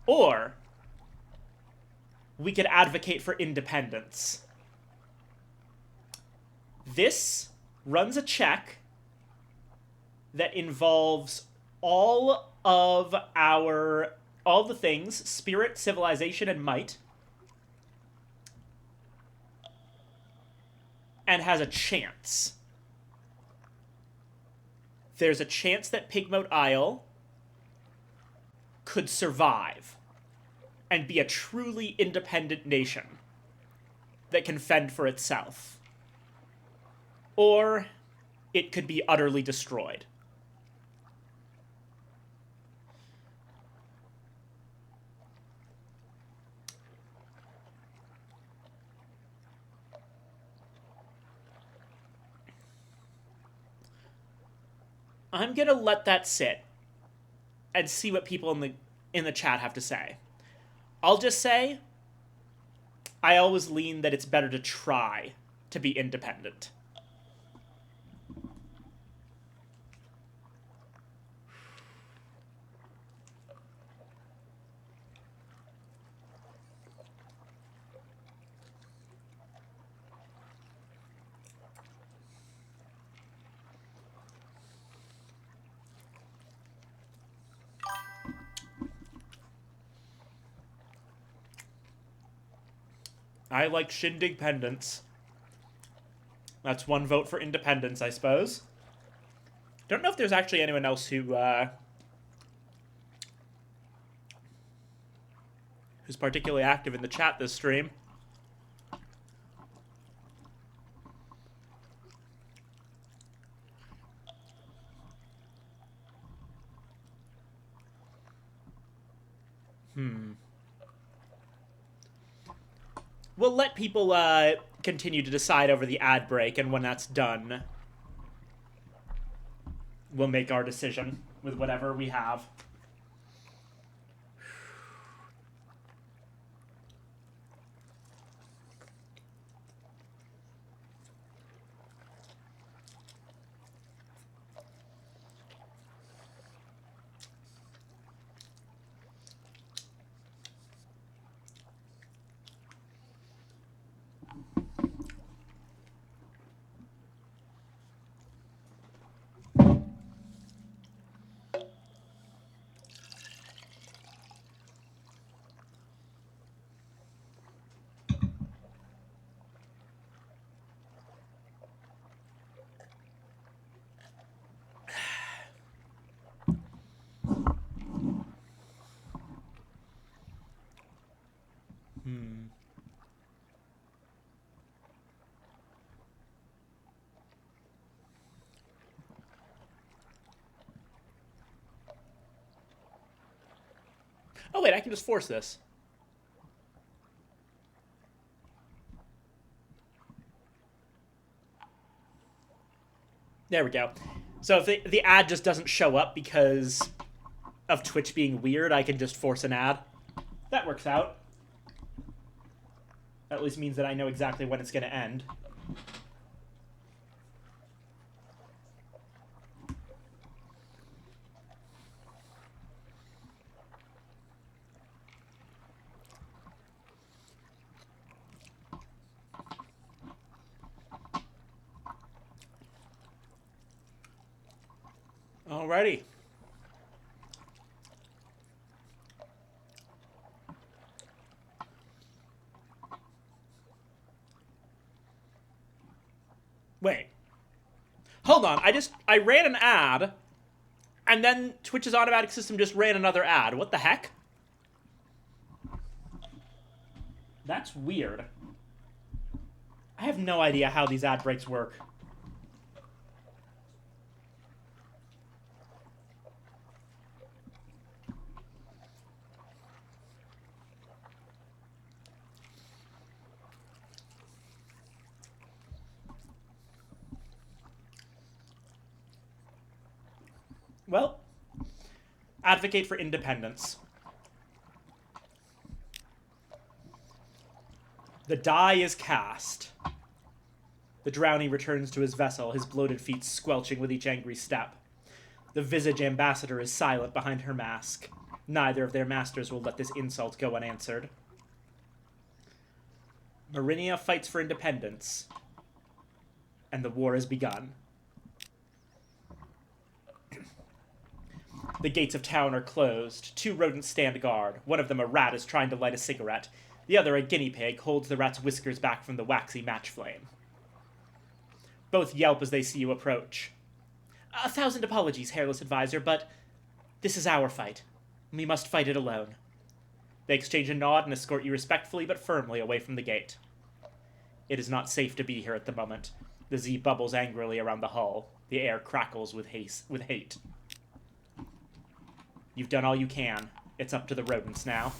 Or we could advocate for independence. This runs a check that involves all the things, spirit, civilization, and might, and has a chance. there's a chance that Pigmoat Isle could survive and be a truly independent nation that can fend for itself. Or it could be utterly destroyed. I'm gonna let that sit and see what people in the chat have to say. I'll just say, I always lean that it's better to try to be independent. I like Shindig-pendence. That's one vote for independence, I suppose. Don't know if there's actually anyone else who's particularly active in the chat this stream. We'll let people continue to decide over the ad break, and when that's done, we'll make our decision with whatever we have. Oh wait, I can just force this. There we go. So if the ad just doesn't show up because of Twitch being weird, I can just force an ad. That works out. That at least means that I know exactly when it's going to end. Alrighty. Wait. Hold on. I ran an ad, and then Twitch's automatic system just ran another ad. What the heck? That's weird. I have no idea how these ad breaks work. Well, advocate for independence. The die is cast. The drowning returns to his vessel, his bloated feet squelching with each angry step. The visage ambassador is silent behind her mask. Neither of their masters will let this insult go unanswered. Marinia fights for independence, and the war has begun. The gates of town are closed. Two rodents stand guard. One of them, a rat, is trying to light a cigarette. The other, a guinea pig, holds the rat's whiskers back from the waxy match flame. Both yelp as they see you approach. 1,000 apologies, hairless advisor, but this is our fight. We must fight it alone. They exchange a nod and escort you respectfully but firmly away from the gate. It is not safe to be here at the moment. The Z bubbles angrily around the hull. The air crackles with hate. You've done all you can. It's up to the rodents now.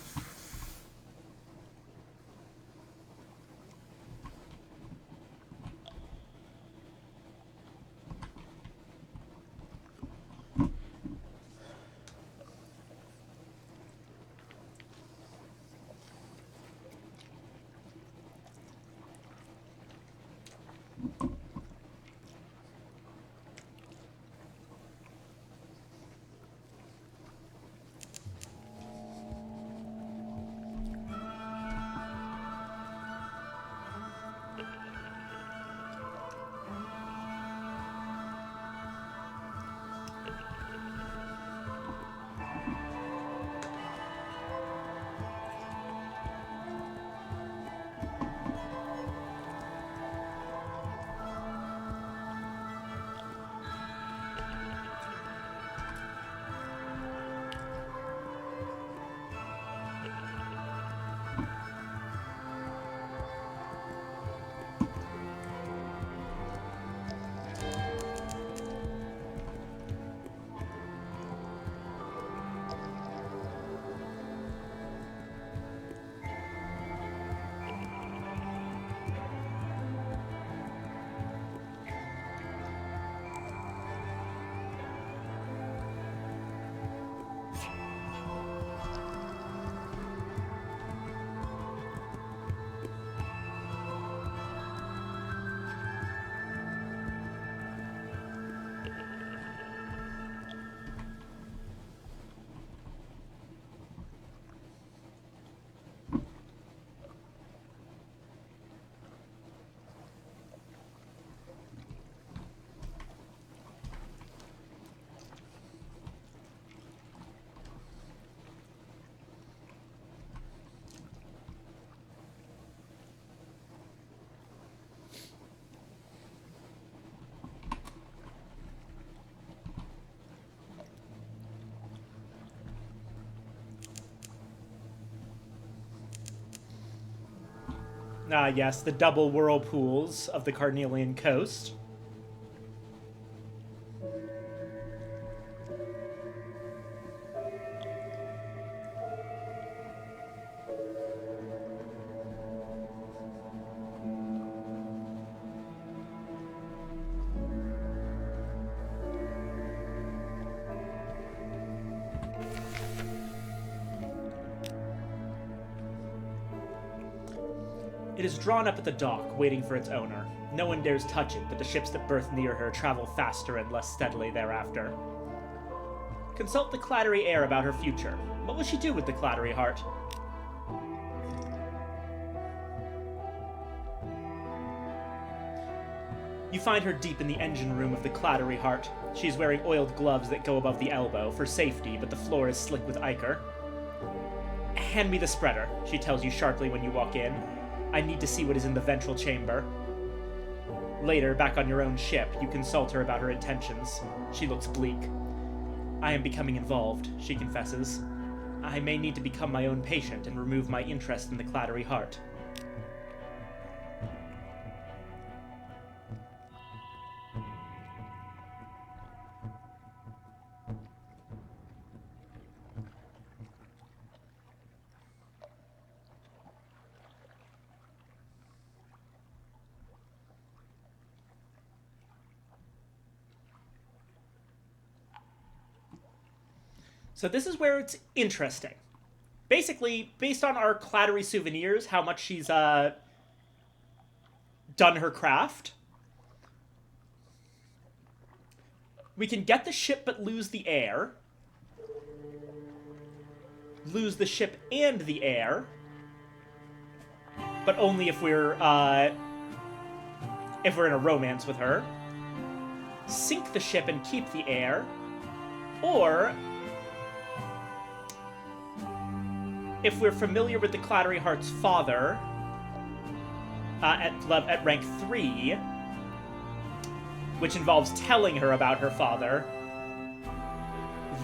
Ah, yes, the double whirlpools of the Carnelian coast. It is drawn up at the dock, waiting for its owner. No one dares touch it, but the ships that berth near her travel faster and less steadily thereafter. Consult the Clattery heir about her future. What will she do with the Clattery heart? You find her deep in the engine room of the Clattery heart. She is wearing oiled gloves that go above the elbow, for safety, but the floor is slick with ichor. Hand me the spreader, she tells you sharply when you walk in. I need to see what is in the ventral chamber. Later, back on your own ship, you consult her about her intentions. She looks bleak. I am becoming involved, she confesses. I may need to become my own patient and remove my interest in the Clattery heart. So this is where it's interesting. Basically, based on our Clattery souvenirs, how much she's done her craft, we can get the ship but lose the heir. Lose the ship and the heir. But only if we're in a romance with her. Sink the ship and keep the heir. Or if we're familiar with the Clattery heart's father, at rank 3, which involves telling her about her father,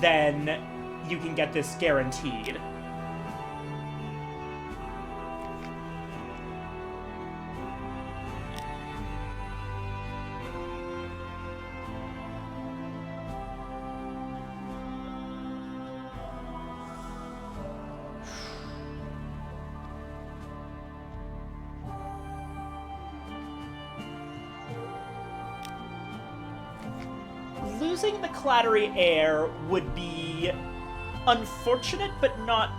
then you can get this guaranteed. Losing the Clattery heir would be unfortunate, but not...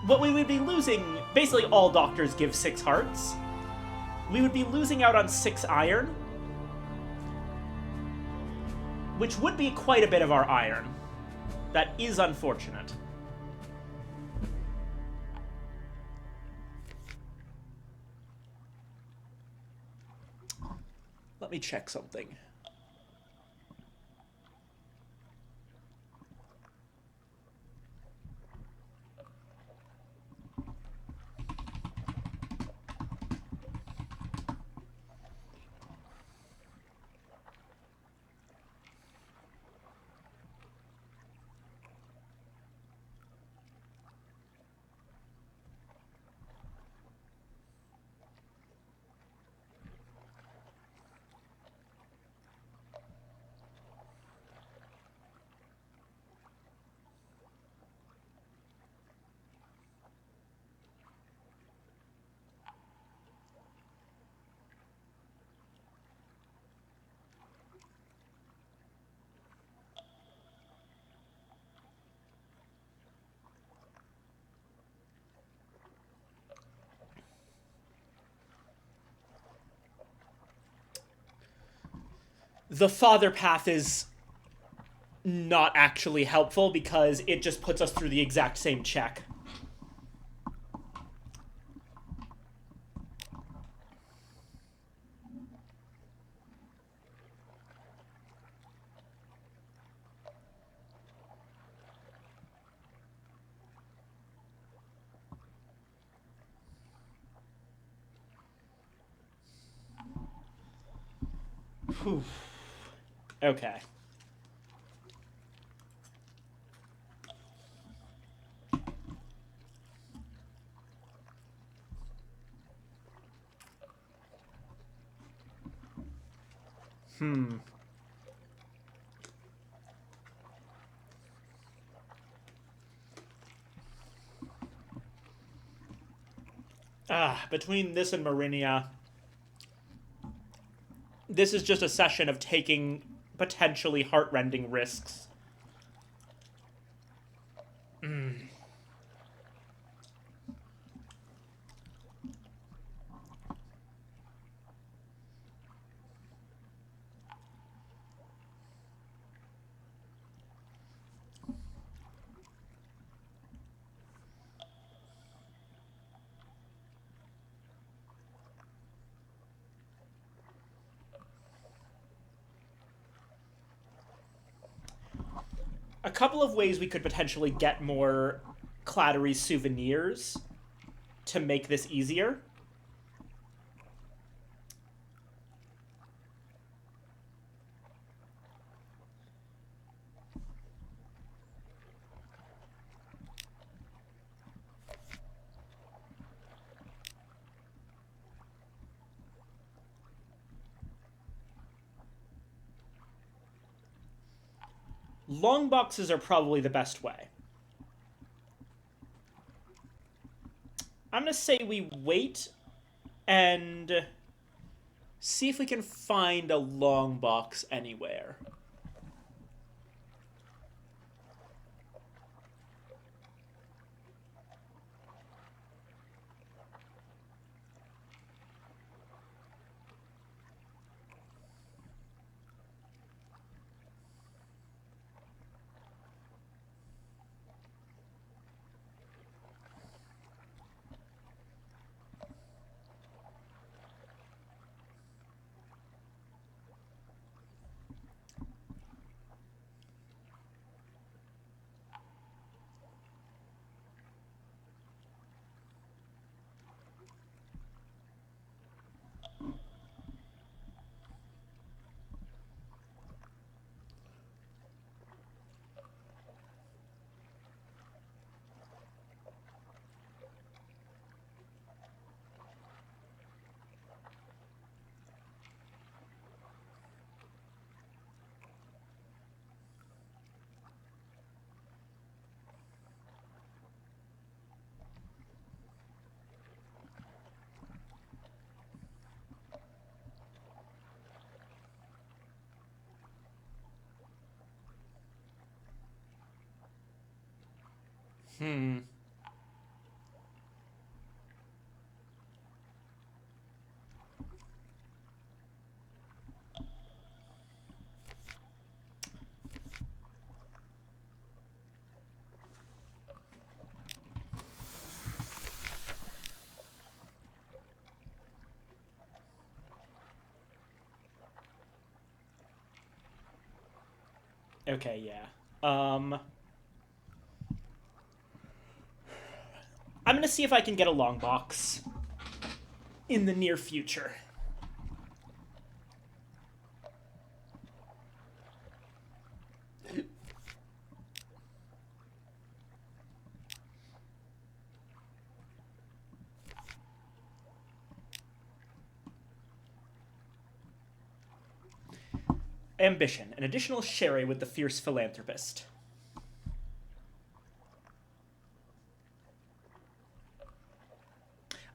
What we would be losing... Basically, all doctors give 6 hearts. We would be losing out on 6 iron, which would be quite a bit of our iron. That is unfortunate. Let me check something. The father path is not actually helpful because it just puts us through the exact same check. Whew. Okay. Between this and Marinia, this is just a session of taking potentially heart-rending risks. A couple of ways we could potentially get more Clattery souvenirs to make this easier. Long boxes are probably the best way. I'm going to say we wait and see if we can find a long box anywhere. Hmm. Okay, yeah. I'm gonna see if I can get a long box in the near future. Ambition, an additional sherry with the fierce philanthropist.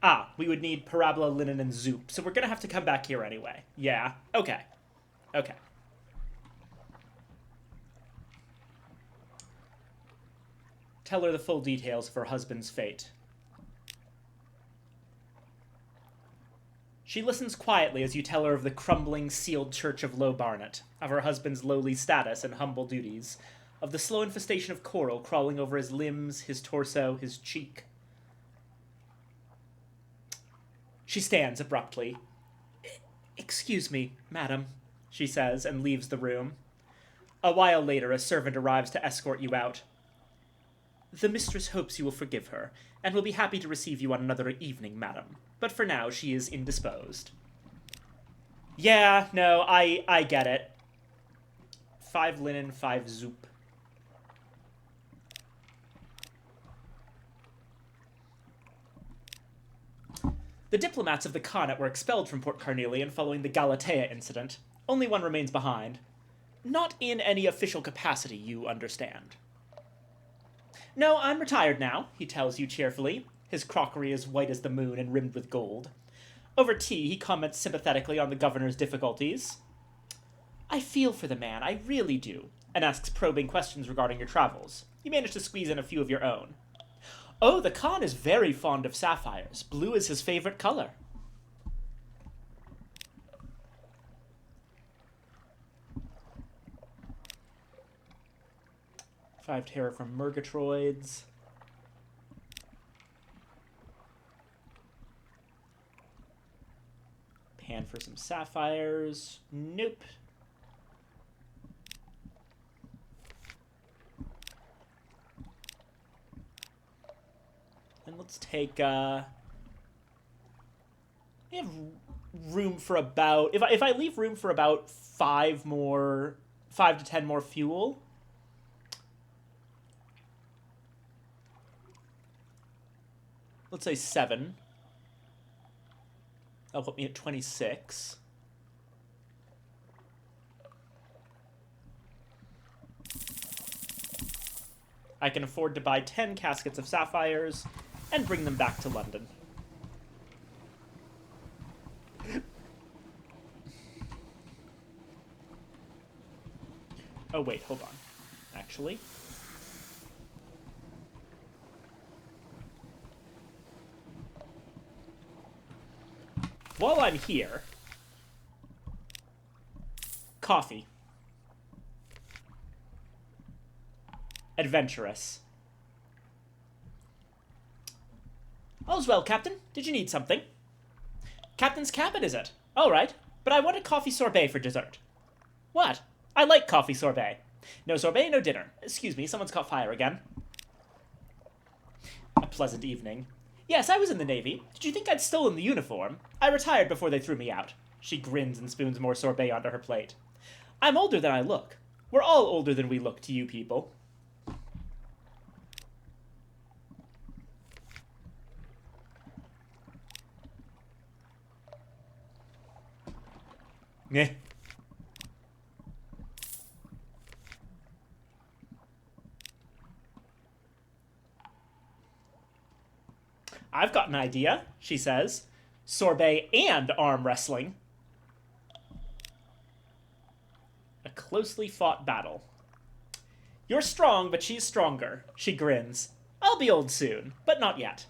Ah, we would need parabola, linen, and zoop, so we're gonna have to come back here anyway. Yeah, okay. Okay. Tell her the full details of her husband's fate. She listens quietly as you tell her of the crumbling, sealed church of Low Barnet, of her husband's lowly status and humble duties, of the slow infestation of coral crawling over his limbs, his torso, his cheek. She stands abruptly. "Excuse me, madam," she says, and leaves the room. A while later, a servant arrives to escort you out. "The mistress hopes you will forgive her, and will be happy to receive you on another evening, madam. But for now, she is indisposed." Yeah, no, I get it. 5 linen, 5 zoop. The diplomats of the Khanate were expelled from Port Carnelian following the Galatea incident. Only one remains behind. Not in any official capacity, you understand. "No, I'm retired now," he tells you cheerfully. His crockery is white as the moon and rimmed with gold. Over tea, he comments sympathetically on the governor's difficulties. "I feel for the man, I really do," and asks probing questions regarding your travels. You manage to squeeze in a few of your own. "Oh, the Khan is very fond of sapphires. Blue is his favorite color." Five terror from Murgatroyds. Pan for some sapphires. Nope. And let's take, we have room for about, if I leave room for about 5 to 10 more fuel. Let's say 7. That'll put me at 26. I can afford to buy 10 caskets of sapphires and bring them back to London. Oh, wait, hold on. Actually. While I'm here, coffee. Adventurous. "All's well, Captain. Did you need something?" "Captain's cabin, is it? All right. But I wanted coffee sorbet for dessert." "What? I like coffee sorbet." "No sorbet, no dinner. Excuse me, someone's caught fire again." A pleasant evening. "Yes, I was in the Navy. Did you think I'd stolen the uniform? I retired before they threw me out." She grins and spoons more sorbet onto her plate. "I'm older than I look. We're all older than we look to you people." Meh. "I've got an idea," she says. "Sorbet and arm wrestling." A closely fought battle. "You're strong, but she's stronger." She grins. I'll be old soon, but not yet.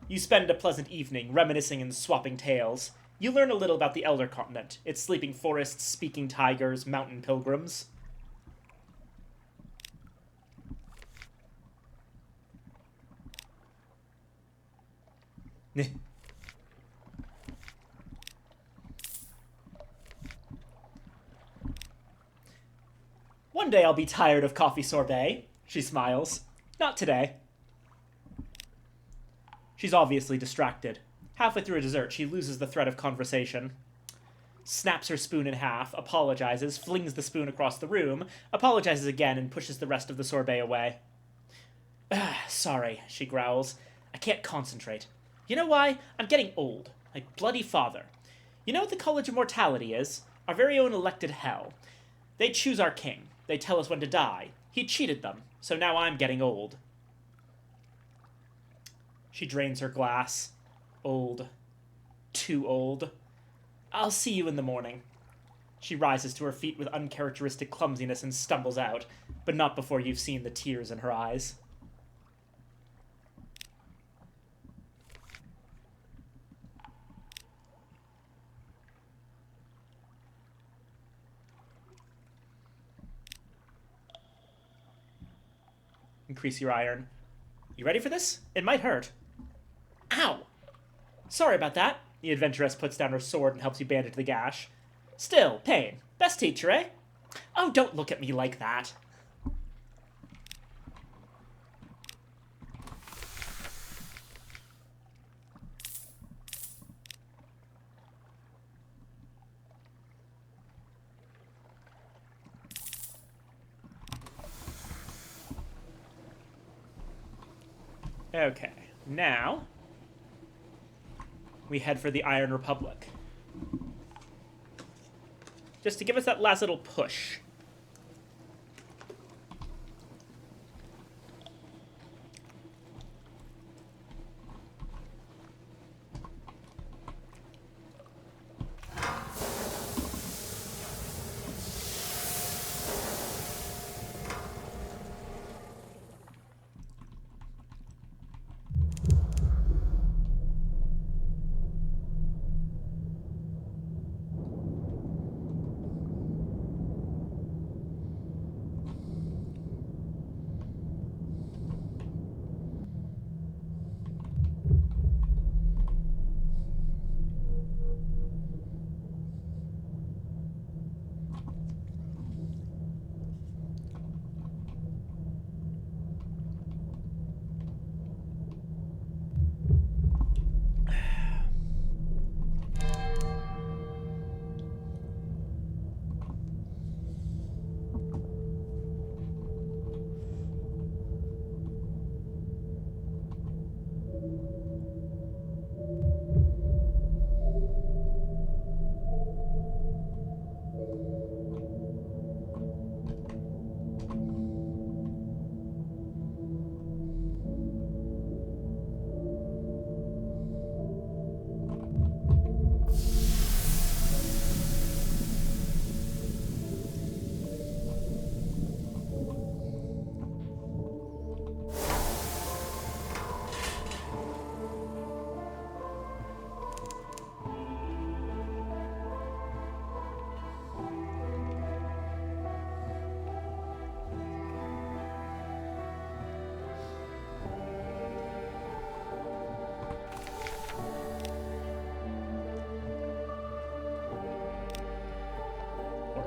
You spend a pleasant evening reminiscing and swapping tales. You learn a little about the Elder Continent, its sleeping forests, speaking tigers, mountain pilgrims. One day I'll be tired of coffee sorbet, she smiles. Not today. She's obviously distracted. Halfway through a dessert, she loses the thread of conversation. Snaps her spoon in half, apologizes, flings the spoon across the room, apologizes again, and pushes the rest of the sorbet away. Sorry, she growls. I can't concentrate. You know why? I'm getting old. Like bloody father. You know what the College of Mortality is? Our very own elected hell. They choose our king. They tell us when to die. He cheated them, so now I'm getting old. She drains her glass. Old. Too old. I'll see you in the morning. She rises to her feet with uncharacteristic clumsiness and stumbles out, but not before you've seen the tears in her eyes. Increase your iron. You ready for this? It might hurt. Ow! Sorry about that. The adventuress puts down her sword and helps you bandage the gash. Still, pain. Best teacher, eh? Oh, don't look at me like that. Okay, now we head for the Iron Republic. Just to give us that last little push.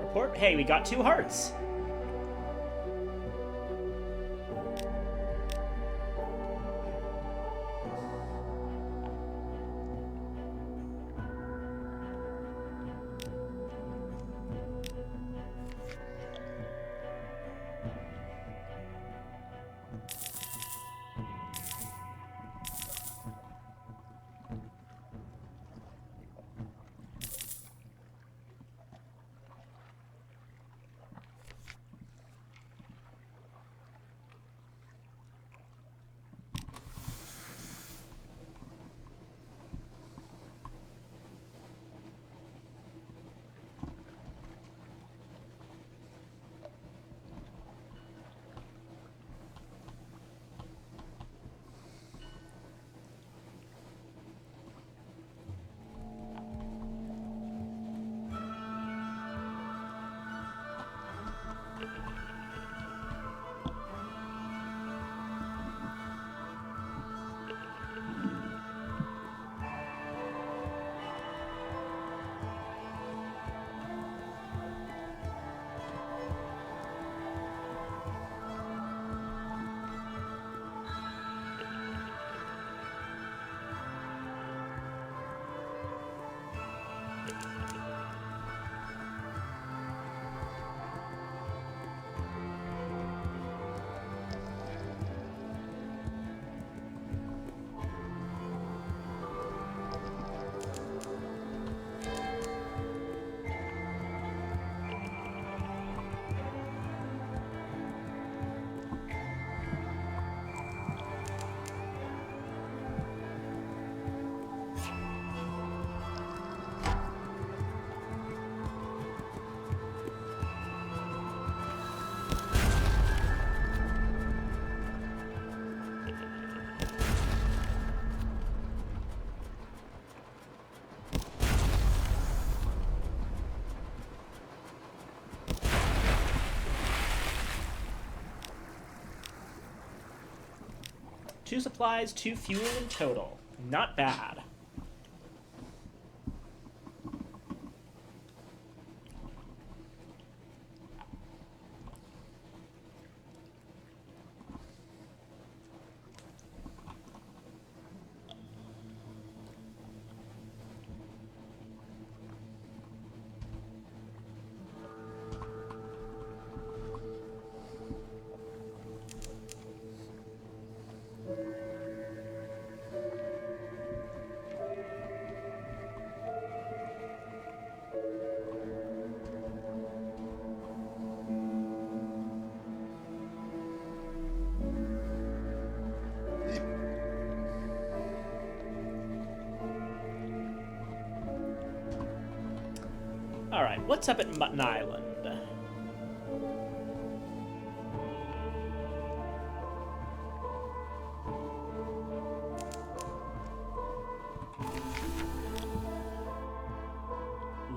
Report. Hey, we got 2 hearts. 2 supplies, 2 fuel in total. Not bad. Alright, what's up at Mutton Island?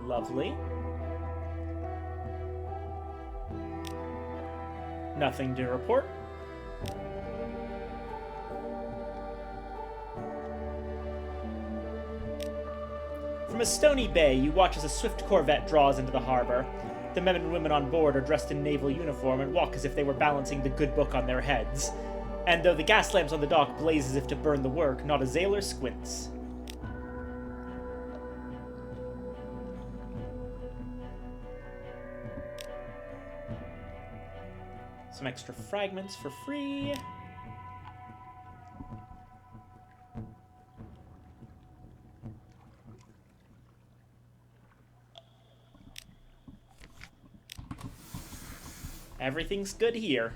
Lovely. Nothing to report. From a stony bay, you watch as a swift corvette draws into the harbor. The men and women on board are dressed in naval uniform and walk as if they were balancing the good book on their heads. And though the gas lamps on the dock blaze as if to burn the work, not a sailor squints. Some extra fragments for free. Everything's good here.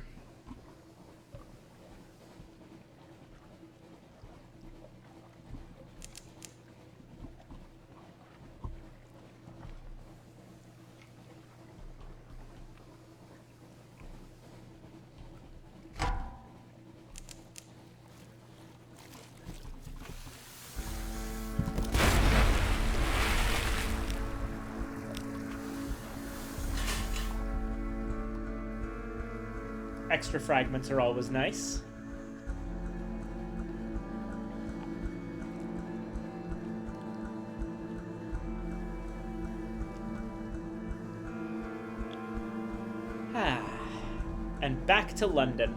Extra fragments are always nice. And back to London.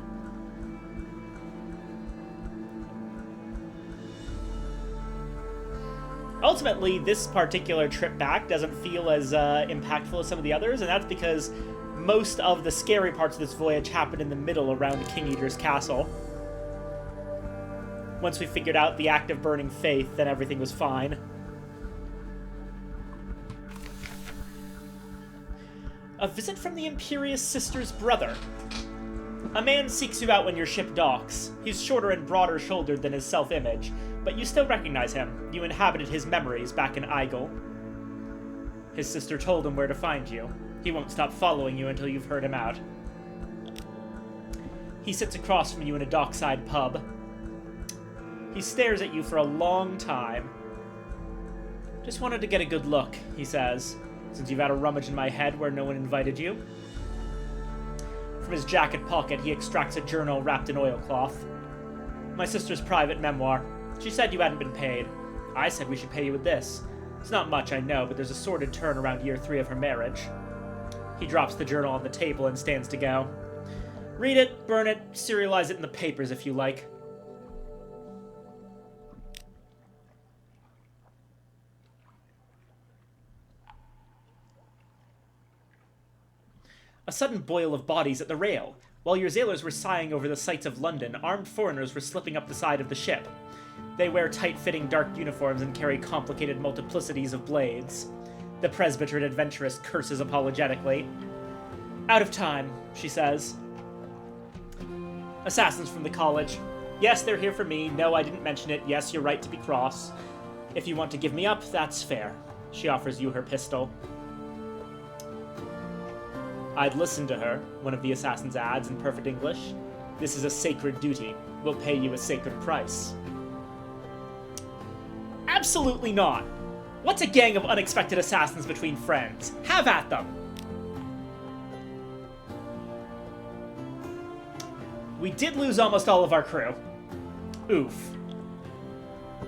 Ultimately, this particular trip back doesn't feel as impactful as some of the others, and that's because most of the scary parts of this voyage happened in the middle around King Eater's castle. Once we figured out the act of burning faith, then everything was fine. A visit from the Imperious Sister's brother. A man seeks you out when your ship docks. He's shorter and broader shouldered than his self-image, but you still recognize him. You inhabited his memories back in Igel. His sister told him where to find you. He won't stop following you until you've heard him out. He sits across from you in a dockside pub. He stares at you for a long time. Just wanted to get a good look, he says, since you've had a rummage in my head where no one invited you. From his jacket pocket, he extracts a journal wrapped in oilcloth. My sister's private memoir. She said you hadn't been paid. I said we should pay you with this. It's not much, I know, but there's a sordid turn around year 3 of her marriage. He drops the journal on the table and stands to go. Read it, burn it, serialize it in the papers if you like. A sudden boil of bodies at the rail. While your sailors were sighing over the sights of London, armed foreigners were slipping up the side of the ship. They wear tight-fitting dark uniforms and carry complicated multiplicities of blades. The presbytered adventuress curses apologetically. Out of time, she says. Assassins from the college. Yes, they're here for me. No, I didn't mention it. Yes, you're right to be cross. If you want to give me up, that's fair. She offers you her pistol. I'd listen to her, one of the assassins adds in perfect English. This is a sacred duty. We'll pay you a sacred price. Absolutely not! What's a gang of unexpected assassins between friends? Have at them! We did lose almost all of our crew. Oof.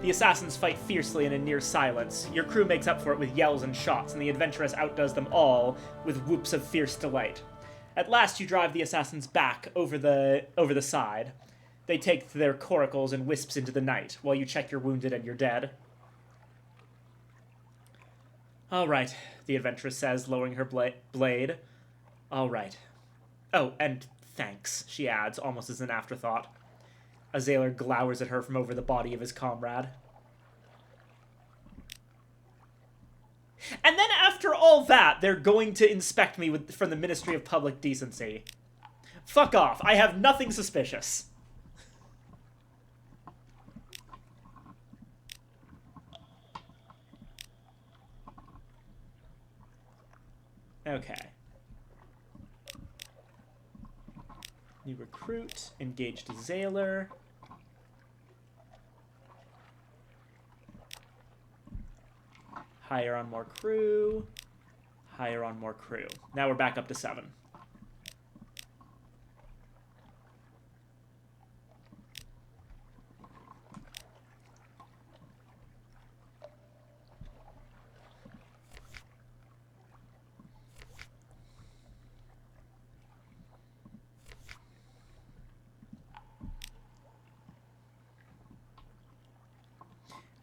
The assassins fight fiercely in a near silence. Your crew makes up for it with yells and shots, and the adventuress outdoes them all with whoops of fierce delight. At last you drive the assassins back over the side. They take their coracles and wisps into the night, while you check your wounded and your dead. All right, the adventuress says, lowering her blade. All right. Oh, and thanks, she adds, almost as an afterthought. A Zaylor glowers at her from over the body of his comrade. And then after all that, they're going to inspect me from the Ministry of Public Decency. Fuck off. I have nothing suspicious. Okay. New recruit. Engaged a Zaylor. Hire on more crew. Hire on more crew. Now we're back up to 7.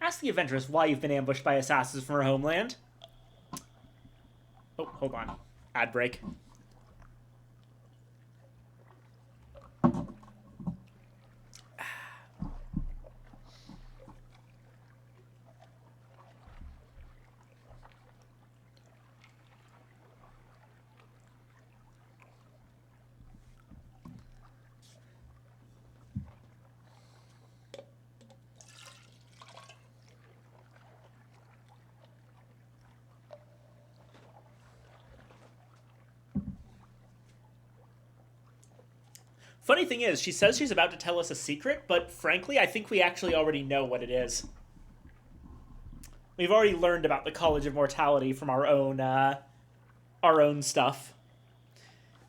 Ask the adventuress why you've been ambushed by assassins from her homeland. Oh, hold on. Ad break. Funny thing is, she says she's about to tell us a secret, but frankly, I think we actually already know what it is. We've already learned about the College of Mortality from our own stuff.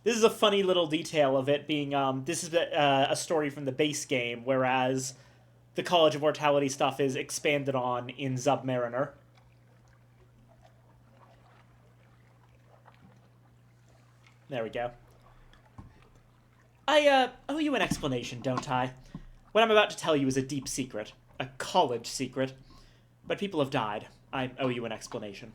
This is a funny little detail of it being, this is a story from the base game, whereas the College of Mortality stuff is expanded on in Submariner. There we go. I owe you an explanation, don't I? What I'm about to tell you is a deep secret. A college secret. But people have died. I owe you an explanation.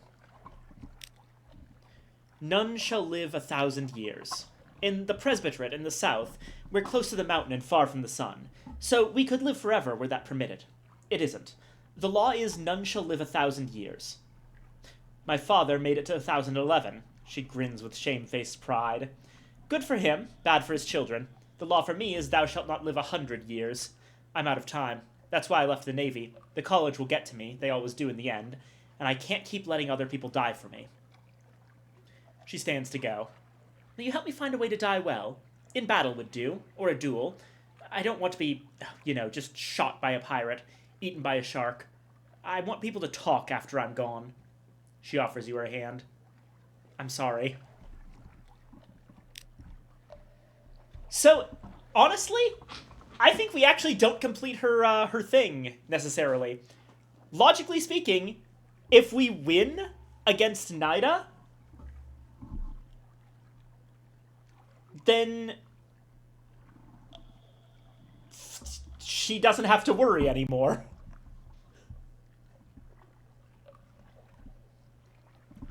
None shall live 1,000 years. In the Presbyterate in the south, we're close to the mountain and far from the sun. So we could live forever were that permitted. It isn't. The law is none shall live 1,000 years. My father made it to 1,011. She grins with shamefaced pride. Good for him, bad for his children. The law for me is thou shalt not live 100 years. I'm out of time. That's why I left the Navy. The college will get to me, they always do in the end, and I can't keep letting other people die for me. She stands to go. Will you help me find a way to die well? In battle would do, or a duel. I don't want to be, just shot by a pirate, eaten by a shark. I want people to talk after I'm gone. She offers you her hand. I'm sorry. So, honestly, I think we actually don't complete her thing, necessarily. Logically speaking, if we win against Nidah, then she doesn't have to worry anymore.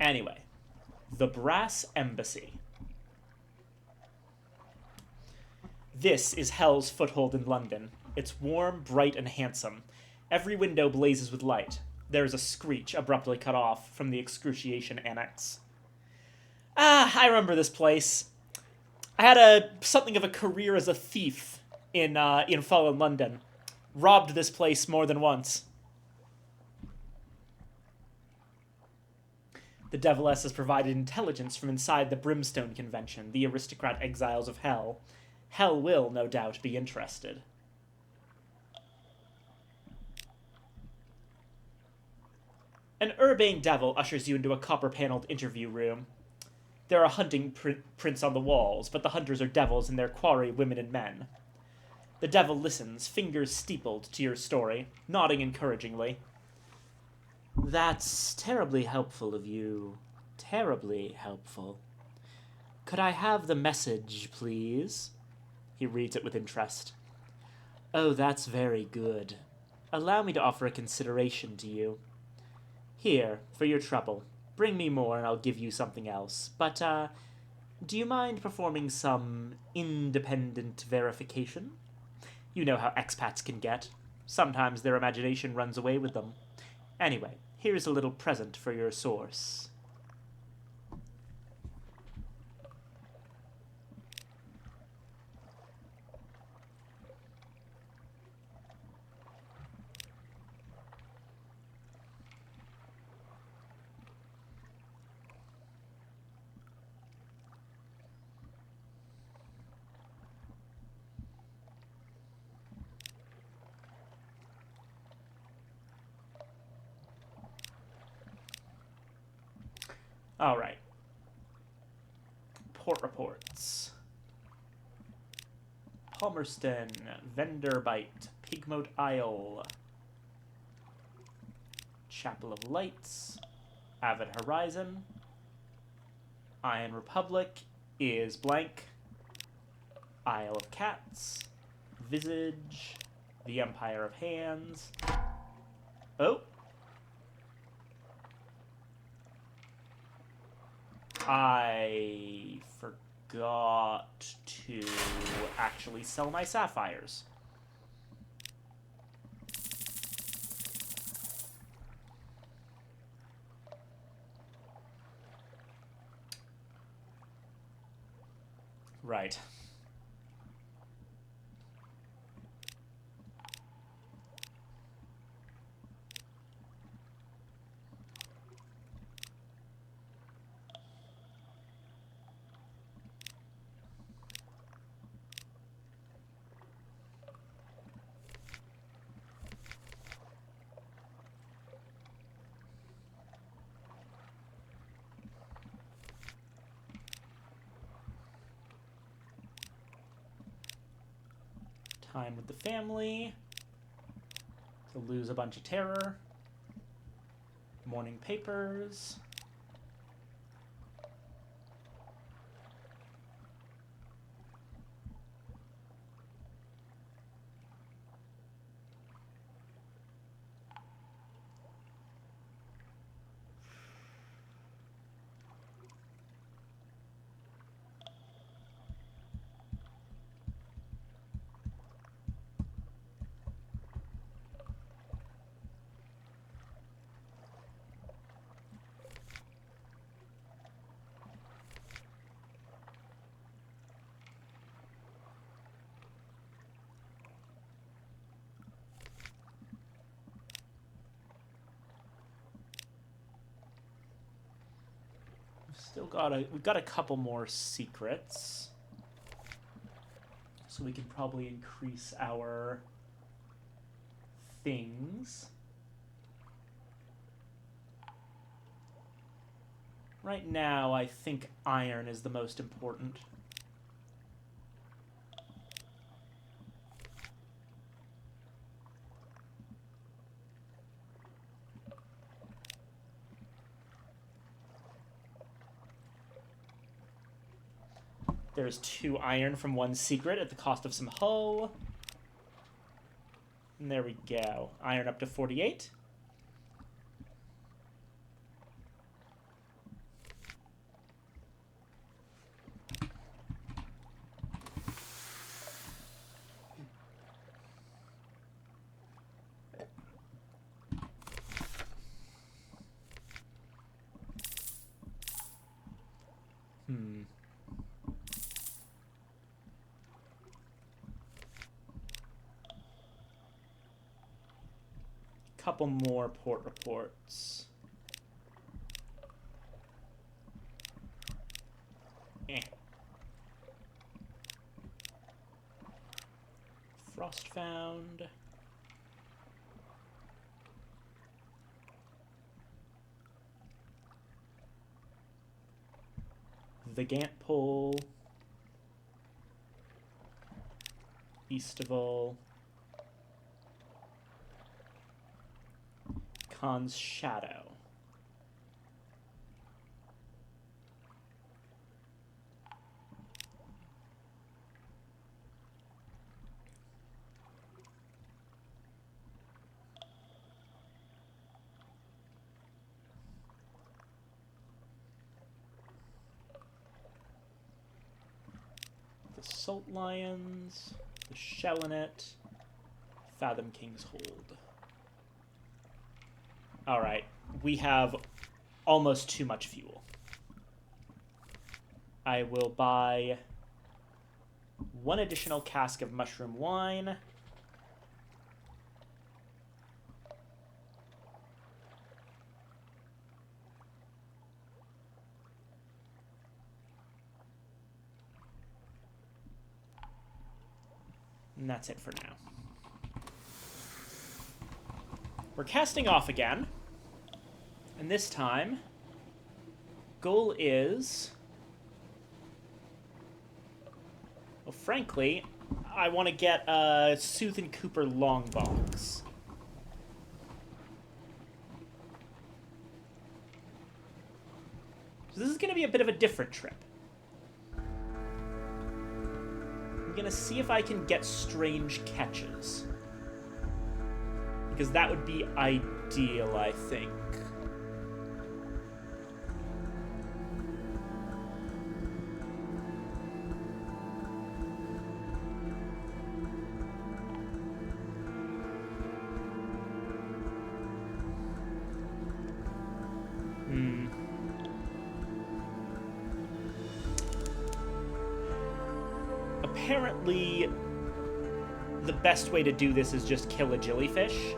Anyway, the Brass Embassy. This is Hell's foothold in London. It's warm, bright, and handsome. Every window blazes with light. There is a screech abruptly cut off from the excruciation annex. I remember this place. I had something of a career as a thief in fallen London. Robbed this place more than once. The Deviless has provided intelligence from inside the Brimstone Convention, the aristocrat exiles of Hell. Hell will, no doubt, be interested. An urbane devil ushers you into a copper-paneled interview room. There are hunting prints on the walls, but the hunters are devils and their quarry women and men. The devil listens, fingers steepled to your story, nodding encouragingly. That's terribly helpful of you. Terribly helpful. Could I have the message, please? He reads it with interest. Oh, that's very good. Allow me to offer a consideration to you. Here, for your trouble. Bring me more and I'll give you something else. But, do you mind performing some independent verification? You know how expats can get. Sometimes their imagination runs away with them. Anyway, here's a little present for your source. All right. Port reports. Palmerston, Vanderbilt, Pigmoat Isle, Chapel of Lights, Avid Horizon, Iron Republic is blank, Isle of Cats, Visage, the Empire of Hands. Oh! I forgot to actually sell my sapphires. Right. Time with the family. To lose a bunch of terror. Morning papers. We've got a couple more secrets. So we can probably increase our things. Right now, I think iron is the most important. There's 2 iron from 1 secret at the cost of some hull. And there we go. Iron up to 48. Couple more port reports. Frost found. The Gant pole. Beastival. Khan's Shadow. Salt Lions, the Shellinet, Fathom King's Hold. Alright, we have almost too much fuel. I will buy 1 additional cask of mushroom wine. And that's it for now. We're casting off again. And this time, goal is... Well, frankly, I want to get a Sooth and Cooper long box. So this is going to be a bit of a different trip. I'm gonna see if I can get strange catches. Because that would be ideal, I think. Apparently, the best way to do this is just kill a jellyfish.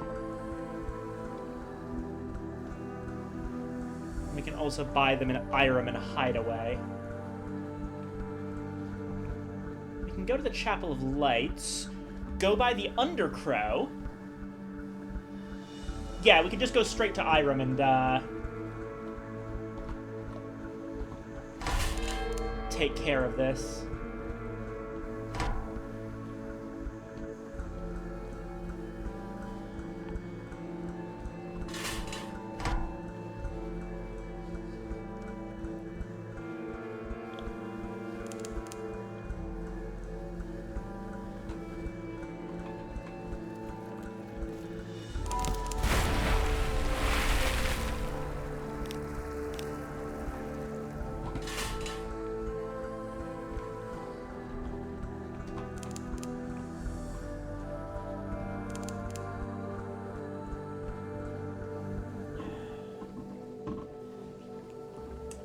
We can also buy them in Irem and Hideaway. We can go to the Chapel of Lights, go by the Undercrow. Yeah, we can just go straight to Irem and, take care of this.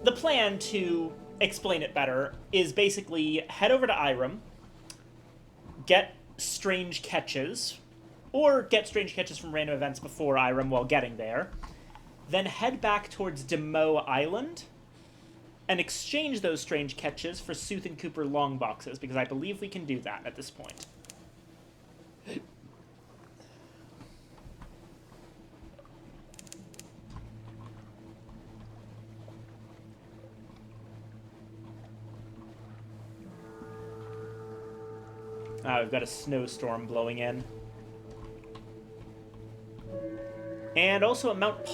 The plan, to explain it better, is basically head over to Irem, get strange catches, or get strange catches from random events before Irem while getting there, then head back towards Demo Island, and exchange those strange catches for Sooth and Cooper long boxes, because I believe we can do that at this point. We've got a snowstorm blowing in. And also a Mount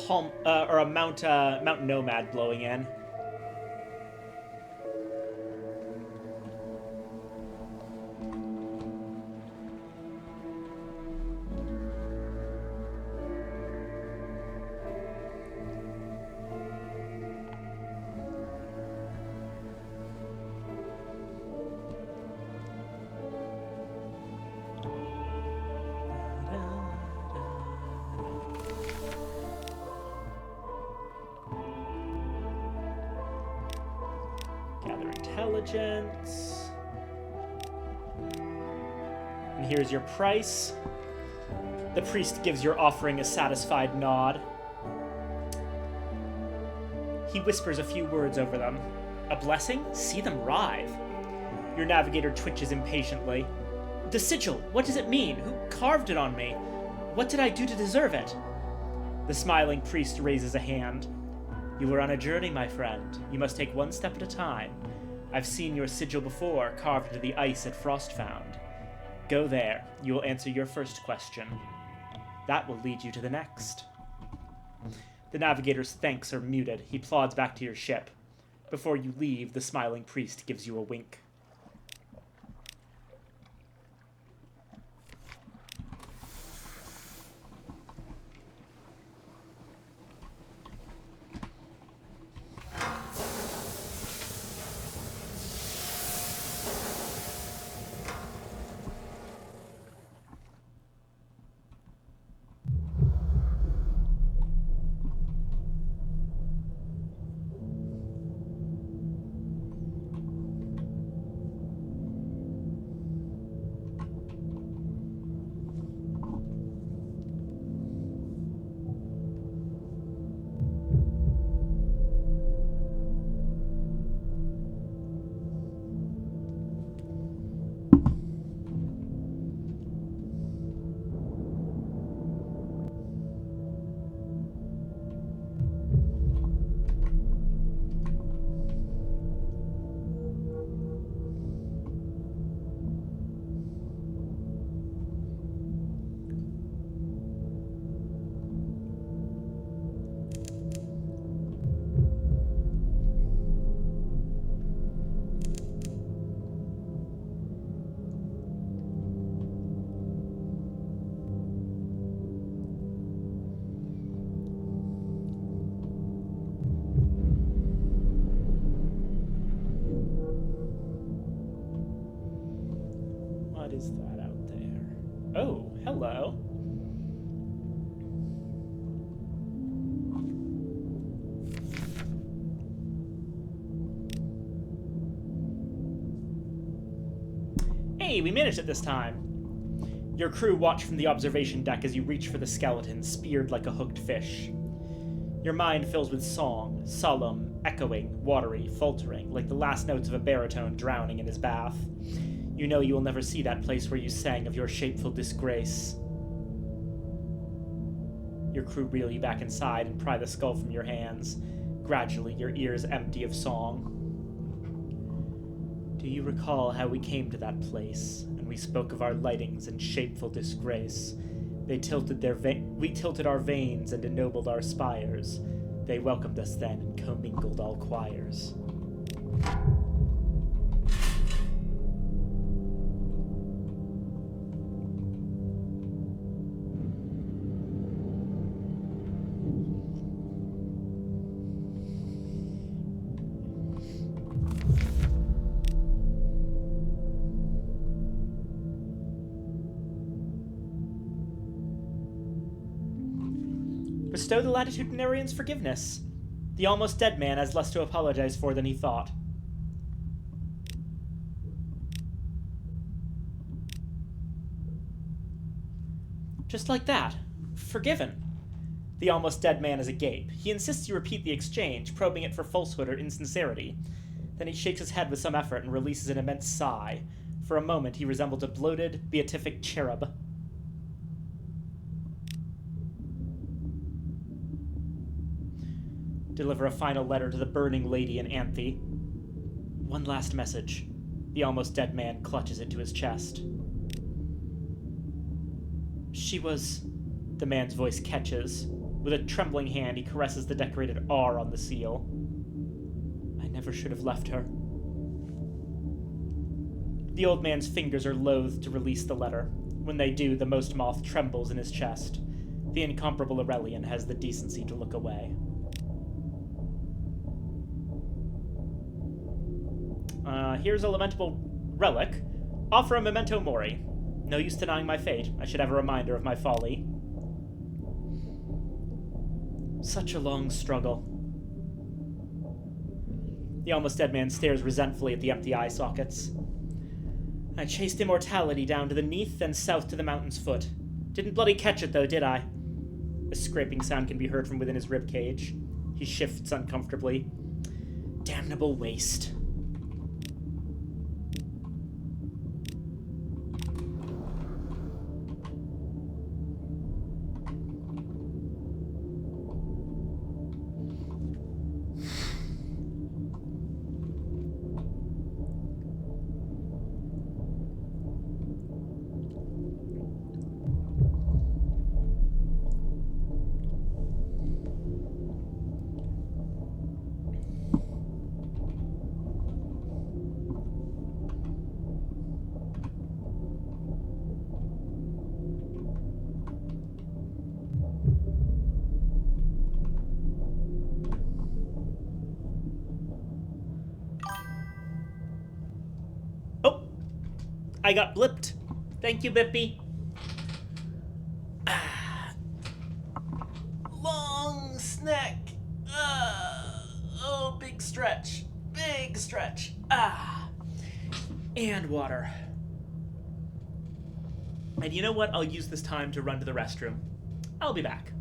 Nomad blowing in. Intelligence. And here's your price. The priest gives your offering a satisfied nod. He whispers a few words over them. A blessing? See them writhe. Your navigator twitches impatiently. The sigil, what does it mean? Who carved it on me? What did I do to deserve it? The smiling priest raises a hand. You were on a journey, my friend. You must take one step at a time. I've seen your sigil before, carved into the ice at Frostfound. Go there. You will answer your first question. That will lead you to the next. The navigator's thanks are muted. He plods back to your ship. Before you leave, the smiling priest gives you a wink. What is that out there? Oh, hello. Hey, we managed it this time. Your crew watch from the observation deck as you reach for the skeleton, speared like a hooked fish. Your mind fills with song, solemn, echoing, watery, faltering, like the last notes of a baritone drowning in his bath. You know you will never see that place where you sang of your shameful disgrace. Your crew reel you back inside and pry the skull from your hands. Gradually, your ears empty of song. Do you recall how we came to that place, and we spoke of our lightings and shameful disgrace? We tilted our veins and ennobled our spires. They welcomed us then and commingled all choirs. Bestow the latitudinarian's forgiveness. The almost dead man has less to apologize for than he thought. Just like that. Forgiven. The almost dead man is agape. He insists you repeat the exchange, probing it for falsehood or insincerity. Then he shakes his head with some effort and releases an immense sigh. For a moment, he resembled a bloated, beatific cherub. Deliver a final letter to the burning lady in Anthe. One last message. The almost dead man clutches it to his chest. She was... The man's voice catches. With a trembling hand, he caresses the decorated R on the seal. I never should have left her. The old man's fingers are loath to release the letter. When they do, the most moth trembles in his chest. The incomparable Aurelian has the decency to look away. Here's a lamentable relic. Offer a memento mori. No use denying my fate. I should have a reminder of my folly. Such a long struggle. The almost dead man stares resentfully at the empty eye sockets. I chased immortality down to the Neath and south to the mountain's foot. Didn't bloody catch it, though, did I? A scraping sound can be heard from within his ribcage. He shifts uncomfortably. Damnable waste. I got blipped. Thank you, Bippy. Long snack. Oh, big stretch. Big stretch. And water. And you know what? I'll use this time to run to the restroom. I'll be back.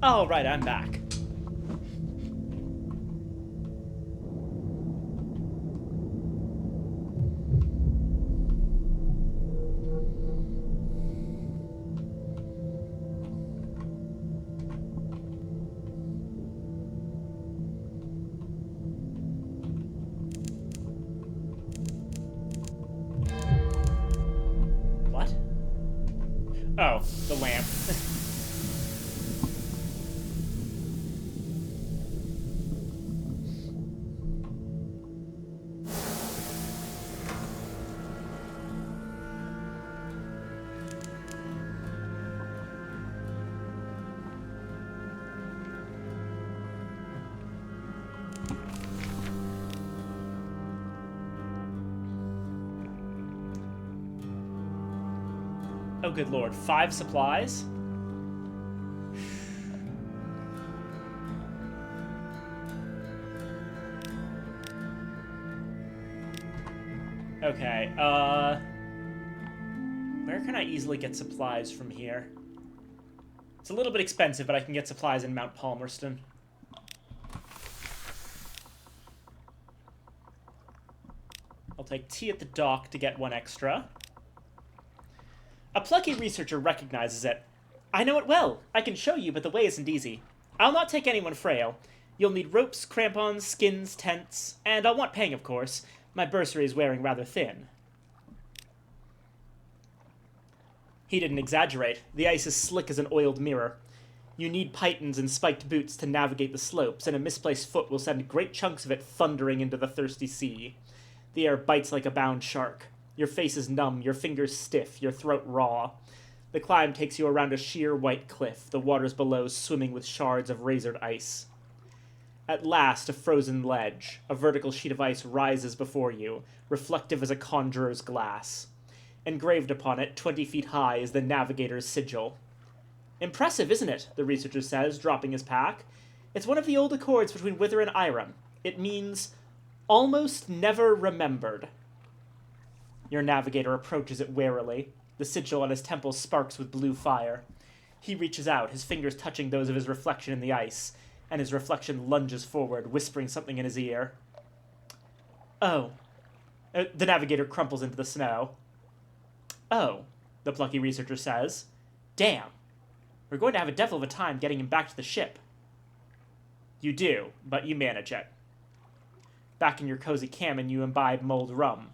All right, I'm back. What? Oh, the lamp. Oh, good lord. 5 supplies? Okay, where can I easily get supplies from here? It's a little bit expensive, but I can get supplies in Mount Palmerston. I'll take tea at the dock to get 1 extra. A plucky researcher recognizes it. I know it well. I can show you, but the way isn't easy. I'll not take anyone frail. You'll need ropes, crampons, skins, tents, and I'll want paying, of course. My bursary is wearing rather thin. He didn't exaggerate. The ice is slick as an oiled mirror. You need pythons and spiked boots to navigate the slopes, and a misplaced foot will send great chunks of it thundering into the thirsty sea. The air bites like a bound shark. Your face is numb, your fingers stiff, your throat raw. The climb takes you around a sheer white cliff, the waters below swimming with shards of razored ice. At last, a frozen ledge, a vertical sheet of ice rises before you, reflective as a conjurer's glass. Engraved upon it, 20 feet high, is the navigator's sigil. Impressive, isn't it? The researcher says, dropping his pack. It's one of the old accords between Wither and Irem. It means, almost never remembered. Your navigator approaches it warily. The sigil on his temple sparks with blue fire. He reaches out, his fingers touching those of his reflection in the ice, and his reflection lunges forward, whispering something in his ear. Oh. The navigator crumples into the snow. Oh, the plucky researcher says. Damn. We're going to have a devil of a time getting him back to the ship. You do, but you manage it. Back in your cozy cabin, you imbibe mulled rum.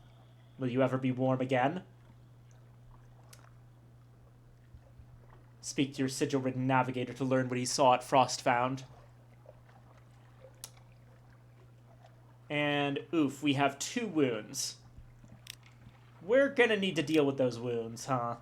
Will you ever be warm again? Speak to your sigil-ridden navigator to learn what he saw at Frostfound. And, oof, we have 2 wounds. We're gonna need to deal with those wounds, huh?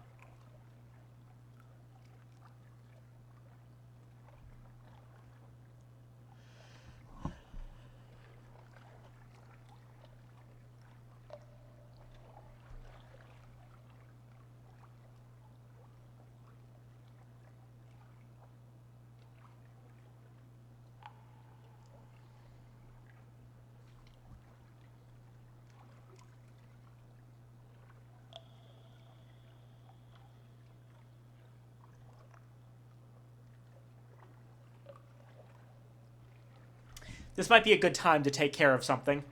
This might be a good time to take care of something.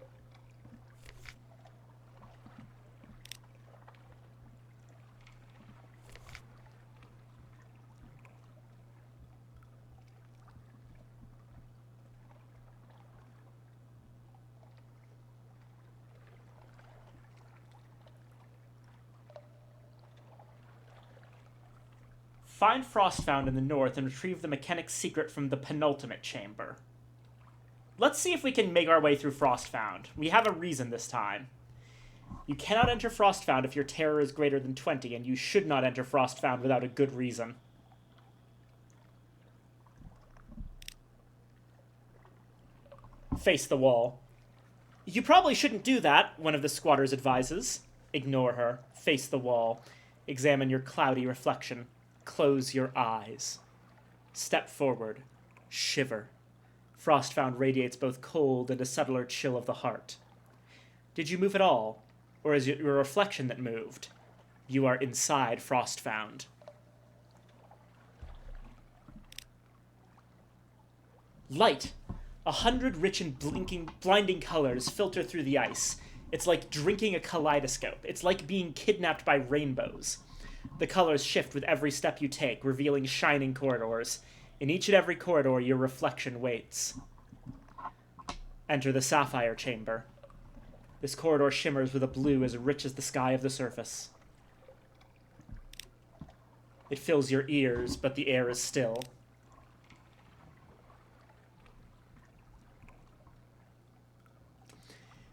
Find Frostfound in the north and retrieve the mechanic's secret from the penultimate chamber. Let's see if we can make our way through Frostfound. We have a reason this time. You cannot enter Frostfound if your terror is greater than 20, and you should not enter Frostfound without a good reason. Face the wall. You probably shouldn't do that, one of the squatters advises. Ignore her. Face the wall. Examine your cloudy reflection. Close your eyes. Step forward. Shiver. Frostfound radiates both cold and a subtler chill of the heart. Did you move at all? Or is it your reflection that moved? You are inside Frostfound. Light! 100 rich and blinding colors filter through the ice. It's like drinking a kaleidoscope. It's like being kidnapped by rainbows. The colors shift with every step you take, revealing shining corridors. In each and every corridor, your reflection waits. Enter the Sapphire Chamber. This corridor shimmers with a blue as rich as the sky of the surface. It fills your ears, but the air is still.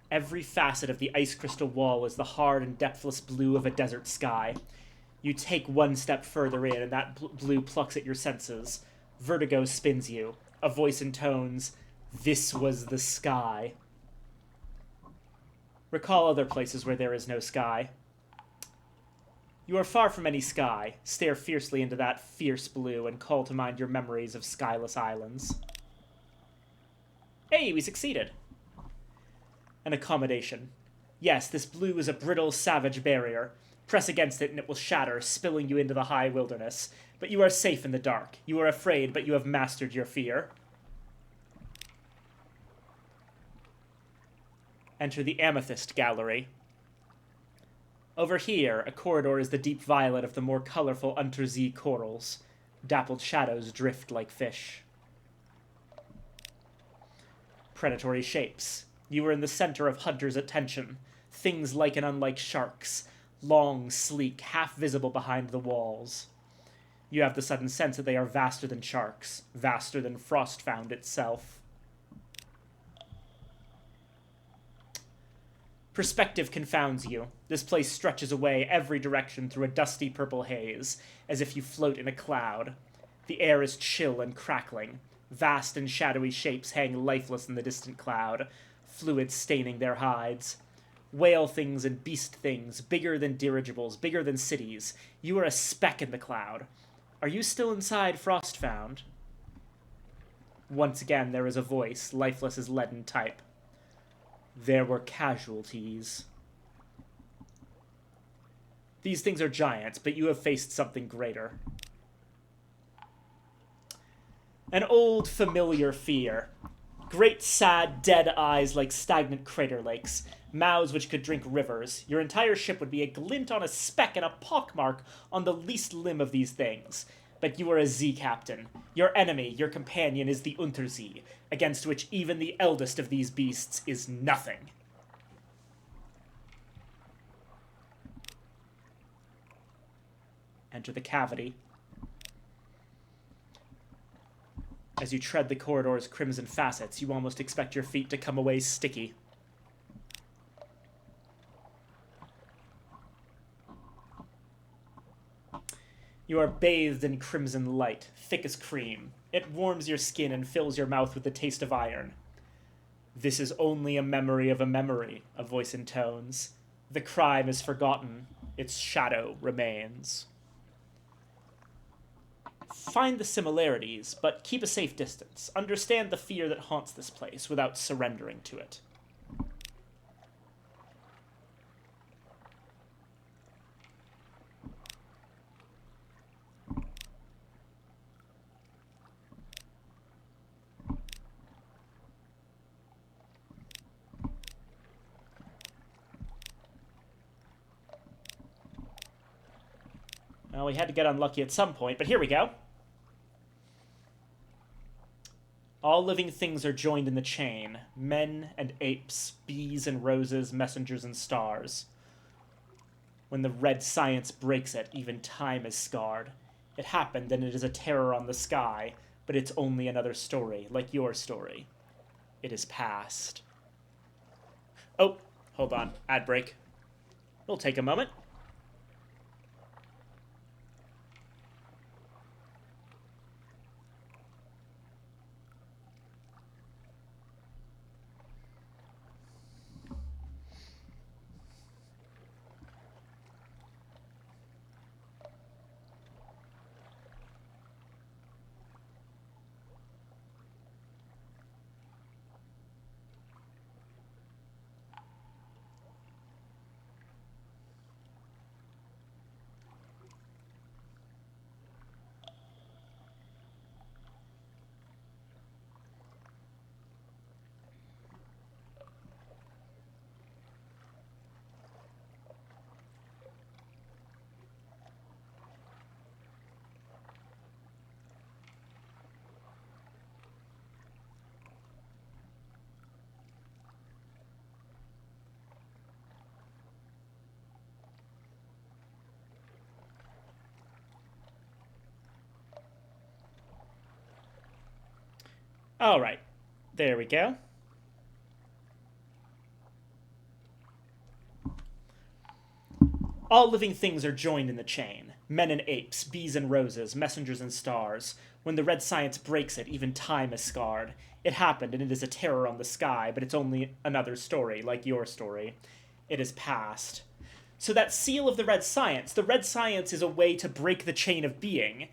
Every facet of the ice crystal wall is the hard and depthless blue of a desert sky. You take one step further in, and that blue plucks at your senses. Vertigo spins you. A voice intones, "This was the sky." Recall other places where there is no sky. You are far from any sky. Stare fiercely into that fierce blue and call to mind your memories of skyless islands. Hey, we succeeded. An accommodation. Yes, this blue is a brittle, savage barrier. Press against it and it will shatter, spilling you into the high wilderness. But you are safe in the dark. You are afraid, but you have mastered your fear. Enter the Amethyst Gallery. Over here, a corridor is the deep violet of the more colorful Untersee corals. Dappled shadows drift like fish. Predatory shapes. You are in the center of Hunter's attention. Things like and unlike sharks. Long, sleek, half-visible behind the walls. You have the sudden sense that they are vaster than sharks. Vaster than Frostfound itself. Perspective confounds you. This place stretches away every direction through a dusty purple haze, as if you float in a cloud. The air is chill and crackling. Vast and shadowy shapes hang lifeless in the distant cloud, fluids staining their hides. Whale things and beast things, bigger than dirigibles, bigger than cities. You are a speck in the cloud. Are you still inside Frostfound? Once again there is a voice, lifeless as leaden type. There were casualties. These things are giants, but you have faced something greater. An old, familiar fear. Great, sad, dead eyes like stagnant crater lakes. Mouths which could drink rivers. Your entire ship would be a glint on a speck and a pockmark on the least limb of these things. But you are a Z-captain. Your enemy, your companion, is the Untersee, against which even the eldest of these beasts is nothing. Enter the cavity. As you tread the corridor's crimson facets, you almost expect your feet to come away sticky. You are bathed in crimson light, thick as cream. It warms your skin and fills your mouth with the taste of iron. This is only a memory of a memory, a voice intones. The crime is forgotten. Its shadow remains. Find the similarities, but keep a safe distance. Understand the fear that haunts this place without surrendering to it. Well, we had to get unlucky at some point, but here we go. All living things are joined in the chain. Men and apes, bees and roses, messengers and stars. When the red science breaks it, even time is scarred. It happened, and it is a terror on the sky, but it's only another story, like your story. It is past. Oh, hold on. Ad break. It'll take a moment. All right. There we go. All living things are joined in the chain. Men and apes, bees and roses, messengers and stars. When the red science breaks it, even time is scarred. It happened, and it is a terror on the sky, but it's only another story, like your story. It is past. So that seal of the red science is a way to break the chain of being.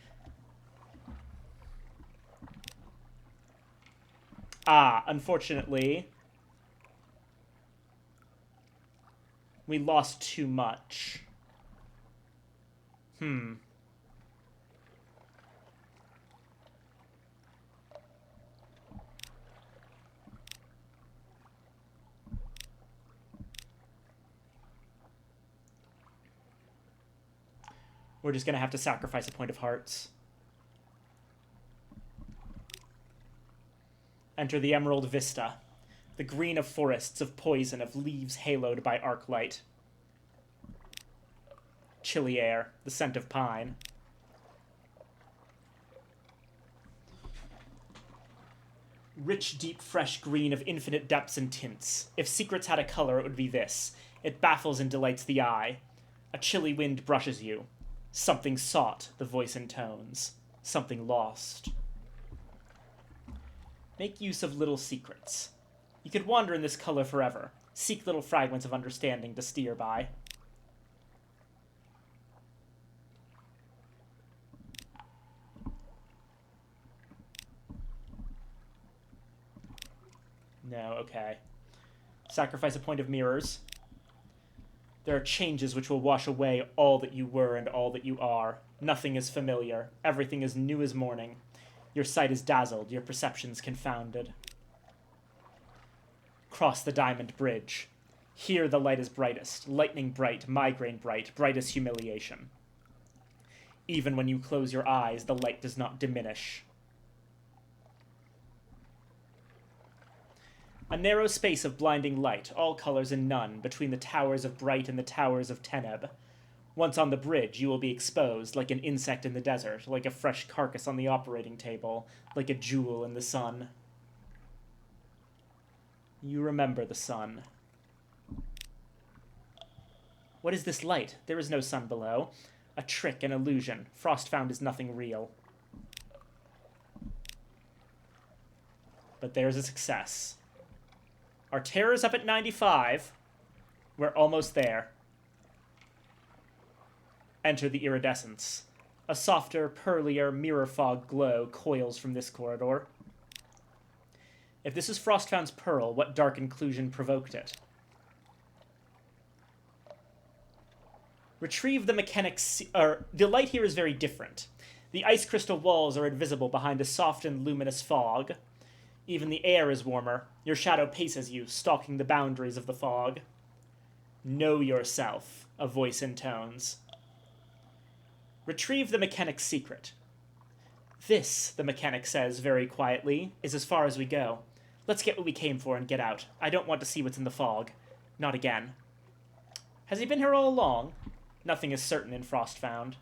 Unfortunately, we lost too much. We're just gonna have to sacrifice a point of hearts. Enter the Emerald Vista, the green of forests of poison, of leaves haloed by arc light. Chilly air, the scent of pine. Rich, deep, fresh green of infinite depths and tints. If secrets had a color, it would be this. It baffles and delights the eye. A chilly wind brushes you. Something sought, the voice intones. Something lost. Make use of little secrets. You could wander in this color forever. Seek little fragments of understanding to steer by. No, okay. Sacrifice a point of mirrors. There are changes which will wash away all that you were and all that you are. Nothing is familiar. Everything is new as morning. Your sight is dazzled, your perceptions confounded. Cross the diamond bridge. Here the light is brightest, lightning bright, migraine bright, bright as humiliation. Even when you close your eyes, the light does not diminish. A narrow space of blinding light, all colors and none, between the towers of Bright and the towers of Teneb. Once on the bridge, you will be exposed, like an insect in the desert, like a fresh carcass on the operating table, like a jewel in the sun. You remember the sun. What is this light? There is no sun below. A trick, an illusion. Frost found is nothing real. But there's a success. Our terror's up at 95. We're almost there. Enter the iridescence. A softer, pearlier, mirror fog glow coils from this corridor. If this is Frostfound's pearl, what dark inclusion provoked it? Retrieve the mechanics... the light here is very different. The ice crystal walls are invisible behind a soft and luminous fog. Even the air is warmer. Your shadow paces you, stalking the boundaries of the fog. Know yourself, a voice intones. Retrieve the mechanic's secret. This, the mechanic says very quietly, is as far as we go. Let's get what we came for and get out. I don't want to see what's in the fog. Not again. Has he been here all along? Nothing is certain in Frostfound.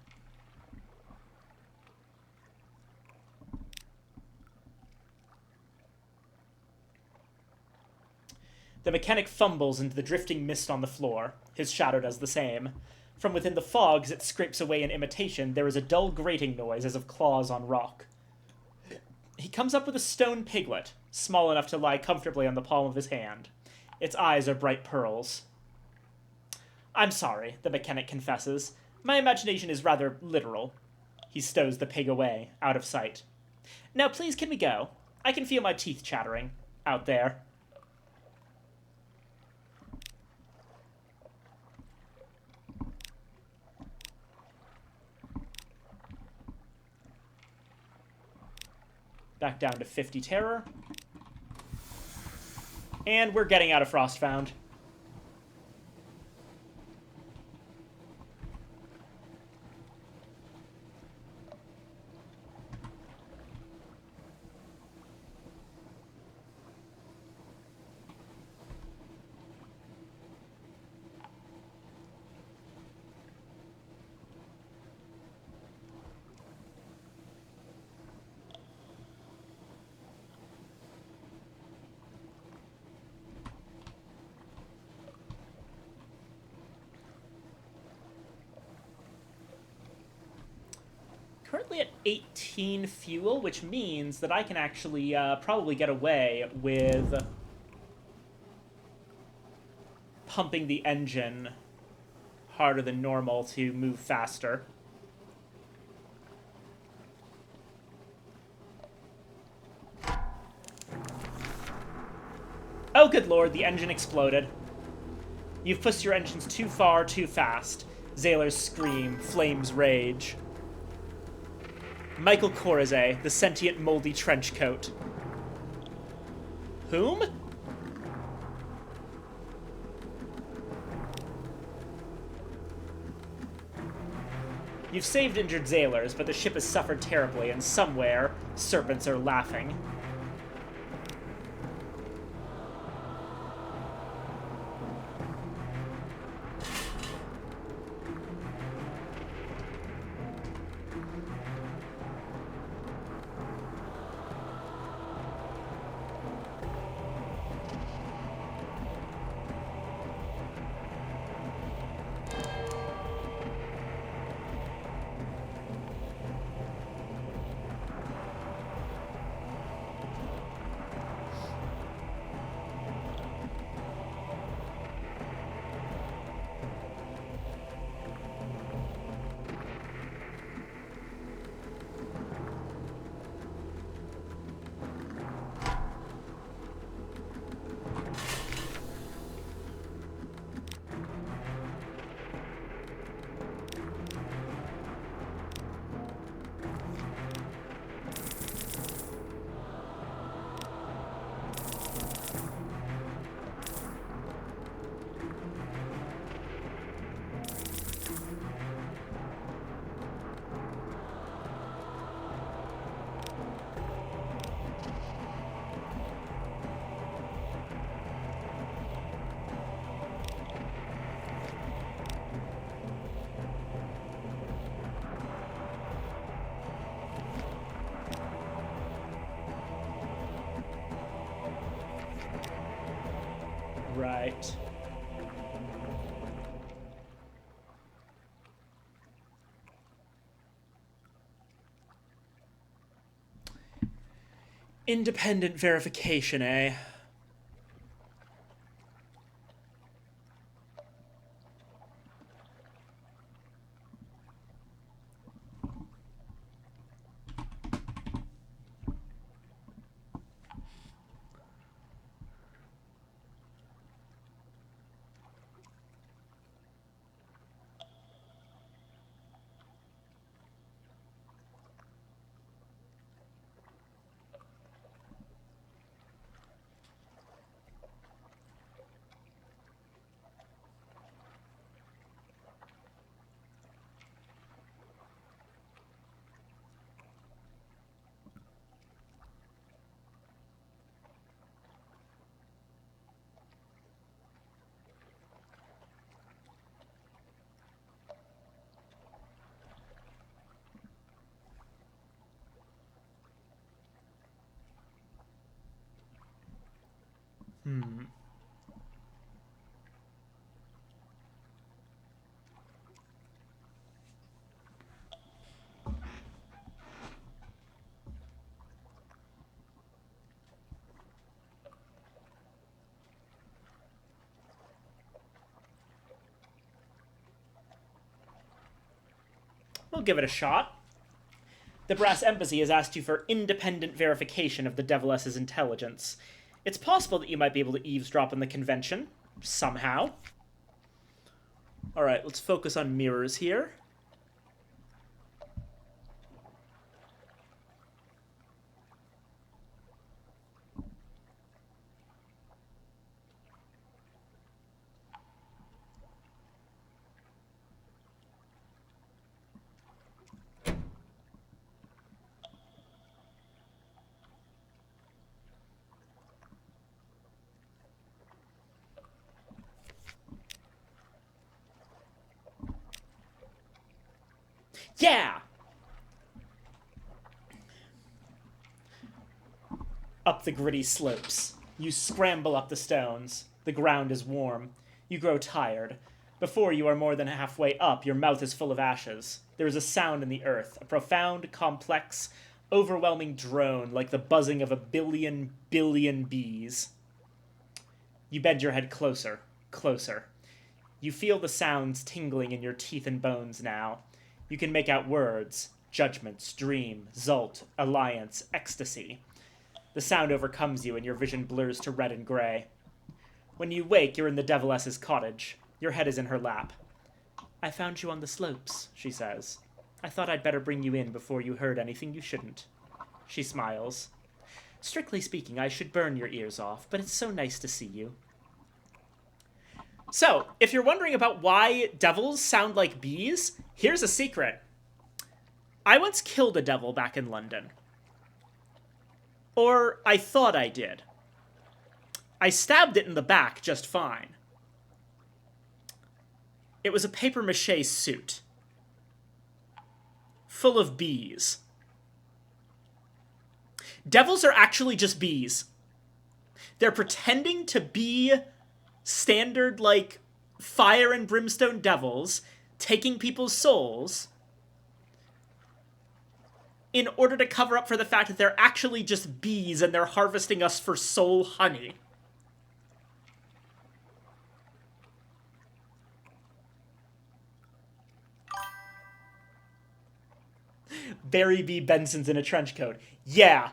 The mechanic fumbles into the drifting mist on the floor. His shadow does the same. From within the fog, as it scrapes away in imitation, there is a dull grating noise as of claws on rock. He comes up with a stone piglet, small enough to lie comfortably on the palm of his hand. Its eyes are bright pearls. I'm sorry, the mechanic confesses. My imagination is rather literal. He stows the pig away, out of sight. Now please, can we go? I can feel my teeth chattering. Out there. Back down to 50 terror. And we're getting out of Frostfound. Currently at 18 fuel, which means that I can actually probably get away with pumping the engine harder than normal to move faster. Oh, good lord, the engine exploded. You've pushed your engines too far, too fast. Zailers scream, flames rage. Michael Corazay, the sentient moldy trenchcoat. Whom? You've saved injured Zailers, but the ship has suffered terribly, and somewhere, serpents are laughing. Right. Independent verification, eh? Hmm. We'll give it a shot. The Brass Embassy has asked you for independent verification of the Deviless's intelligence. It's possible that you might be able to eavesdrop on the convention. Somehow. Alright, let's focus on mirrors here. Yeah! Up the gritty slopes. You scramble up the stones. The ground is warm. You grow tired. Before you are more than halfway up, your mouth is full of ashes. There is a sound in the earth, a profound, complex, overwhelming drone like the buzzing of a billion bees. You bend your head closer, closer. You feel the sounds tingling in your teeth and bones now. You can make out words: judgments, dream, Zult, alliance, ecstasy. The sound overcomes you and your vision blurs to red and gray. When you wake, you're in the Deviless's cottage. Your head is in her lap. I found you on the slopes, she says. I thought I'd better bring you in before you heard anything you shouldn't. She smiles. Strictly speaking, I should burn your ears off, but it's so nice to see you. So, if you're wondering about why devils sound like bees, here's a secret. I once killed a devil back in London. Or I thought I did. I stabbed it in the back just fine. It was a papier-mâché suit. Full of bees. Devils are actually just bees. They're pretending to be standard, like, fire and brimstone devils, taking people's souls, in order to cover up for the fact that they're actually just bees and they're harvesting us for soul honey. Barry B. Benson's in a trench coat. Yeah.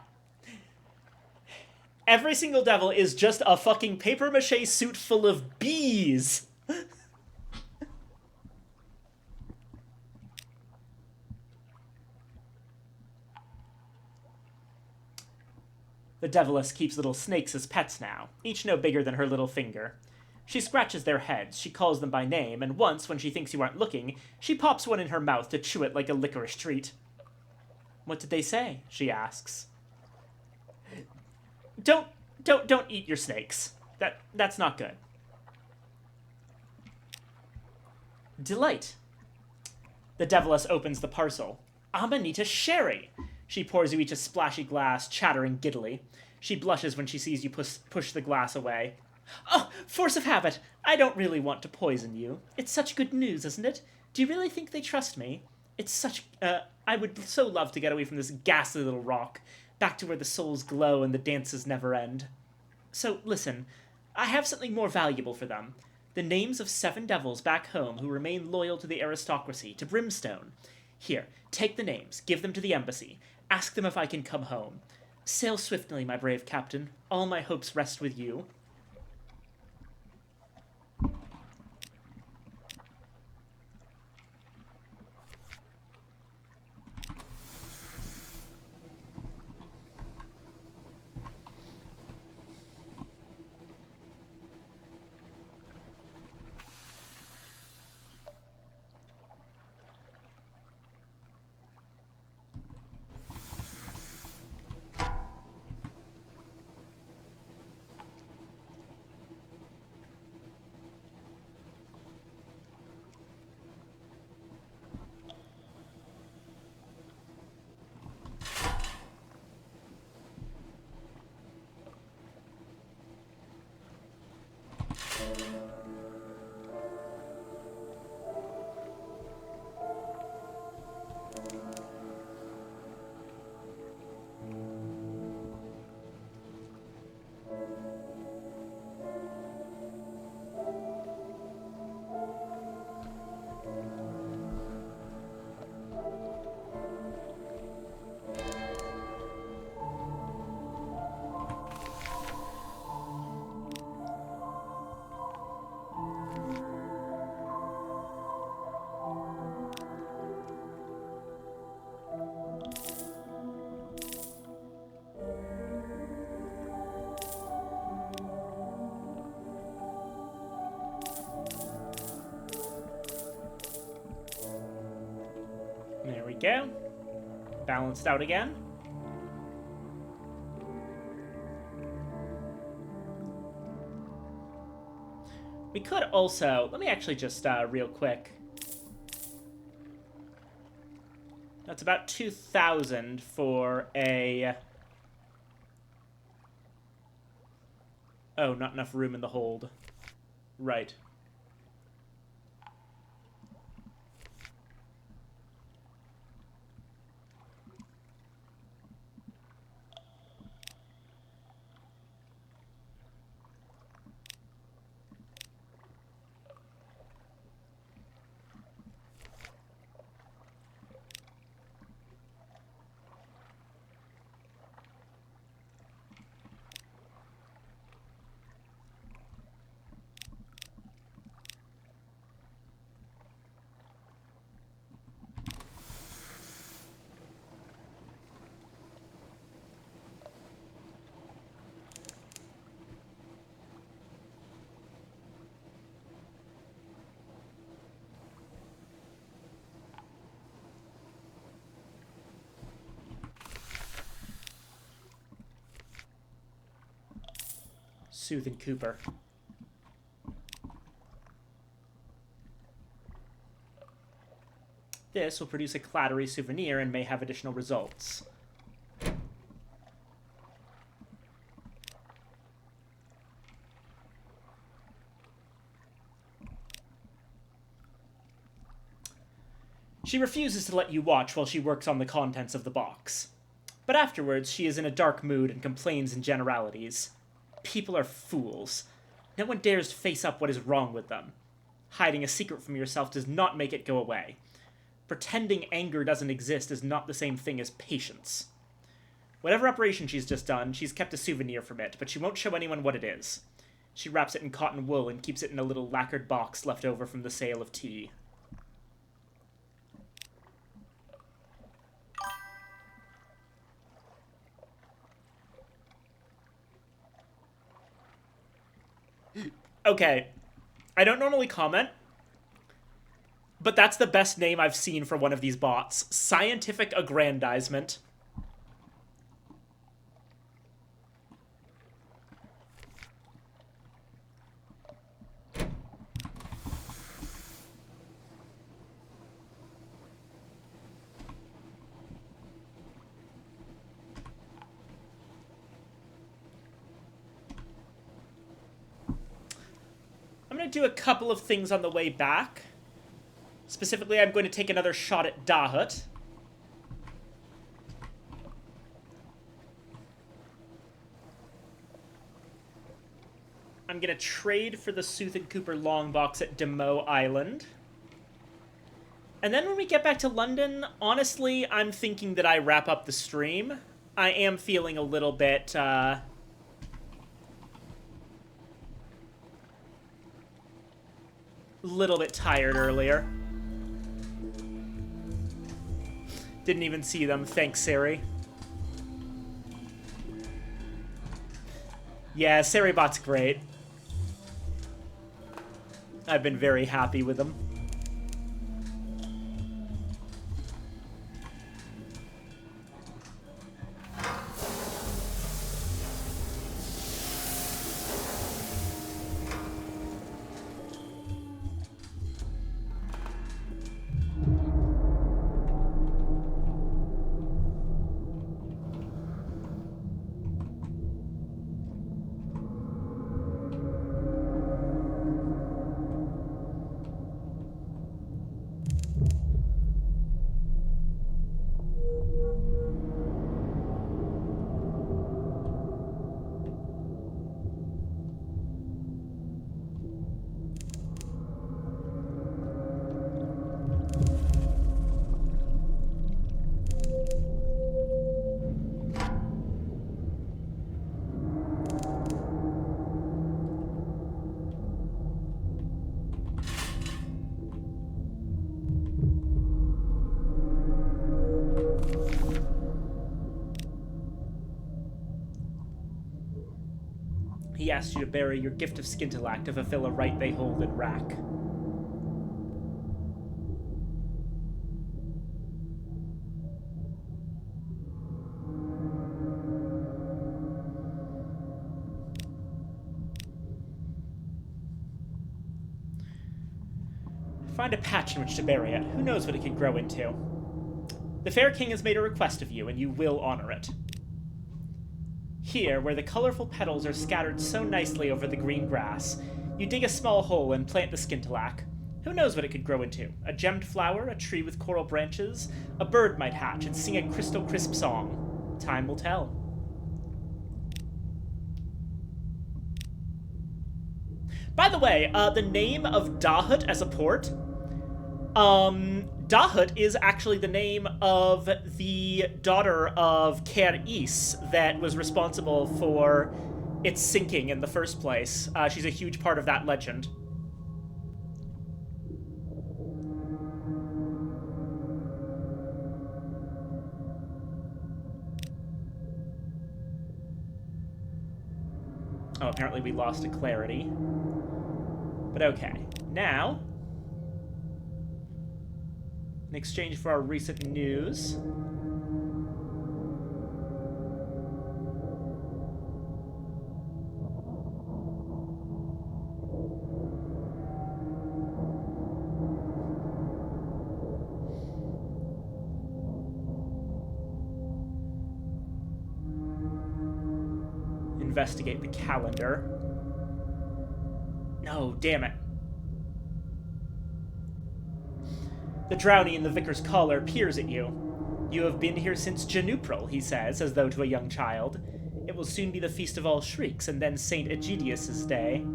Every single devil is just a fucking papier-mâché suit full of bees. The Deviless keeps little snakes as pets now, each no bigger than her little finger. She scratches their heads, she calls them by name, and once, when she thinks you aren't looking, she pops one in her mouth to chew it like a licorice treat. What did they say? She asks. Don't eat your snakes. That's not good. Delight. The Deviless opens the parcel. Amanita sherry. She pours you each a splashy glass, chattering giddily. She blushes when she sees you push the glass away. Oh, force of habit. I don't really want to poison you. It's such good news, isn't it? Do you really think they trust me? It's such, I would so love to get away from this ghastly little rock, back to where the souls glow and the dances never end. So, listen, I have something more valuable for them. The names of 7 devils back home who remain loyal to the aristocracy, to Brimstone. Here, take the names, give them to the embassy, ask them if I can come home. Sail swiftly, my brave captain. All my hopes rest with you. There we go. Balanced out again. We could also... Let me actually just, real quick. That's about 2,000 for a... Oh, not enough room in the hold. Right. Sooth and Cooper. This will produce a clattery souvenir and may have additional results. She refuses to let you watch while she works on the contents of the box. But afterwards, she is in a dark mood and complains in generalities. People are fools. No one dares face up what is wrong with them. Hiding a secret from yourself does not make it go away. Pretending anger doesn't exist is not the same thing as patience. Whatever operation she's just done, she's kept a souvenir from it, but she won't show anyone what it is. She wraps it in cotton wool and keeps it in a little lacquered box left over from the sale of tea. Okay, I don't normally comment, but that's the best name I've seen for one of these bots. Scientific Aggrandizement. I'm going to do a couple of things on the way back. Specifically, I'm going to take another shot at Dahut. I'm going to trade for the Sooth and Cooper long box at Demo Island. And then when we get back to London, honestly, I'm thinking that I wrap up the stream. I am feeling a little bit, tired earlier. Didn't even see them. Thanks, Sari. Yeah, Saribot's great. I've been very happy with them. He asked you to bury your gift of Skintillac to fulfill a right they hold in Rack. Find a patch in which to bury it. Who knows what it could grow into? The Fair King has made a request of you, and you will honor it. Here, where the colorful petals are scattered so nicely over the green grass, you dig a small hole and plant the Skintillac. Who knows what it could grow into? A gemmed flower, a tree with coral branches? A bird might hatch and sing a crystal crisp song. Time will tell. By the way, the name of Dahut as a port... Dahut is actually the name of the daughter of Ker Is that was responsible for its sinking in the first place. She's a huge part of that legend. Oh, apparently we lost a clarity. But okay. Now, in exchange for our recent news, investigate the calendar. No, damn it. The Drowny in the Vicar's collar peers at you. You have been here since Janupril, he says, as though to a young child. It will soon be the Feast of All Shrieks, and then St. Egidius' day.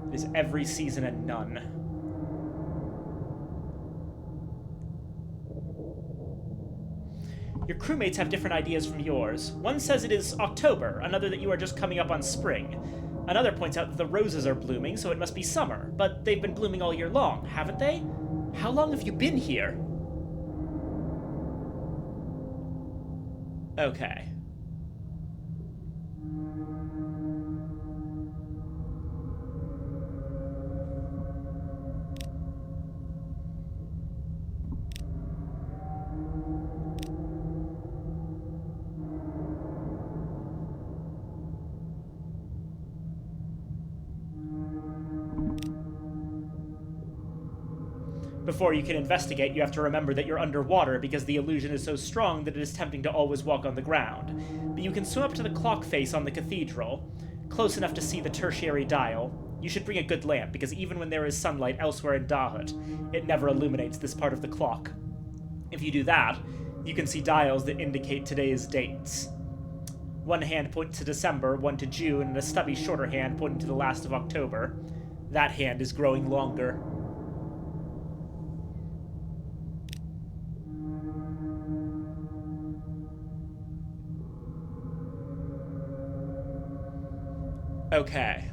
It is every season and none. Your crewmates have different ideas from yours. One says it is October, another that you are just coming up on spring. Another points out that the roses are blooming, so it must be summer, but they've been blooming all year long, haven't they? How long have you been here? Okay. Before you can investigate, you have to remember that you're underwater because the illusion is so strong that it is tempting to always walk on the ground. But you can swim up to the clock face on the cathedral, close enough to see the tertiary dial. You should bring a good lamp, because even when there is sunlight elsewhere in Dahut, it never illuminates this part of the clock. If you do that, you can see dials that indicate today's dates. One hand points to December, one to June, and a stubby shorter hand pointing to the last of October. That hand is growing longer. Okay.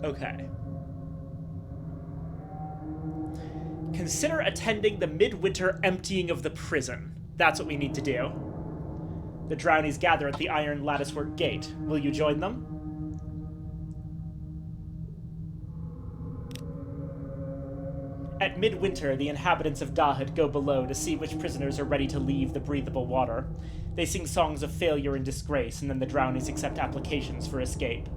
Okay. Consider attending the midwinter emptying of the prison. That's what we need to do. The Drownies gather at the iron latticework gate. Will you join them? At midwinter, the inhabitants of Dahut go below to see which prisoners are ready to leave the breathable water. They sing songs of failure and disgrace, and then the Drownies accept applications for escape.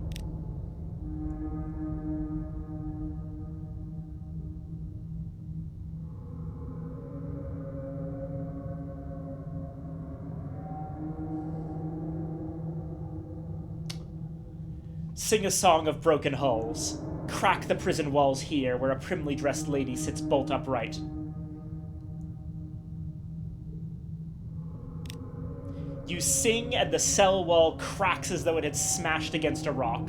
Sing a song of broken hulls. crack the prison walls here, where a primly dressed lady sits bolt upright. You sing, and the cell wall cracks as though it had smashed against a rock.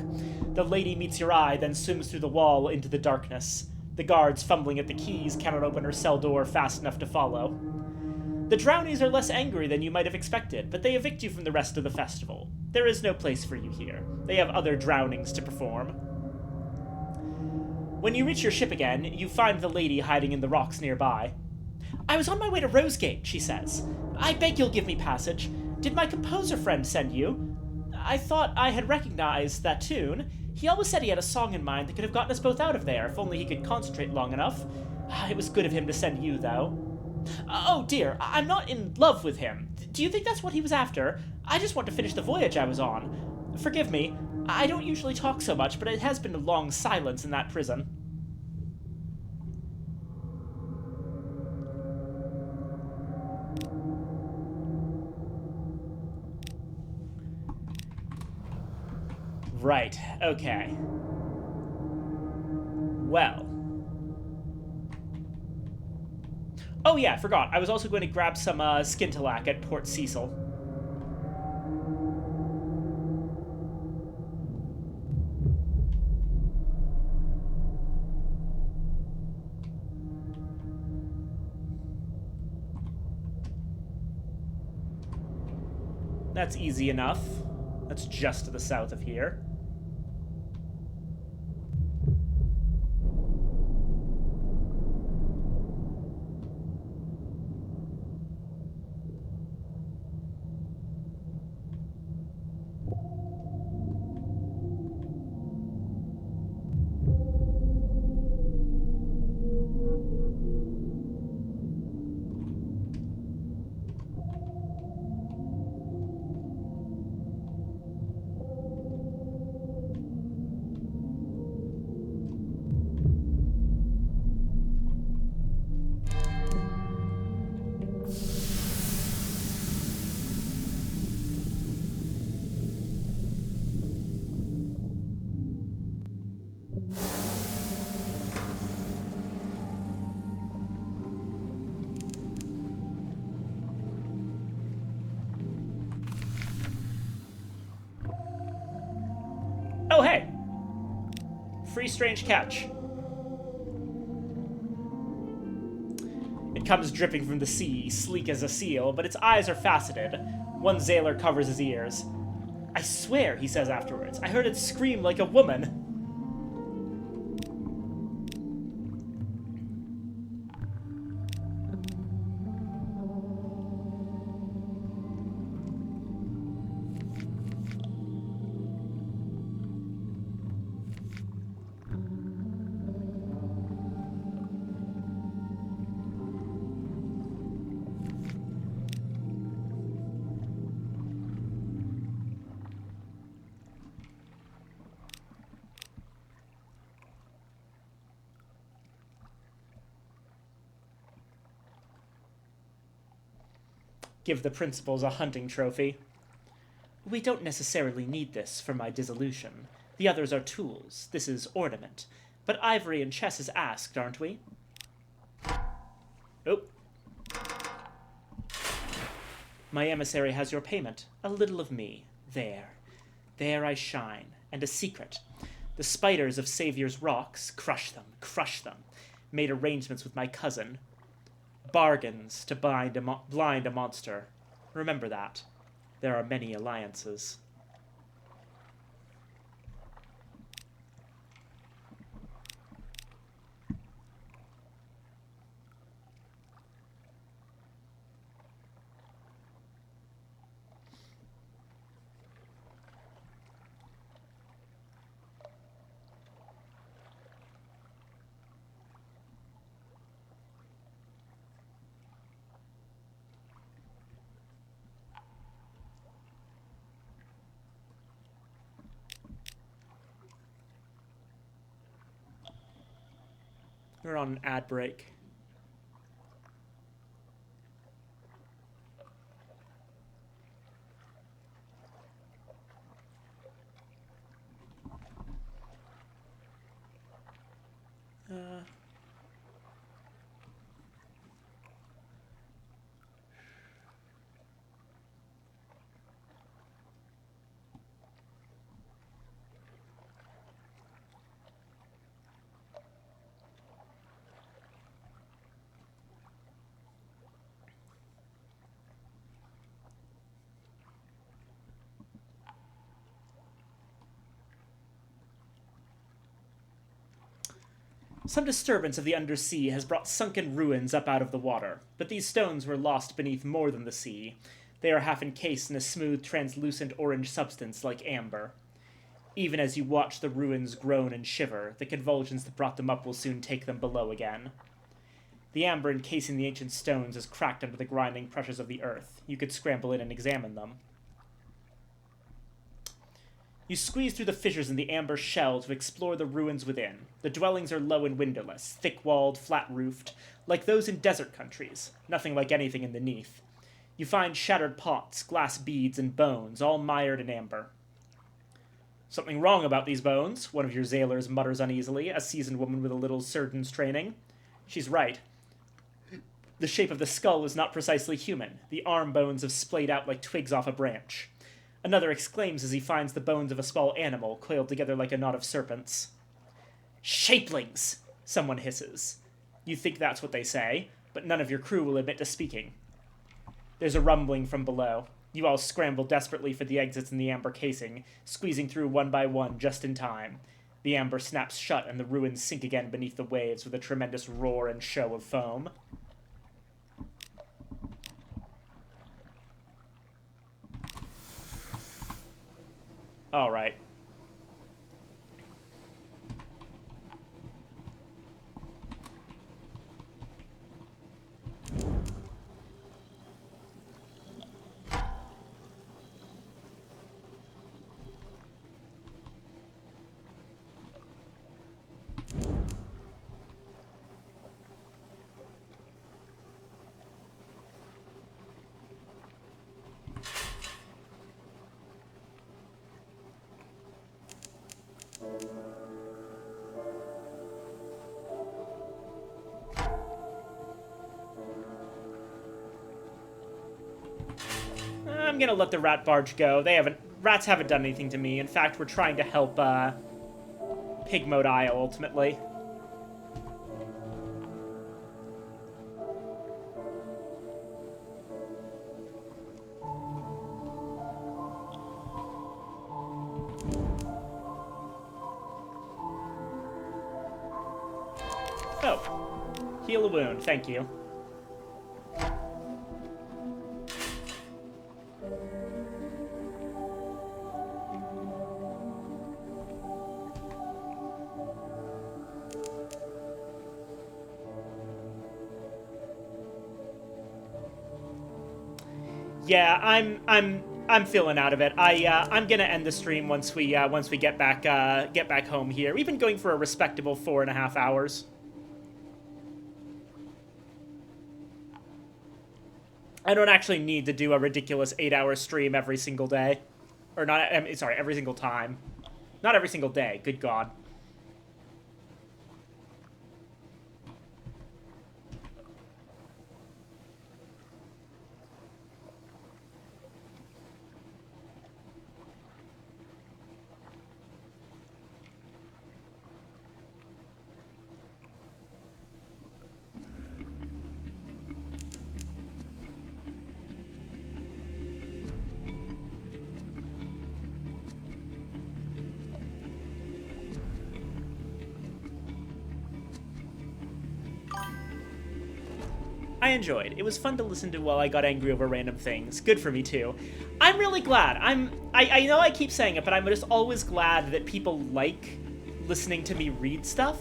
The lady meets your eye, then swims through the wall into the darkness. The guards, fumbling at the keys, cannot open her cell door fast enough to follow. The Drownies are less angry than you might have expected, but they evict you from the rest of the festival. There is no place for you here. They have other drownings to perform. When you reach your ship again, you find the lady hiding in the rocks nearby. "I was on my way to Rosegate," she says. "I beg you'll give me passage. Did my composer friend send you? I thought I had recognized that tune. He always said he had a song in mind that could have gotten us both out of there, if only he could concentrate long enough. It was good of him to send you, though." "Oh dear, I'm not in love with him. Do you think that's what he was after? I just want to finish the voyage I was on. Forgive me, I don't usually talk so much, but it has been a long silence in that prison." Right, okay. Well. Oh yeah, I forgot. I was also going to grab some Skintilac at Port Cecil. That's easy enough. That's just to the south of here. Oh, hey! Free strange catch. It comes dripping from the sea, sleek as a seal, but its eyes are faceted. One sailor covers his ears. "I swear," he says afterwards, "I heard it scream like a woman." Give the principals a hunting trophy. "We don't necessarily need this for my dissolution. The others are tools. This is ornament. But ivory and chess is asked, aren't we?" Oh. "My emissary has your payment. A little of me. There. There I shine. And a secret. The spiders of Saviour's Rocks, crush them, crush them. Made arrangements with my cousin. Bargains to blind a monster. Remember that. There are many alliances." We're on an ad break. Some disturbance of the undersea has brought sunken ruins up out of the water, but these stones were lost beneath more than the sea. They are half encased in a smooth, translucent orange substance like amber. Even as you watch the ruins groan and shiver, the convulsions that brought them up will soon take them below again. The amber encasing the ancient stones is cracked under the grinding pressures of the earth. You could scramble in and examine them. You squeeze through the fissures in the amber shell to explore the ruins within. The dwellings are low and windowless, thick-walled, flat-roofed, like those in desert countries, nothing like anything underneath. You find shattered pots, glass beads, and bones, all mired in amber. "Something wrong about these bones," one of your sailors mutters uneasily, a seasoned woman with a little surgeon's training. She's right. The shape of the skull is not precisely human. The arm bones have splayed out like twigs off a branch. Another exclaims as he finds the bones of a small animal coiled together like a knot of serpents. "Shapelings!" someone hisses. You think that's what they say, but none of your crew will admit to speaking. There's a rumbling from below. You all scramble desperately for the exits in the amber casing, squeezing through one by one just in time. The amber snaps shut and the ruins sink again beneath the waves with a tremendous roar and show of foam. All right. I'm gonna let the rat barge go. Rats haven't done anything to me. In fact, we're trying to help, Pig Mode Isle, ultimately. Oh. Heal a wound, thank you. Yeah, I'm feeling out of it. I'm gonna end the stream once we get back home here. We've been going for a respectable 4.5 hours. I don't actually need to do a ridiculous 8-hour stream every single day, or not. Sorry, every single time. Not every single day. Good God. I enjoyed. It was fun to listen to while I got angry over random things. Good for me, too. I'm really glad. I know I keep saying it, but I'm just always glad that people like listening to me read stuff.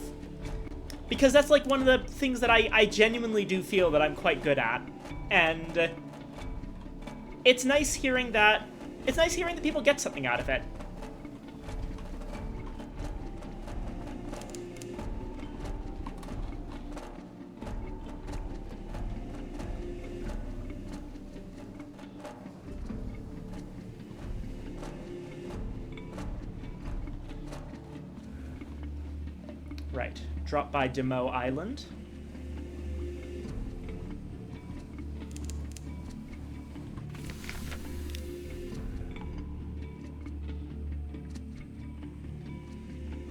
Because that's, like, one of the things that I genuinely do feel that I'm quite good at. And it's nice hearing that... It's nice hearing that people get something out of it. Right. Drop by Demo Island.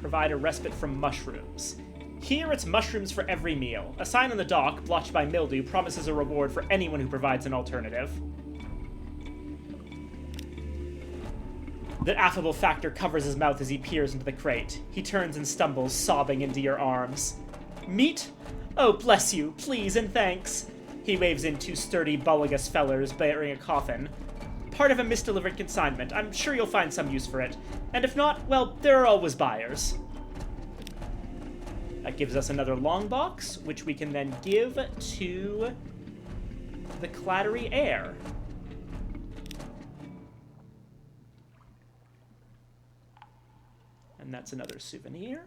Provide a respite from mushrooms. Here it's mushrooms for every meal. A sign on the dock, blotched by mildew, promises a reward for anyone who provides an alternative. The affable factor covers his mouth as he peers into the crate. He turns and stumbles, sobbing into your arms. Meat? Oh, bless you, please and thanks. He waves in two sturdy, bulbous fellers bearing a coffin. Part of a misdelivered consignment. I'm sure you'll find some use for it. And if not, well, there are always buyers. That gives us another long box, which we can then give to the Clattery Heir. And that's another souvenir.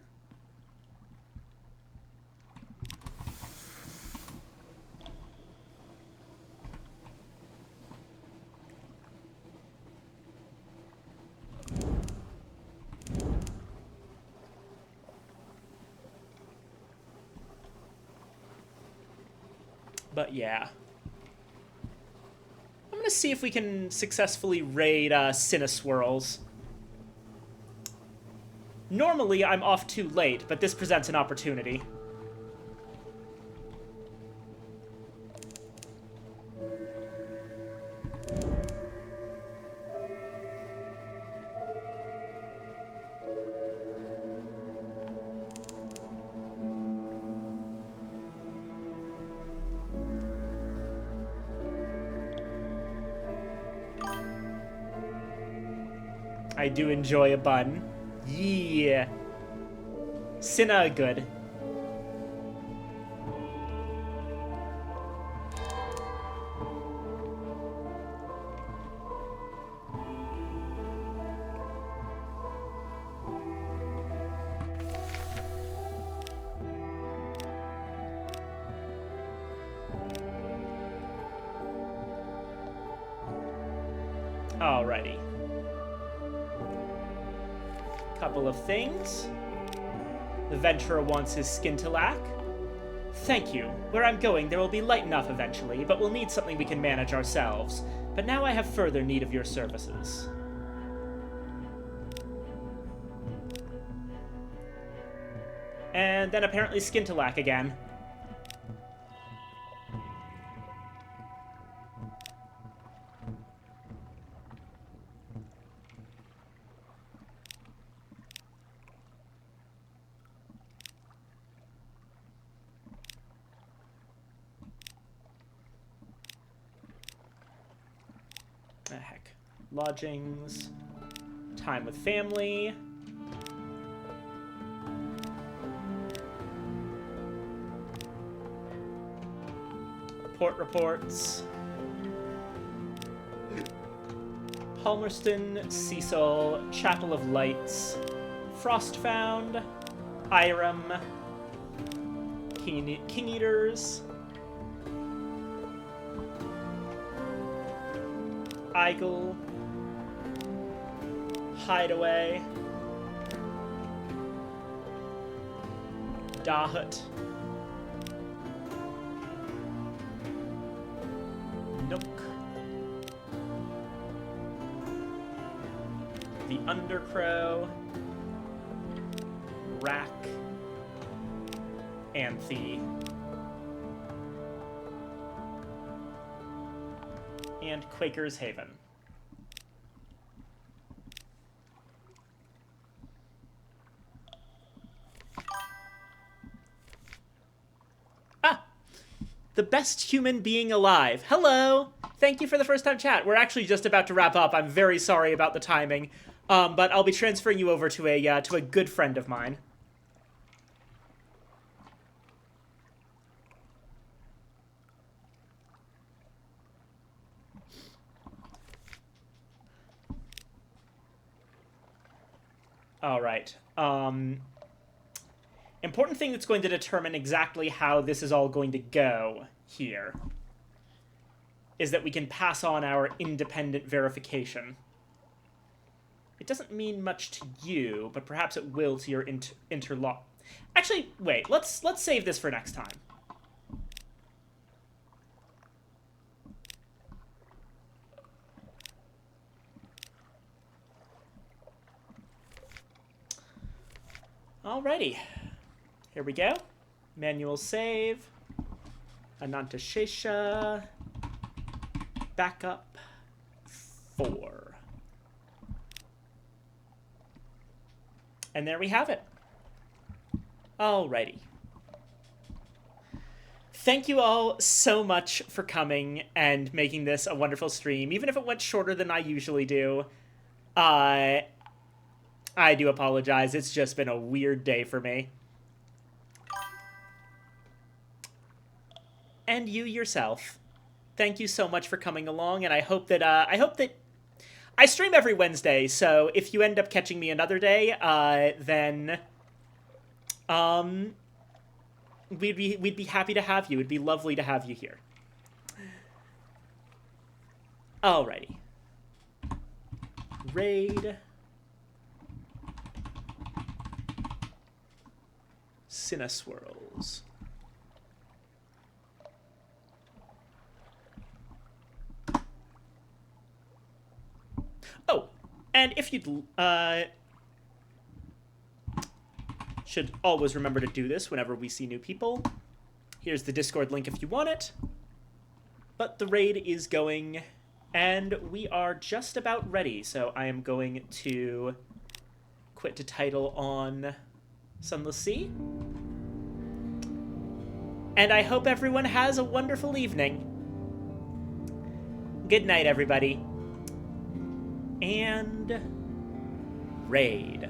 But yeah. I'm gonna see if we can successfully raid Cineswirls. Normally, I'm off too late, but this presents an opportunity. I do enjoy a bun. Yeah. Cinna good. Alrighty. Couple of things. The venturer wants his skintillac. Thank you. Where I'm going, there will be light enough eventually, but we'll need something we can manage ourselves. But now I have further need of your services. And then apparently skintillac again. Heck. Lodgings. Time with family. Port reports. Palmerston, Cecil, Chapel of Lights, Frostfound, Irem, King Eaters, Eigel, Hideaway, Dahut, Nook, the Undercrow, Rack, Anthe, and Quaker's Haven. The best human being alive. Hello! Thank you for the first time chat. We're actually just about to wrap up. I'm very sorry about the timing. But I'll be transferring you over to a good friend of mine. All right. Important thing that's going to determine exactly how this is all going to go here is that we can pass on our independent verification. It doesn't mean much to you, but perhaps it will to your Actually, wait. Let's save this for next time. Alrighty. Here we go. Manual save. Ananta Shesha. Backup. 4. And there we have it. Alrighty. Thank you all so much for coming and making this a wonderful stream. Even if it went shorter than I usually do, I do apologize. It's just been a weird day for me. And you yourself, thank you so much for coming along, and I hope that I stream every Wednesday, so if you end up catching me another day, then we'd be happy to have you. It'd be lovely to have you here. Alrighty. Raid. Cineswirls. Oh, and if you'd, should always remember to do this whenever we see new people. Here's the Discord link if you want it. But the raid is going, and we are just about ready, so I am going to quit to title on Sunless Sea. And I hope everyone has a wonderful evening. Good night, everybody. And raid.